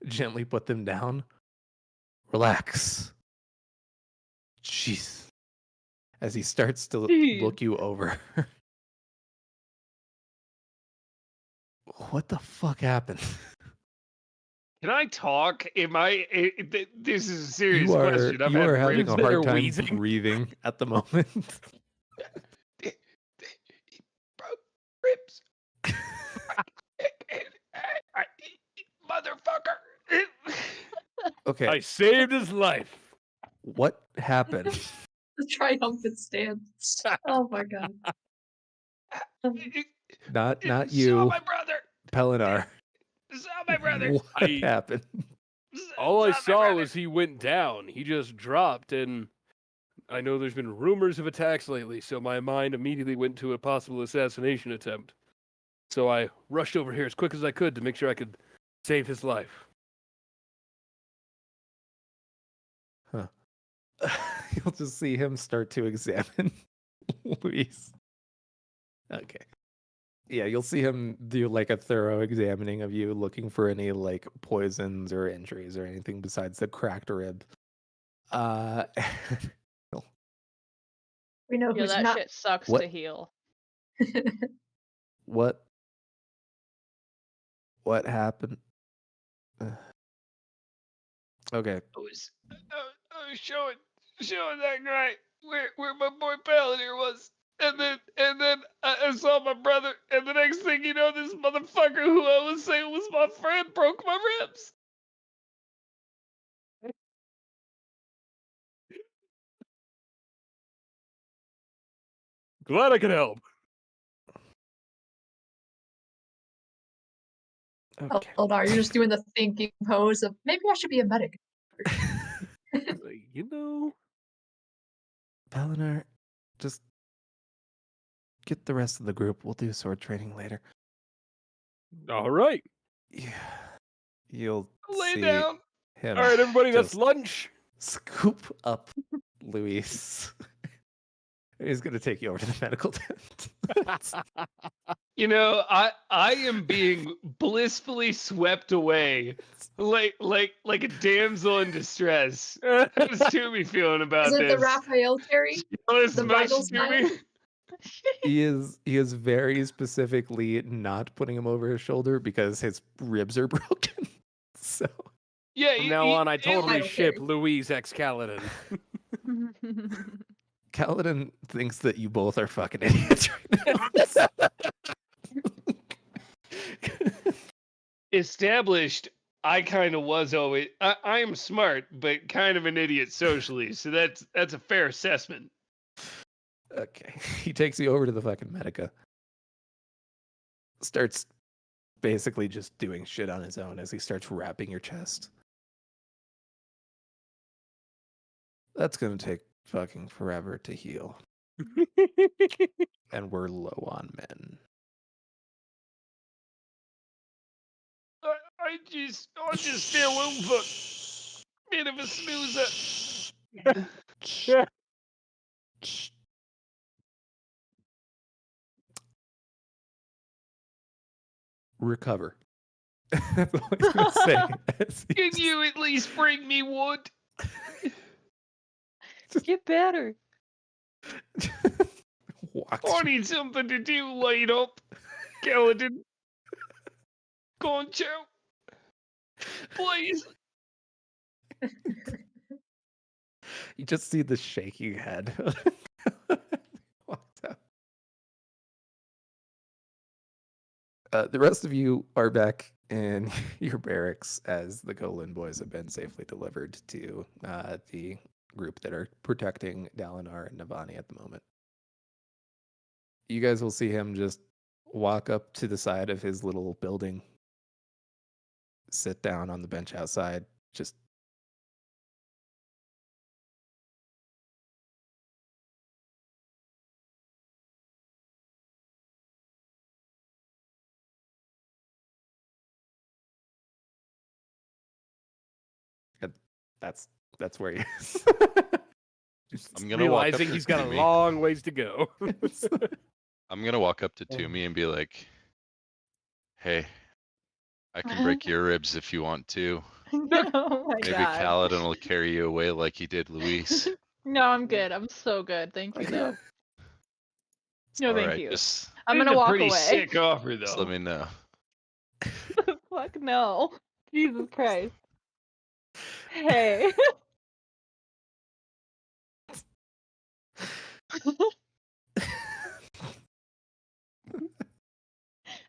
[SPEAKER 2] gently put them down. Relax. Jeez. As he starts to
[SPEAKER 6] Jeez.
[SPEAKER 2] look you over. what the fuck happened?
[SPEAKER 1] Can I talk? This is a serious
[SPEAKER 2] You are
[SPEAKER 1] question.
[SPEAKER 2] you are having
[SPEAKER 1] ribs
[SPEAKER 2] a
[SPEAKER 1] that
[SPEAKER 2] hard
[SPEAKER 1] are
[SPEAKER 2] time
[SPEAKER 1] wheezing.
[SPEAKER 2] breathing at the moment.
[SPEAKER 1] Ribs. Motherfucker.
[SPEAKER 2] Okay,
[SPEAKER 7] I saved his life.
[SPEAKER 2] what happened?
[SPEAKER 8] The triumphant stance. Oh my god.
[SPEAKER 2] Not
[SPEAKER 1] Saw
[SPEAKER 2] you,
[SPEAKER 1] my brother.
[SPEAKER 2] Pelinar.
[SPEAKER 1] Saw my brother.
[SPEAKER 2] What happened?
[SPEAKER 7] All I
[SPEAKER 1] my
[SPEAKER 7] saw
[SPEAKER 1] brother.
[SPEAKER 7] was he went down. He just dropped, and I know there's been rumors of attacks lately, so my mind immediately went to a possible assassination attempt. So I rushed over here as quick as I could to make sure I could save his life.
[SPEAKER 2] Huh. You'll just see him start to examine Luis. Okay. Yeah, you'll see him do like a thorough examining of you, looking for any like poisons or injuries or anything besides the cracked rib.
[SPEAKER 8] We know
[SPEAKER 6] Yeah,
[SPEAKER 8] who's
[SPEAKER 6] that
[SPEAKER 8] not.
[SPEAKER 6] shit sucks
[SPEAKER 2] What?
[SPEAKER 6] to heal.
[SPEAKER 2] What happened? Okay.
[SPEAKER 1] I was showing that guy where my boy Paladin was, and then I saw my brother, and the next thing you know, this motherfucker who I was saying was my friend broke my ribs.
[SPEAKER 7] Glad I could help.
[SPEAKER 2] Okay.
[SPEAKER 8] Eldar, you're just doing the thinking pose of maybe I should be a medic.
[SPEAKER 7] You know,
[SPEAKER 2] Pelinar, just get the rest of the group. We'll do sword training later.
[SPEAKER 7] all right.
[SPEAKER 2] Yeah. You'll
[SPEAKER 1] Lay
[SPEAKER 2] see
[SPEAKER 1] down.
[SPEAKER 2] him
[SPEAKER 7] All right, everybody, that's
[SPEAKER 2] just
[SPEAKER 7] lunch.
[SPEAKER 2] scoop up Luis. He's gonna take you over to the medical tent.
[SPEAKER 1] You know, I am being blissfully swept away, like a damsel in distress. How's Toomey feeling about
[SPEAKER 8] Is it
[SPEAKER 1] this?
[SPEAKER 8] the Raphael carry?
[SPEAKER 1] Honest
[SPEAKER 8] the bridal
[SPEAKER 1] emotion, Toomey?
[SPEAKER 2] He is very specifically not putting him over his shoulder because his ribs are broken. So
[SPEAKER 1] Yeah.
[SPEAKER 7] From now on, I totally
[SPEAKER 8] don't
[SPEAKER 7] ship
[SPEAKER 8] care.
[SPEAKER 7] Louise X Kaladin.
[SPEAKER 2] Kaladin thinks that you both are fucking idiots right now.
[SPEAKER 1] Established. I kind of was always. I am smart, but kind of an idiot socially. So that's a fair assessment.
[SPEAKER 2] Okay. He takes you over to the fucking Medica. Starts basically just doing shit on his own as he starts wrapping your chest. That's gonna take fucking forever to heal. And we're low on men.
[SPEAKER 1] I just feel a little bit of a snoozer.
[SPEAKER 2] Recover. That's all he's gonna say.
[SPEAKER 1] Can you at least bring me wood?
[SPEAKER 6] Get better.
[SPEAKER 1] I need something to do laid up. Kaladin. Concho. Please.
[SPEAKER 2] You just see the shaking head. Walks out. The rest of you are back in your barracks as the Golan boys have been safely delivered to the group that are protecting Dalinar and Navani at the moment. You guys will see him just walk up to the side of his little building, sit down on the bench outside, just that's where he is.
[SPEAKER 4] I'm gonna walk up
[SPEAKER 7] Realizing
[SPEAKER 4] to
[SPEAKER 7] he's got a
[SPEAKER 4] Toomey.
[SPEAKER 7] long ways to go.
[SPEAKER 4] I'm gonna walk up to Toomey and be like, "Hey, I can break your ribs if you want to.
[SPEAKER 6] Oh my
[SPEAKER 4] Maybe
[SPEAKER 6] god.
[SPEAKER 4] Kaladin will carry you away like he did Luis."
[SPEAKER 6] No, I'm good. I'm so good. Thank you, though. No,
[SPEAKER 4] All
[SPEAKER 6] thank
[SPEAKER 4] right,
[SPEAKER 6] you.
[SPEAKER 4] just
[SPEAKER 6] I'm
[SPEAKER 1] This is
[SPEAKER 6] gonna
[SPEAKER 1] a
[SPEAKER 6] walk
[SPEAKER 1] pretty
[SPEAKER 6] away.
[SPEAKER 1] sick offer,
[SPEAKER 4] let
[SPEAKER 1] though.
[SPEAKER 4] me know.
[SPEAKER 6] Fuck no. Jesus Christ. Hey.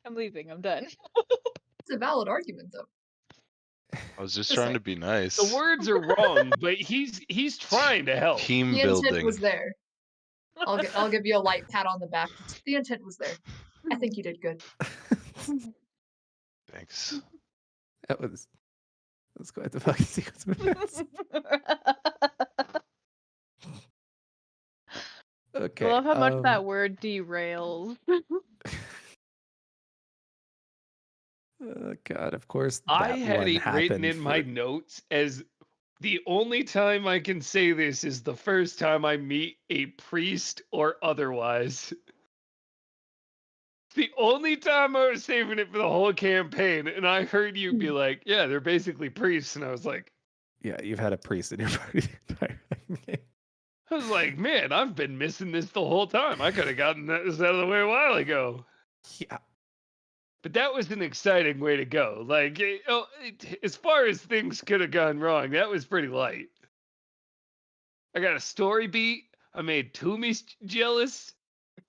[SPEAKER 6] I'm leaving. I'm done.
[SPEAKER 8] It's a valid argument, though.
[SPEAKER 4] I was just
[SPEAKER 8] Just
[SPEAKER 4] trying
[SPEAKER 8] like-
[SPEAKER 4] to be nice.
[SPEAKER 1] The words are wrong, but he's trying to help.
[SPEAKER 4] Team
[SPEAKER 8] The intent
[SPEAKER 4] building.
[SPEAKER 8] was there. I'll give you a light pat on the back. The intent was there. I think you did good.
[SPEAKER 4] Thanks.
[SPEAKER 2] That's quite the fucking sequence of events. Okay.
[SPEAKER 6] I love how much that word derails.
[SPEAKER 2] God, of course.
[SPEAKER 1] I
[SPEAKER 2] that
[SPEAKER 1] had
[SPEAKER 2] one
[SPEAKER 1] it written
[SPEAKER 2] happened
[SPEAKER 1] in my
[SPEAKER 2] for-
[SPEAKER 1] notes as the only time I can say this is the first time I meet a priest or otherwise. The only time I was saving it for the whole campaign, and I heard you be like, "Yeah, they're basically priests," and I was like,
[SPEAKER 2] Yeah, you've had a priest in your party the entire game.
[SPEAKER 1] I was like, man, I've been missing this the whole time. I could have gotten this out of the way a while ago.
[SPEAKER 2] Yeah.
[SPEAKER 1] But that was an exciting way to go. Like, as far as things could have gone wrong, that was pretty light. I got a story beat. I made Toomey jealous.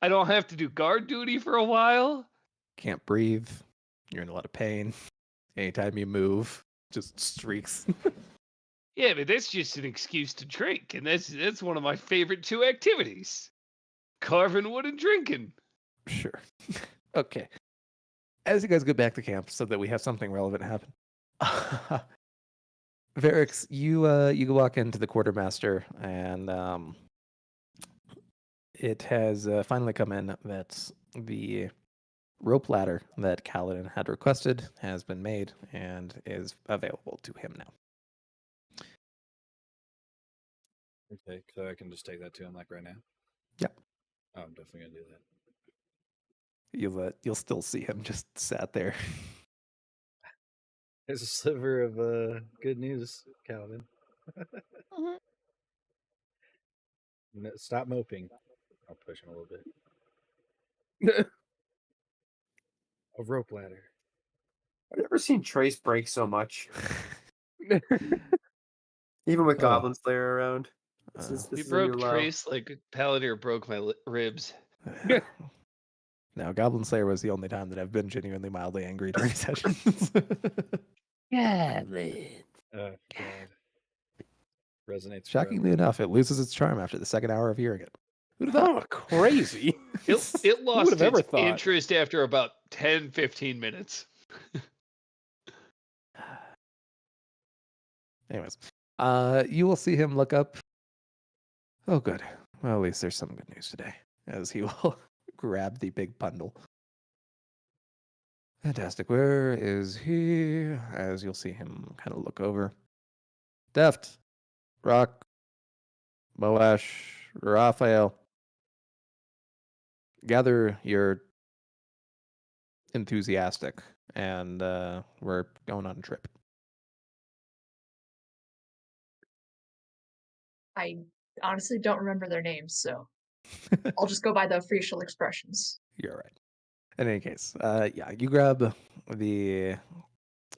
[SPEAKER 1] I don't have to do guard duty for a while.
[SPEAKER 2] Can't breathe. You're in a lot of pain. Anytime you move, just streaks.
[SPEAKER 1] Yeah, but that's just an excuse to drink, and that's one of my favorite two activities: carving wood and drinking.
[SPEAKER 2] Sure. Okay. As you guys get back to camp, so that we have something relevant happen. Varix, you walk into the quartermaster, and it has finally come in that the rope ladder that Kaladin had requested has been made and is available to him now.
[SPEAKER 5] Okay, so I can just take that to him like right now.
[SPEAKER 2] Yep.
[SPEAKER 5] Oh, I'm definitely gonna do that.
[SPEAKER 2] You'll still see him just sat there.
[SPEAKER 5] There's a sliver of good news, Calvin. No, stop moping. I'll push him a little bit. A rope ladder.
[SPEAKER 3] I've never seen Trace break so much. Even with Goblin Slayer around. This
[SPEAKER 1] He
[SPEAKER 3] is a new
[SPEAKER 1] broke
[SPEAKER 3] low.
[SPEAKER 1] Trace like Palantir broke my ribs.
[SPEAKER 2] Now, Goblin Slayer was the only time that I've been genuinely mildly angry during sessions.
[SPEAKER 5] God. Resonates.
[SPEAKER 2] Shockingly enough, it loses its charm after the second hour of hearing it.
[SPEAKER 7] Who'd have thought? Crazy.
[SPEAKER 1] It lost
[SPEAKER 7] would've ever
[SPEAKER 1] its
[SPEAKER 7] thought?
[SPEAKER 1] interest after about 10, 15 minutes.
[SPEAKER 2] Anyways, you will see him look up. Oh, good. Well, at least there's some good news today, as he will grab the big bundle. Fantastic. Where is he? As you'll see him kind of look over. Deft, Rock, Boash, Raphael. Gather your enthusiastic, and we're going on a trip.
[SPEAKER 8] I honestly don't remember their names, so I'll just go by the facial expressions.
[SPEAKER 2] You're right. In any case, yeah, you grab the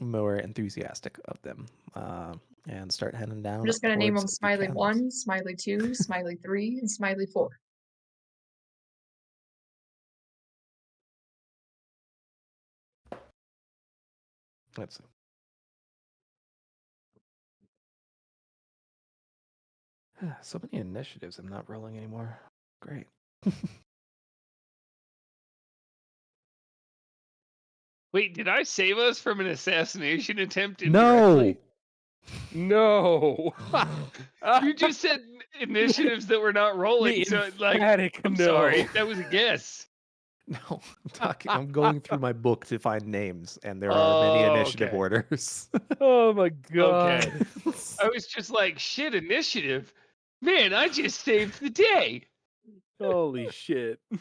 [SPEAKER 2] more enthusiastic of them and start heading down.
[SPEAKER 8] I'm just gonna name them
[SPEAKER 2] towards
[SPEAKER 8] Smiley
[SPEAKER 2] Buchanan's.
[SPEAKER 8] 1, Smiley 2, Smiley 3, and Smiley 4.
[SPEAKER 2] Let's see. So many initiatives I'm not rolling anymore. Great.
[SPEAKER 1] Wait, did I save us from an assassination attempt
[SPEAKER 2] No.
[SPEAKER 1] indirectly?
[SPEAKER 7] No.
[SPEAKER 1] You just said initiatives that were not rolling,
[SPEAKER 7] The
[SPEAKER 1] so like,
[SPEAKER 7] emphatic
[SPEAKER 1] I'm
[SPEAKER 7] no.
[SPEAKER 1] sorry, that was a guess.
[SPEAKER 2] No, I'm going through my book to find names, and there are many
[SPEAKER 1] Oh,
[SPEAKER 2] initiative
[SPEAKER 1] okay.
[SPEAKER 2] orders.
[SPEAKER 7] Oh my god.
[SPEAKER 1] Okay. I was just like, shit, initiative? Man, I just saved the day.
[SPEAKER 7] Holy shit.
[SPEAKER 2] Oh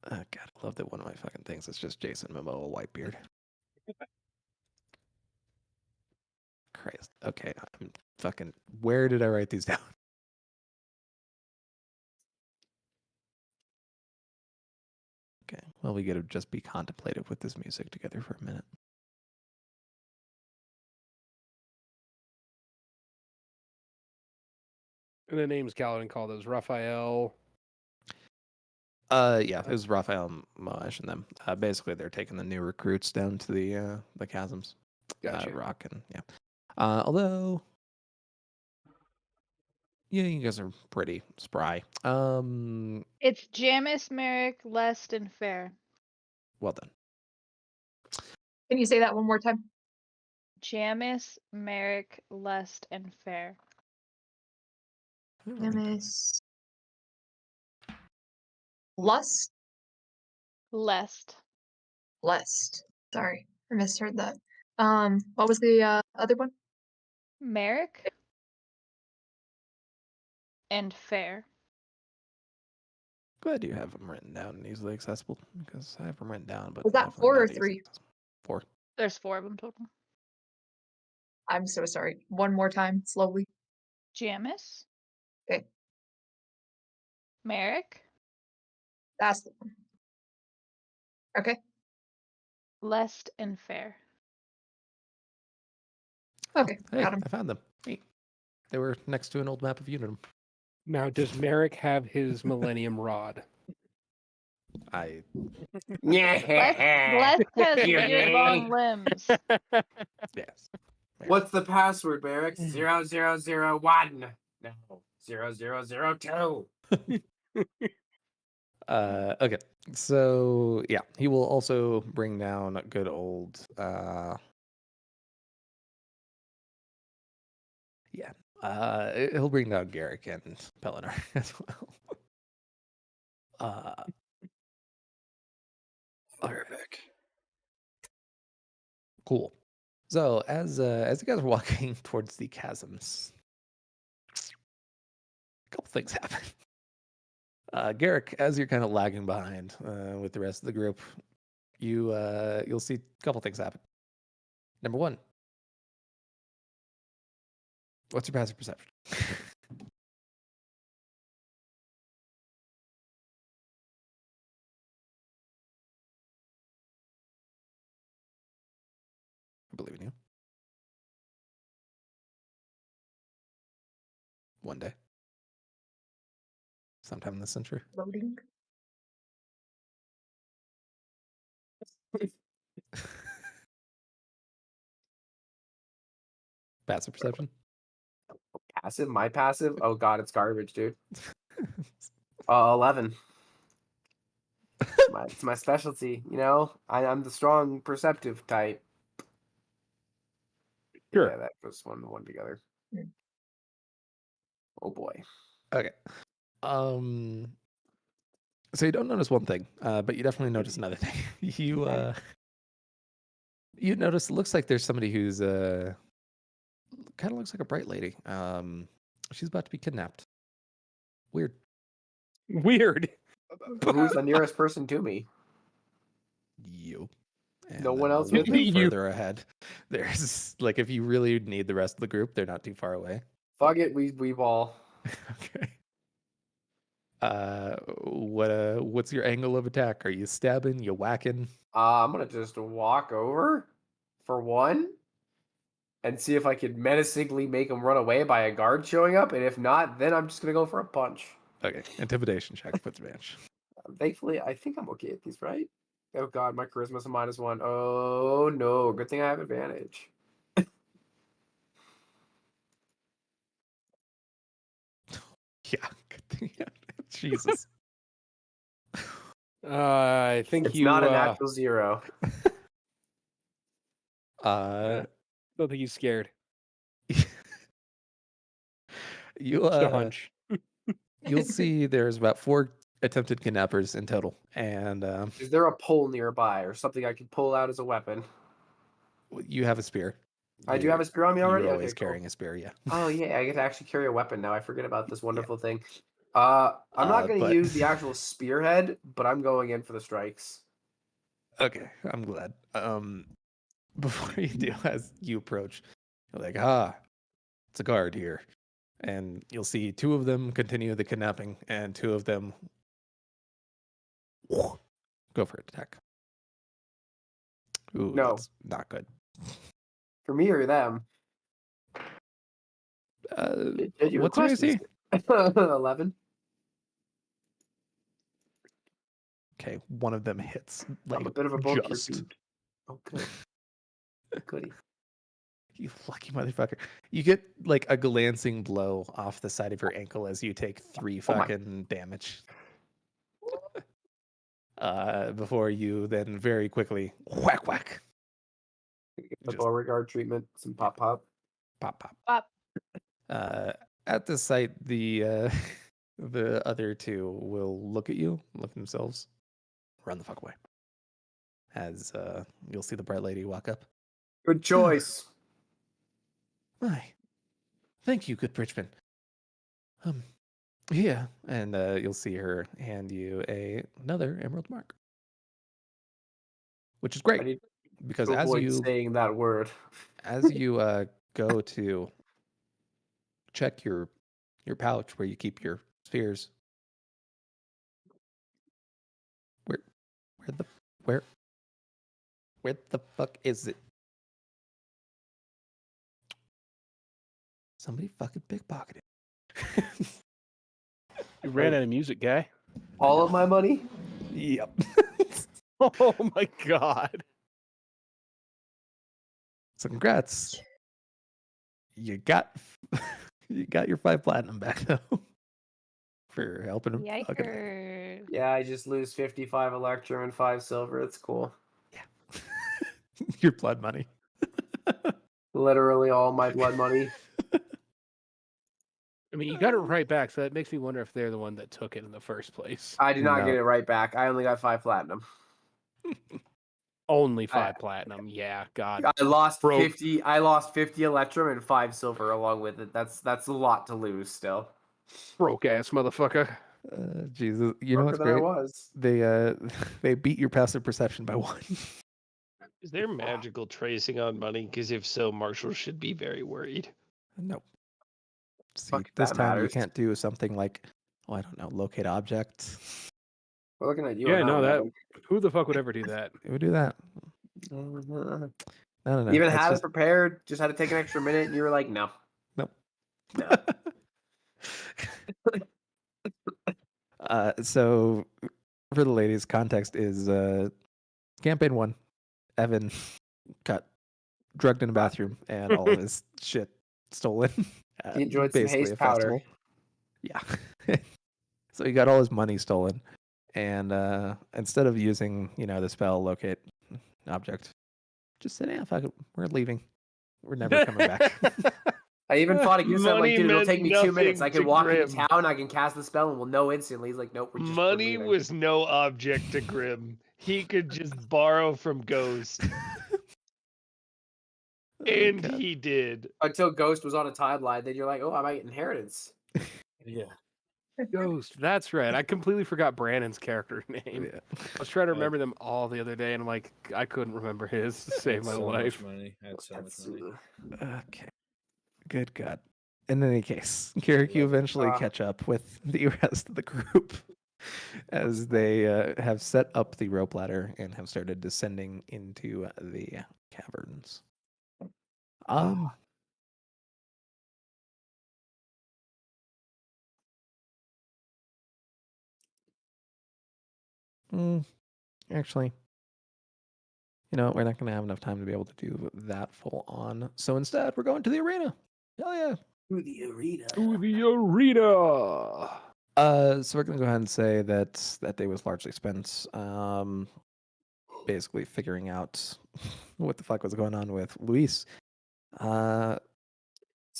[SPEAKER 2] God, I love that one of my fucking things is just Jason Momoa Whitebeard. Christ. Okay, I'm fucking. Where did I write these down? Okay, well, we gotta just be contemplative with this music together for a minute.
[SPEAKER 7] And the names Kaladin called us Raphael.
[SPEAKER 2] Yeah, it was Raphael, Moash, and them. Basically, they're taking the new recruits down to the chasms.
[SPEAKER 7] Gotcha.
[SPEAKER 2] Rock and yeah. Although, yeah, you guys are pretty spry.
[SPEAKER 6] It's Jamis, Merrick, Lest, and Fair.
[SPEAKER 2] Well done.
[SPEAKER 8] Can you say that one more time?
[SPEAKER 6] Jamis, Merrick, Lest, and Fair.
[SPEAKER 8] Jamis. Lust?
[SPEAKER 6] Lest.
[SPEAKER 8] Lest. Sorry, I misheard that. What was the other one?
[SPEAKER 6] Merrick and Fair.
[SPEAKER 2] Glad you have them written down and easily accessible because I have them written down, but
[SPEAKER 8] Was that
[SPEAKER 2] definitely
[SPEAKER 8] 4 or
[SPEAKER 2] not easily
[SPEAKER 8] 3?
[SPEAKER 2] accessible. 4.
[SPEAKER 6] There's 4 of them total.
[SPEAKER 8] I'm so sorry. One more time, slowly.
[SPEAKER 6] Jamis.
[SPEAKER 8] Okay.
[SPEAKER 6] Merrick.
[SPEAKER 8] That's the one. Okay.
[SPEAKER 6] Lest and Fair.
[SPEAKER 8] Okay,
[SPEAKER 2] Hey,
[SPEAKER 8] got him.
[SPEAKER 2] I found them. Hey, they were next to an old map of Unidom.
[SPEAKER 7] Now, does Merrick have his Millennium Rod?
[SPEAKER 2] I
[SPEAKER 6] Lest has weird long limbs.
[SPEAKER 2] yes.
[SPEAKER 3] What's the password, Barracks? 0001. No, 0002.
[SPEAKER 2] Okay. So yeah, he will also bring down a good old he'll bring down Garrick and Pellinar as well.
[SPEAKER 3] Fireback.
[SPEAKER 2] Cool. So as you guys are walking towards the chasms, a couple things happen. Garrick, as you're kind of lagging behind with the rest of the group, you'll see a couple things happen. Number 1, what's your passive perception? I believe in you. One day. Sometime in this century.
[SPEAKER 8] Loading.
[SPEAKER 2] Passive perception?
[SPEAKER 3] Passive? My passive? Oh god, it's garbage, dude. 11. It's my specialty, you know? I'm the strong perceptive type.
[SPEAKER 7] Sure.
[SPEAKER 3] Yeah, that goes one together. Oh boy.
[SPEAKER 2] Okay. So you don't notice one thing, but you definitely notice another thing. You notice it looks like there's somebody who's kind of looks like a bright lady. She's about to be kidnapped. Weird.
[SPEAKER 7] Weird.
[SPEAKER 3] Who's the nearest person to me?
[SPEAKER 2] You. And
[SPEAKER 3] No one
[SPEAKER 2] then a
[SPEAKER 3] else
[SPEAKER 2] little
[SPEAKER 3] with
[SPEAKER 2] bit
[SPEAKER 3] me?
[SPEAKER 2] further ahead. There's like if you really need the rest of the group, they're not too far away.
[SPEAKER 3] Fuck it, we ball.
[SPEAKER 2] Okay. What's your angle of attack? Are you stabbing? You whacking?
[SPEAKER 3] I'm gonna just walk over for one and see if I can menacingly make him run away by a guard showing up, and if not, then I'm just gonna go for a punch.
[SPEAKER 2] Okay. Intimidation check with advantage.
[SPEAKER 3] Thankfully, I think I'm okay at these, right? Oh god, my charisma's a -1. Oh no, good thing I have advantage.
[SPEAKER 2] Yeah. Good thing. Jesus.
[SPEAKER 7] I think
[SPEAKER 3] It's
[SPEAKER 7] you.
[SPEAKER 3] not a natural 0.
[SPEAKER 7] Don't think he's scared.
[SPEAKER 2] You
[SPEAKER 7] Just a hunch.
[SPEAKER 2] You'll see there's about 4 attempted kidnappers in total, and
[SPEAKER 3] Is there a pole nearby or something I can pull out as a weapon?
[SPEAKER 2] you have a spear.
[SPEAKER 3] I do have a spear on me already?
[SPEAKER 2] You're
[SPEAKER 3] Okay,
[SPEAKER 2] always
[SPEAKER 3] cool.
[SPEAKER 2] carrying a spear, yeah.
[SPEAKER 3] Oh yeah, I get to actually carry a weapon now. I forget about this wonderful thing. I'm not going to
[SPEAKER 2] but-
[SPEAKER 3] use the actual spearhead, but I'm going in for the strikes.
[SPEAKER 2] Okay, I'm glad. Before you do, as you approach, you're like, it's a guard here. And you'll see 2 of them continue the kidnapping, and 2 of them go for an attack. Ooh,
[SPEAKER 3] No.
[SPEAKER 2] that's not good.
[SPEAKER 3] For me or them?
[SPEAKER 2] Uh,
[SPEAKER 3] Did you
[SPEAKER 2] what's your
[SPEAKER 3] request
[SPEAKER 2] AC?
[SPEAKER 3] this? 11.
[SPEAKER 2] Okay, one of them hits.
[SPEAKER 3] I'm a bit of a bulkier dude. Okay. Goody.
[SPEAKER 2] You lucky motherfucker. You get like a glancing blow off the side of your ankle as you take 3 fucking damage. Before you then very quickly whack.
[SPEAKER 3] The Beauregard treatment, some pop.
[SPEAKER 6] Pop.
[SPEAKER 2] At the site, the other two will look at you, look themselves, run the fuck away. As you'll see the bright lady walk up.
[SPEAKER 3] Good choice.
[SPEAKER 2] Why? Thank you, good Bridgman. Yeah, and you'll see her hand you another emerald mark, which is great because
[SPEAKER 3] to
[SPEAKER 2] as
[SPEAKER 3] avoid
[SPEAKER 2] you
[SPEAKER 3] saying that word,
[SPEAKER 2] as you go to check your pouch where you keep your spheres, where the fuck is it? Somebody fucking pickpocketed.
[SPEAKER 7] You ran out of music, guy.
[SPEAKER 3] All of my money?
[SPEAKER 2] Yep.
[SPEAKER 7] Oh my god.
[SPEAKER 2] So congrats. You got your 5 platinum back though. For helping him.
[SPEAKER 6] Yikers.
[SPEAKER 3] Yeah, I just lose 55 electrum and 5 silver. It's cool.
[SPEAKER 2] Yeah. Your blood money.
[SPEAKER 3] Literally all my blood money.
[SPEAKER 7] I mean, you got it right back, so that makes me wonder if they're the one that took it in the first place.
[SPEAKER 3] I did not get it right back. I only got 5 platinum.
[SPEAKER 7] Only 5 platinum. Yeah, God.
[SPEAKER 3] I lost 50. I lost 50 electrum and 5 silver along with it. That's a lot to lose still.
[SPEAKER 7] Broke ass motherfucker.
[SPEAKER 2] Jesus, you know what's great?
[SPEAKER 3] I was.
[SPEAKER 2] They beat your passive perception by 1.
[SPEAKER 1] Is there magical tracing on money? Because if so, Marshall should be very worried.
[SPEAKER 2] Nope. See, this time you can't do something like, I don't know, locate object.
[SPEAKER 3] We're looking at you.
[SPEAKER 7] Yeah, no, that. Who the fuck would ever do that?
[SPEAKER 2] It would do that.
[SPEAKER 3] No.
[SPEAKER 2] Even
[SPEAKER 3] had it prepared, just had to take an extra minute, and you were like, no.
[SPEAKER 2] Nope.
[SPEAKER 3] No.
[SPEAKER 2] So, for the ladies, context is campaign 1. Evan got drugged in a bathroom and all of his shit stolen.
[SPEAKER 3] He enjoyed some haze powder.
[SPEAKER 2] Yeah. So he got all his money stolen. And instead of using, the spell locate object, just said, yeah, fuck it. We're leaving. We're never coming back.
[SPEAKER 3] I even fought against that. Like, dude, it'll take me 2 minutes. I can walk into town, I can cast the spell, and we'll know instantly. He's like, nope,
[SPEAKER 1] Money was no object to Grim. He could just borrow from Ghost. And he did.
[SPEAKER 3] Until Ghost was on a timeline, then you're like, oh, I might get inheritance.
[SPEAKER 7] Yeah. Ghost, that's right. I completely forgot Brandon's character name.
[SPEAKER 2] Yeah.
[SPEAKER 7] I was trying to remember them all the other day, and I'm like, I couldn't remember his to save my life.
[SPEAKER 5] Money. I had so much money.
[SPEAKER 2] Okay. Good God. In any case, Carrick, you eventually catch up with the rest of the group as they have set up the rope ladder and have started descending into the caverns. Actually, we're not going to have enough time to be able to do that full on. So instead, we're going to the arena. Hell yeah.
[SPEAKER 3] To the arena.
[SPEAKER 7] To the arena.
[SPEAKER 2] So we're going to go ahead and say that that day was largely spent basically figuring out what the fuck was going on with Luis.
[SPEAKER 3] So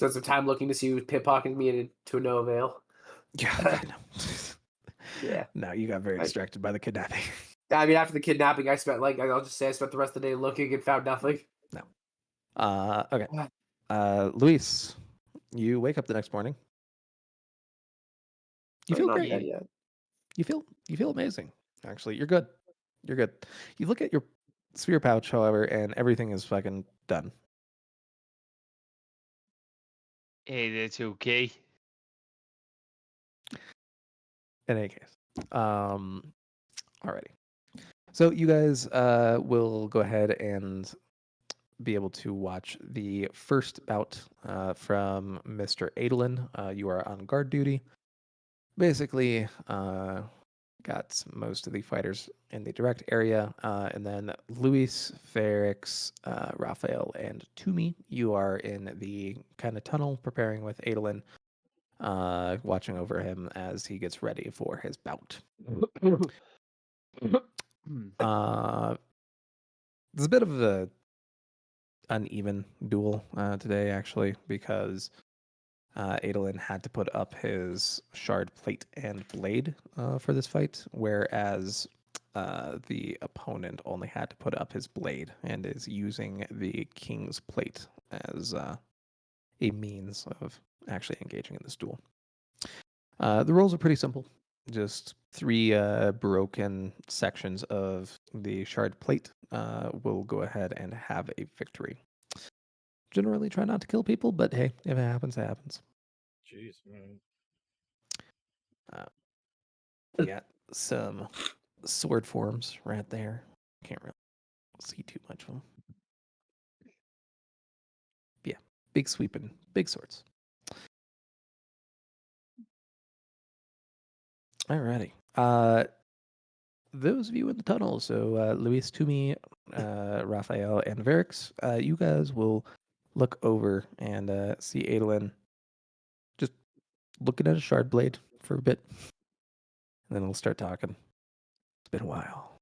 [SPEAKER 3] it's a time looking to see who's pickpocketing me to no avail.
[SPEAKER 2] Yeah, I know.
[SPEAKER 3] Yeah.
[SPEAKER 2] No, you got very distracted by the kidnapping.
[SPEAKER 3] I mean, after the kidnapping, I spent I'll just say I spent the rest of the day looking and found nothing.
[SPEAKER 2] No. Okay. Luis, you wake up the next morning. You feel great.
[SPEAKER 3] Yet.
[SPEAKER 2] You feel amazing. Actually, you're good. You're good. You look at your sphere pouch, however, and everything is fucking done.
[SPEAKER 1] Hey, that's okay.
[SPEAKER 2] In any case, alrighty. So you guys will go ahead and be able to watch the first bout from Mr. Adolin. You are on guard duty. Basically, got most of the fighters in the direct area, and then Luis, Ferrix, Raphael, and Toomey, you are in the kind of tunnel preparing with Adolin, watching over him as he gets ready for his bout. There's a bit of a uneven duel today, actually, because Adolin had to put up his shard plate and blade for this fight, whereas the opponent only had to put up his blade and is using the king's plate as a means of actually engaging in this duel. The rules are pretty simple. Just 3 broken sections of the shard plate will go ahead and have a victory. Generally try not to kill people, but hey, if it happens, it happens.
[SPEAKER 5] Jeez, man.
[SPEAKER 2] We got some sword forms right there. Can't really see too much of them. Yeah, big sweeping, big swords. Alrighty. Those of you in the tunnel, so Luis, Toomey, Raphael, and Verix, you guys will look over and see Adolin just looking at a shard blade for a bit. And then we'll start talking. It's been a while.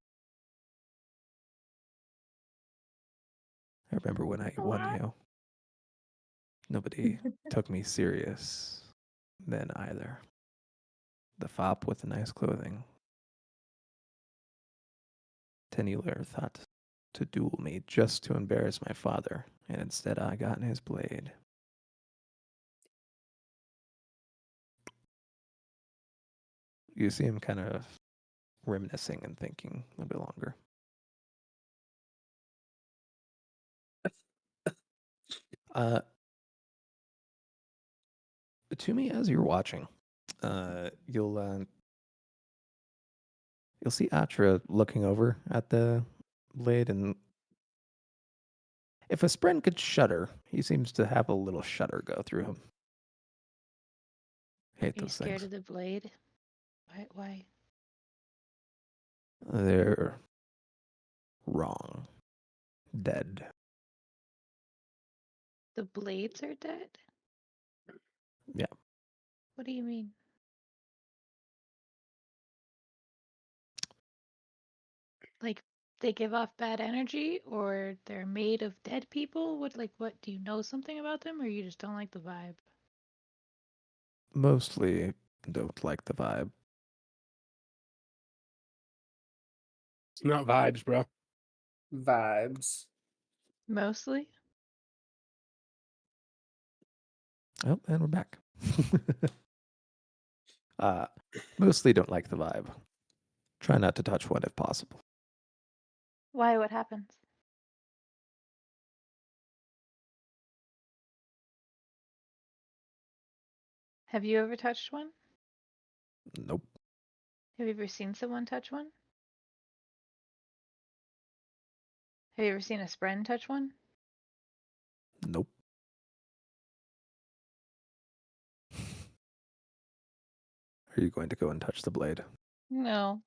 [SPEAKER 2] I remember when I won you. Nobody took me serious then either. The fop with the nice clothing. Tenular thought to duel me just to embarrass my father, and instead I got in his blade. You see him kind of reminiscing and thinking a bit longer. To me, as you're watching, you'll see Atra looking over at the blade, and if a Spren could shudder, he seems to have a little shudder go through him. Hate
[SPEAKER 6] Are you
[SPEAKER 2] those
[SPEAKER 6] scared
[SPEAKER 2] things.
[SPEAKER 6] of the blade? Why?
[SPEAKER 2] They're wrong. Dead.
[SPEAKER 6] The blades are dead?
[SPEAKER 2] Yeah.
[SPEAKER 6] What do you mean? Like they give off bad energy, or they're made of dead people? What do you know something about them, or you just don't like the vibe?
[SPEAKER 2] Mostly don't like the vibe.
[SPEAKER 7] It's not vibes, bro.
[SPEAKER 3] Vibes.
[SPEAKER 6] Mostly?
[SPEAKER 2] Oh, and we're back. Mostly don't like the vibe. Try not to touch one if possible.
[SPEAKER 6] Why? What happens? Have you ever touched one?
[SPEAKER 2] Nope.
[SPEAKER 6] Have you ever seen someone touch one? Have you ever seen a Spren touch one?
[SPEAKER 2] Nope. Are you going to go and touch the blade?
[SPEAKER 6] No.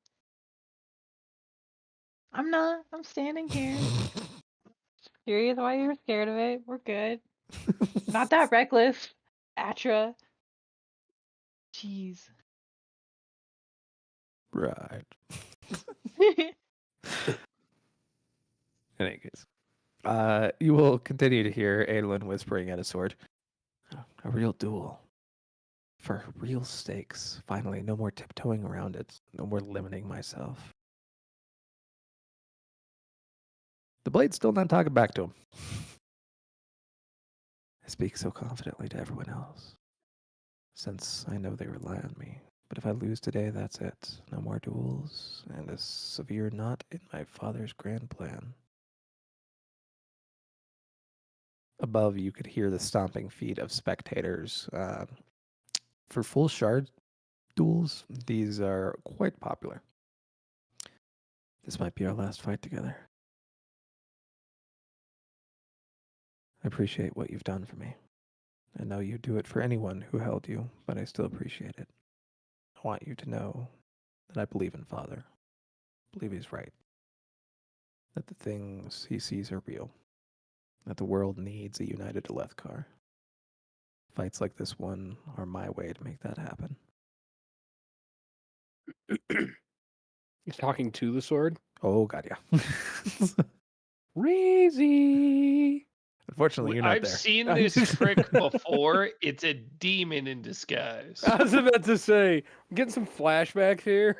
[SPEAKER 6] I'm not. I'm standing here. Curious why you're scared of it. We're good. Not that reckless. Atra. Jeez.
[SPEAKER 2] Right. In any case, you will continue to hear Adolin whispering at a sword. A real duel. For real stakes. Finally, no more tiptoeing around it. No more limiting myself. The blade's still not talking back to him. I speak so confidently to everyone else, since I know they rely on me. But if I lose today, that's it. No more duels, and a severe knot in my father's grand plan. Above, you could hear the stomping feet of spectators. For full shard duels, these are quite popular. This might be our last fight together. I appreciate what you've done for me. I know you do it for anyone who held you, but I still appreciate it. I want you to know that I believe in Father. I believe he's right. That the things he sees are real. That the world needs a united Alethkar. Fights like this one are my way to make that happen.
[SPEAKER 7] He's talking to the sword?
[SPEAKER 2] Oh, God, yeah.
[SPEAKER 7] Crazy.
[SPEAKER 2] Unfortunately, you're not
[SPEAKER 1] I've
[SPEAKER 2] there.
[SPEAKER 1] seen this trick before. It's a demon in disguise.
[SPEAKER 7] I was about to say, I'm getting some flashbacks here.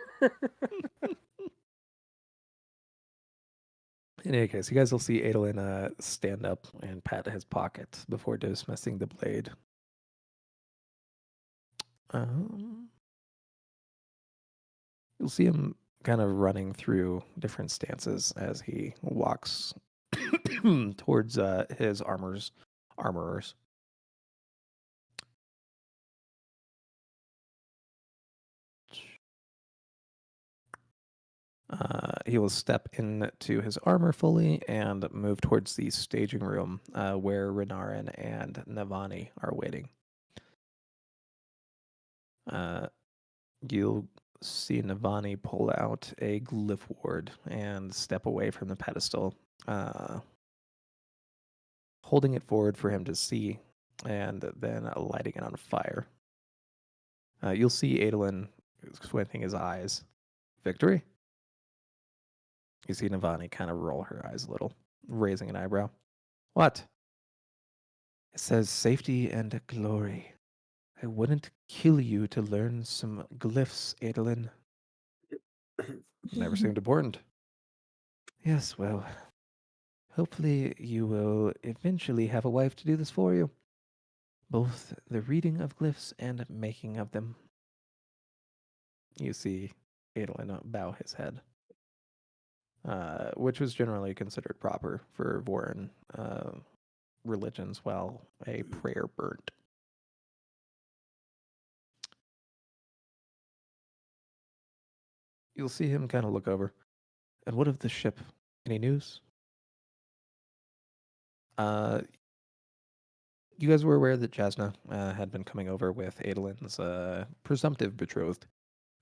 [SPEAKER 2] In any case, you guys will see Adolin stand up and pat his pocket before dismissing the blade. You'll see him kind of running through different stances as he walks towards his armorers. He will step into his armor fully and move towards the staging room where Renarin and Navani are waiting. You'll see Navani pull out a glyph ward and step away from the pedestal, holding it forward for him to see, and then lighting it on fire. You'll see Adolin squinting his eyes. Victory? You see Navani kind of roll her eyes a little, raising an eyebrow. What? It says safety and glory. I wouldn't kill you to learn some glyphs, Adolin. Never seemed important. Yes, well, hopefully you will eventually have a wife to do this for you. Both the reading of glyphs and making of them. You see Adolin bow his head, which was generally considered proper for Vorin religions while a prayer burnt. You'll see him kind of look over. And what of the ship? Any news? You guys were aware that Jasna had been coming over with Adolin's presumptive betrothed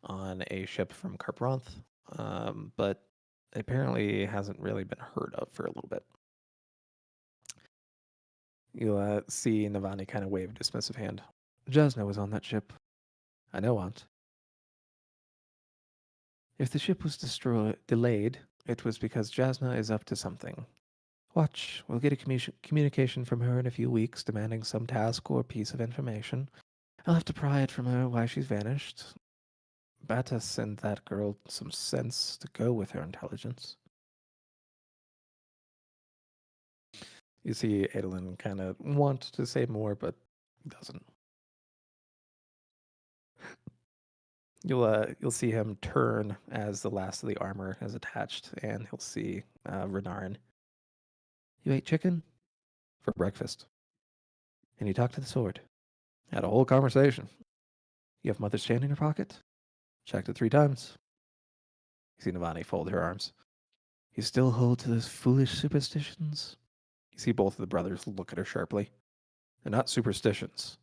[SPEAKER 2] on a ship from Carpronth, but apparently hasn't really been heard of for a little bit. You'll see Navani kind of wave a dismissive hand. Jasna was on that ship. I know on't. If the ship was delayed, it was because Jasna is up to something. Watch, we'll get a communication from her in a few weeks demanding some task or piece of information. I'll have to pry it from her why she's vanished. Better send that girl some sense to go with her intelligence. You see Adolin kind of want to say more, but doesn't. You'll see him turn as the last of the armor is attached, and he'll see Renarin. You ate chicken? For breakfast. And you talked to the sword. Had a whole conversation. You have Mother's chain in your pocket? Checked it 3 times. You see Navani fold her arms. You still hold to those foolish superstitions? You see both of the brothers look at her sharply. They're not superstitions.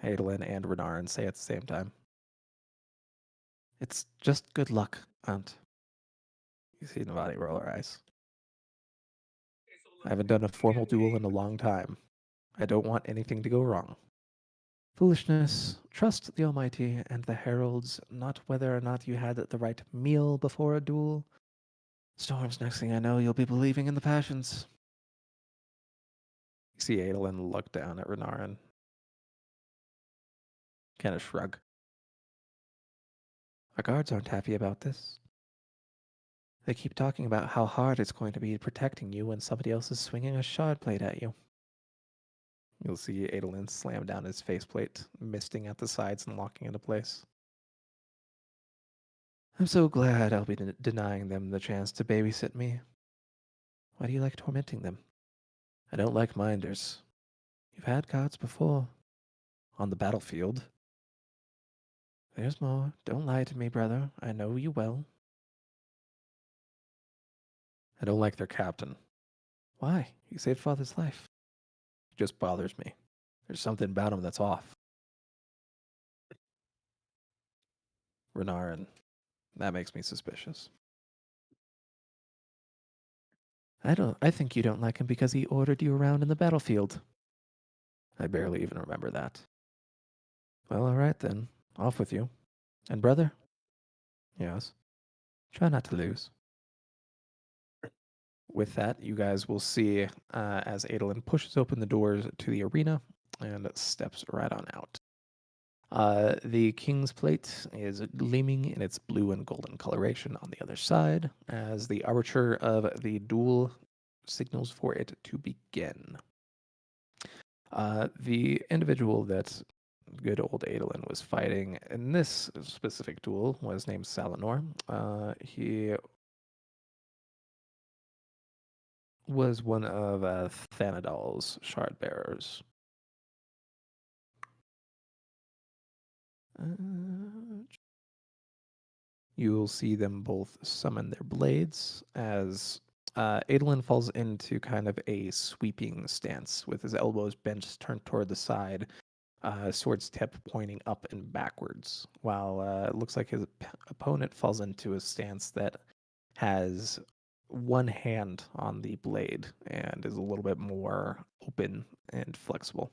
[SPEAKER 2] Adolin and Renarin say at the same time. It's just good luck, Aunt. You see Navani roll her eyes. I haven't done a formal duel in a long time. I don't want anything to go wrong. Foolishness. Trust the Almighty and the heralds, not whether or not you had the right meal before a duel. Storms, next thing I know, you'll be believing in the passions. You see Adolin look down at Renarin. Kind of shrug. Our guards aren't happy about this. They keep talking about how hard it's going to be protecting you when somebody else is swinging a shard blade at you. You'll see Adolin slam down his faceplate, misting at the sides and locking into place. I'm so glad I'll be denying them the chance to babysit me. Why do you like tormenting them? I don't like minders. You've had gods before. On the battlefield. There's more. Don't lie to me, brother. I know you well. I don't like their captain. Why? He saved father's life. Just bothers me. There's something about him that's off. Renarin, that makes me suspicious. I think you don't like him because he ordered you around in the battlefield. I barely even remember that. Well, all right then. Off with you. And brother? Yes. Try not to lose. With that, you guys will see as Adolin pushes open the doors to the arena and steps right on out. The King's Plate is gleaming in its blue and golden coloration on the other side as the armature of the duel signals for it to begin. The individual that good old Adolin was fighting in this specific duel was named Salinor. He was one of Thanadal's shard bearers. You'll see them both summon their blades as Adolin falls into kind of a sweeping stance with his elbows bent turned toward the side, sword's tip pointing up and backwards, while it looks like his opponent falls into a stance that has one hand on the blade and is a little bit more open and flexible.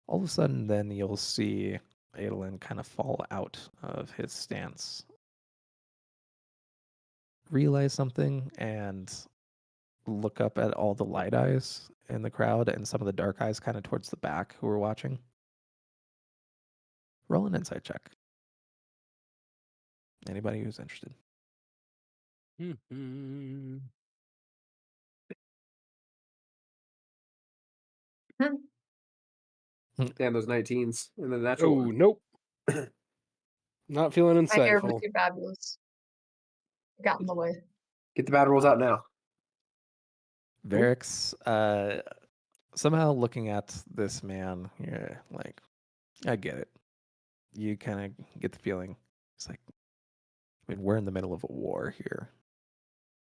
[SPEAKER 2] All of a sudden, then you'll see Adolin kind of fall out of his stance, realize something, and look up at all the light eyes in the crowd and some of the dark eyes kind of towards the back who are watching. Roll an insight check. Anybody who's interested.
[SPEAKER 3] Damn, those 19s. And then that's
[SPEAKER 7] Oh, nope. Not feeling
[SPEAKER 8] My hair was
[SPEAKER 7] insightful.
[SPEAKER 8] too fabulous. Got in the way.
[SPEAKER 3] Get the battle rolls out now.
[SPEAKER 2] Varix, somehow looking at this man, you're like, I get it. You kind of get the feeling, it's like, I mean, we're in the middle of a war here.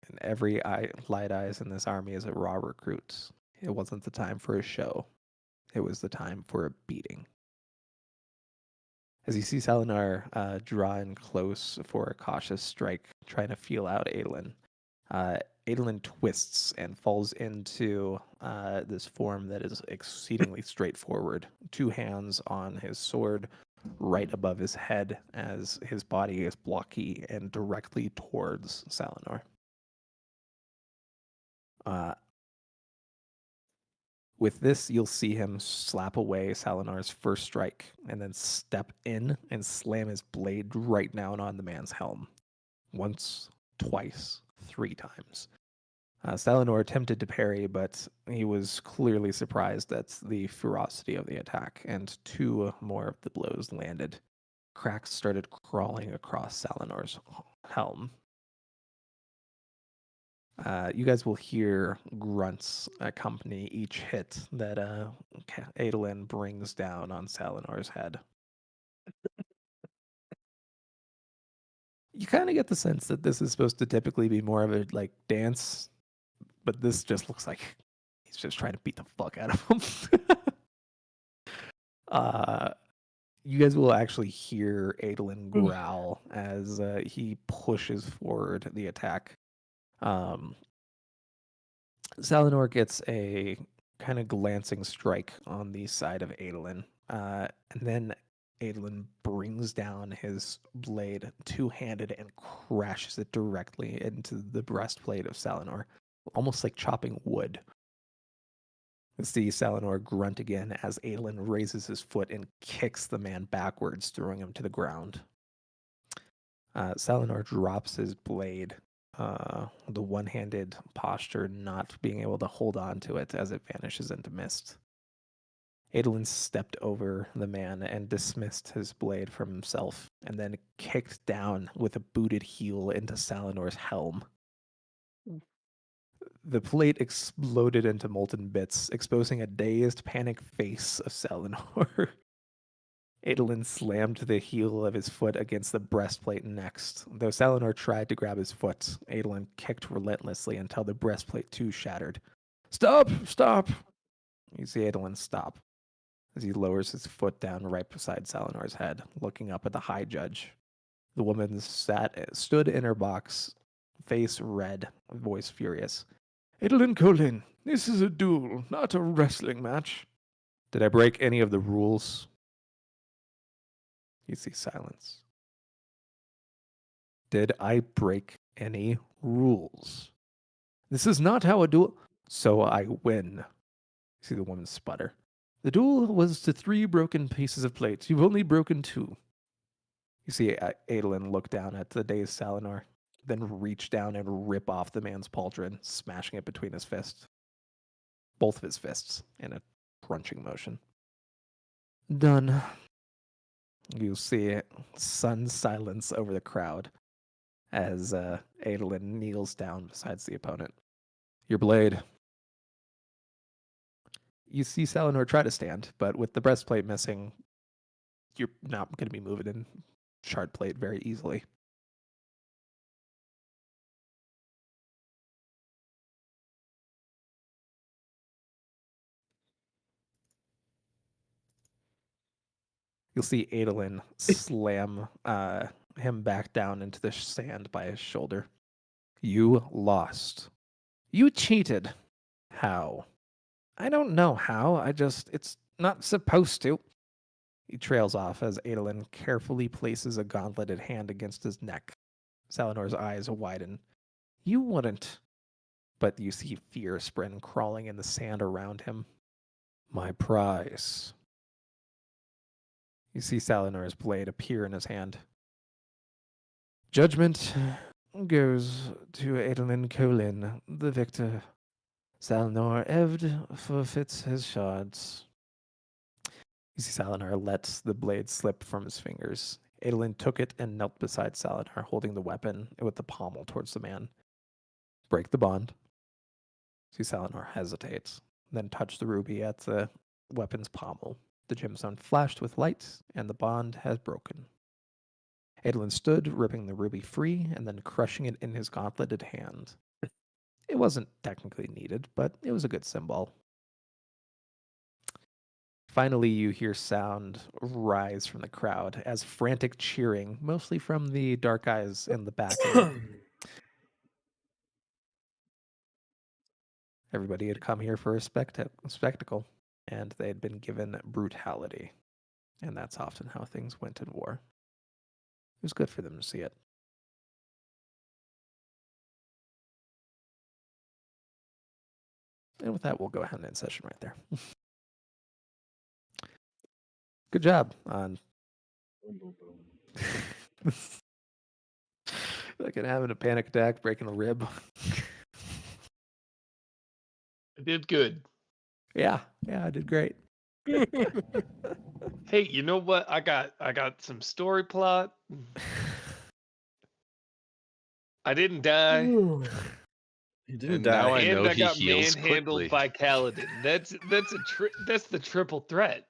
[SPEAKER 2] And every light eyes in this army is a raw recruit. It wasn't the time for a show. It was the time for a beating. As you see Salinar draw in close for a cautious strike, trying to feel out Adolin, Adolin twists and falls into this form that is exceedingly straightforward. Two hands on his sword right above his head as his body is blocky and directly towards Salinor. With this, you'll see him slap away Salinar's first strike and then step in and slam his blade right down on the man's helm. Once, twice, 3 times. Salinor attempted to parry, but he was clearly surprised at the ferocity of the attack, and 2 more of the blows landed. Cracks started crawling across Salinor's helm. You guys will hear grunts accompany each hit that Adolin brings down on Salinor's head. You kind of get the sense that this is supposed to typically be more of a like dance, but this just looks like he's just trying to beat the fuck out of him. You guys will actually hear Adolin growl as he pushes forward the attack. Salinor gets a kind of glancing strike on the side of Adolin, and then Adolin brings down his blade two-handed and crashes it directly into the breastplate of Salinor, almost like chopping wood. You see Salinor grunt again as Adolin raises his foot and kicks the man backwards, throwing him to the ground. Salinor drops his blade, the one-handed posture not being able to hold on to it as it vanishes into mist. Adolin stepped over the man and dismissed his blade from himself, and then kicked down with a booted heel into Salinor's helm. The plate exploded into molten bits, exposing a dazed, panicked face of Salinor. Adolin slammed the heel of his foot against the breastplate next. Though Salinor tried to grab his foot, Adolin kicked relentlessly until the breastplate too shattered. Stop! Stop! You see Adolin stop as he lowers his foot down right beside Salinor's head, looking up at the High Judge. The woman stood in her box, face red, voice furious. Adolin Colin, this is a duel, not a wrestling match. Did I break any of the rules? You see silence. Did I break any rules? This is not how a duel... So I win. You see the woman sputter. The duel was to 3 broken pieces of plate. You've only broken 2. You see Adolin look down at the dazed Salinor, then reach down and rip off the man's pauldron, smashing it between his fists. Both of his fists, in a crunching motion. Done. You see sudden silence over the crowd as Adolin kneels down beside the opponent. Your blade. You see Salinor try to stand, but with the breastplate missing, you're not going to be moving in shard plate very easily. You'll see Adolin slam him back down into the sand by his shoulder. You lost. You cheated. How? I don't know how. It's not supposed to. He trails off as Adolin carefully places a gauntleted hand against his neck. Salinor's eyes widen. You wouldn't. But you see fear spread crawling in the sand around him. My prize. You see Salinor's blade appear in his hand. Judgment goes to Adolin Colin, the victor. Salinor Evd forfeits his shards. You see Salinor lets the blade slip from his fingers. Adolin took it and knelt beside Salinor, holding the weapon with the pommel towards the man. Break the bond. See Salinor hesitates, then touch the ruby at the weapon's pommel. The gemstone flashed with light, and the bond has broken. Adolin stood, ripping the ruby free, and then crushing it in his gauntleted hand. It wasn't technically needed, but it was a good symbol. Finally, you hear sound rise from the crowd as frantic cheering, mostly from the dark eyes in the back. Everybody had come here for a spectacle, and they had been given brutality. And that's often how things went in war. It was good for them to see it. And with that, we'll go ahead and end session right there. Good job on fucking having a panic attack, breaking a rib.
[SPEAKER 1] I did good.
[SPEAKER 2] Yeah, I did great.
[SPEAKER 1] Hey, you know what? I got some story plot. I didn't die.
[SPEAKER 5] You didn't
[SPEAKER 4] And
[SPEAKER 5] die.
[SPEAKER 4] now I
[SPEAKER 1] And
[SPEAKER 4] know
[SPEAKER 1] I
[SPEAKER 4] he
[SPEAKER 1] got
[SPEAKER 4] heals
[SPEAKER 1] manhandled
[SPEAKER 4] quickly.
[SPEAKER 1] by Kaladin. That's the triple threat.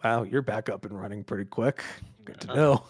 [SPEAKER 2] Wow, you're back up and running pretty quick. Good to know.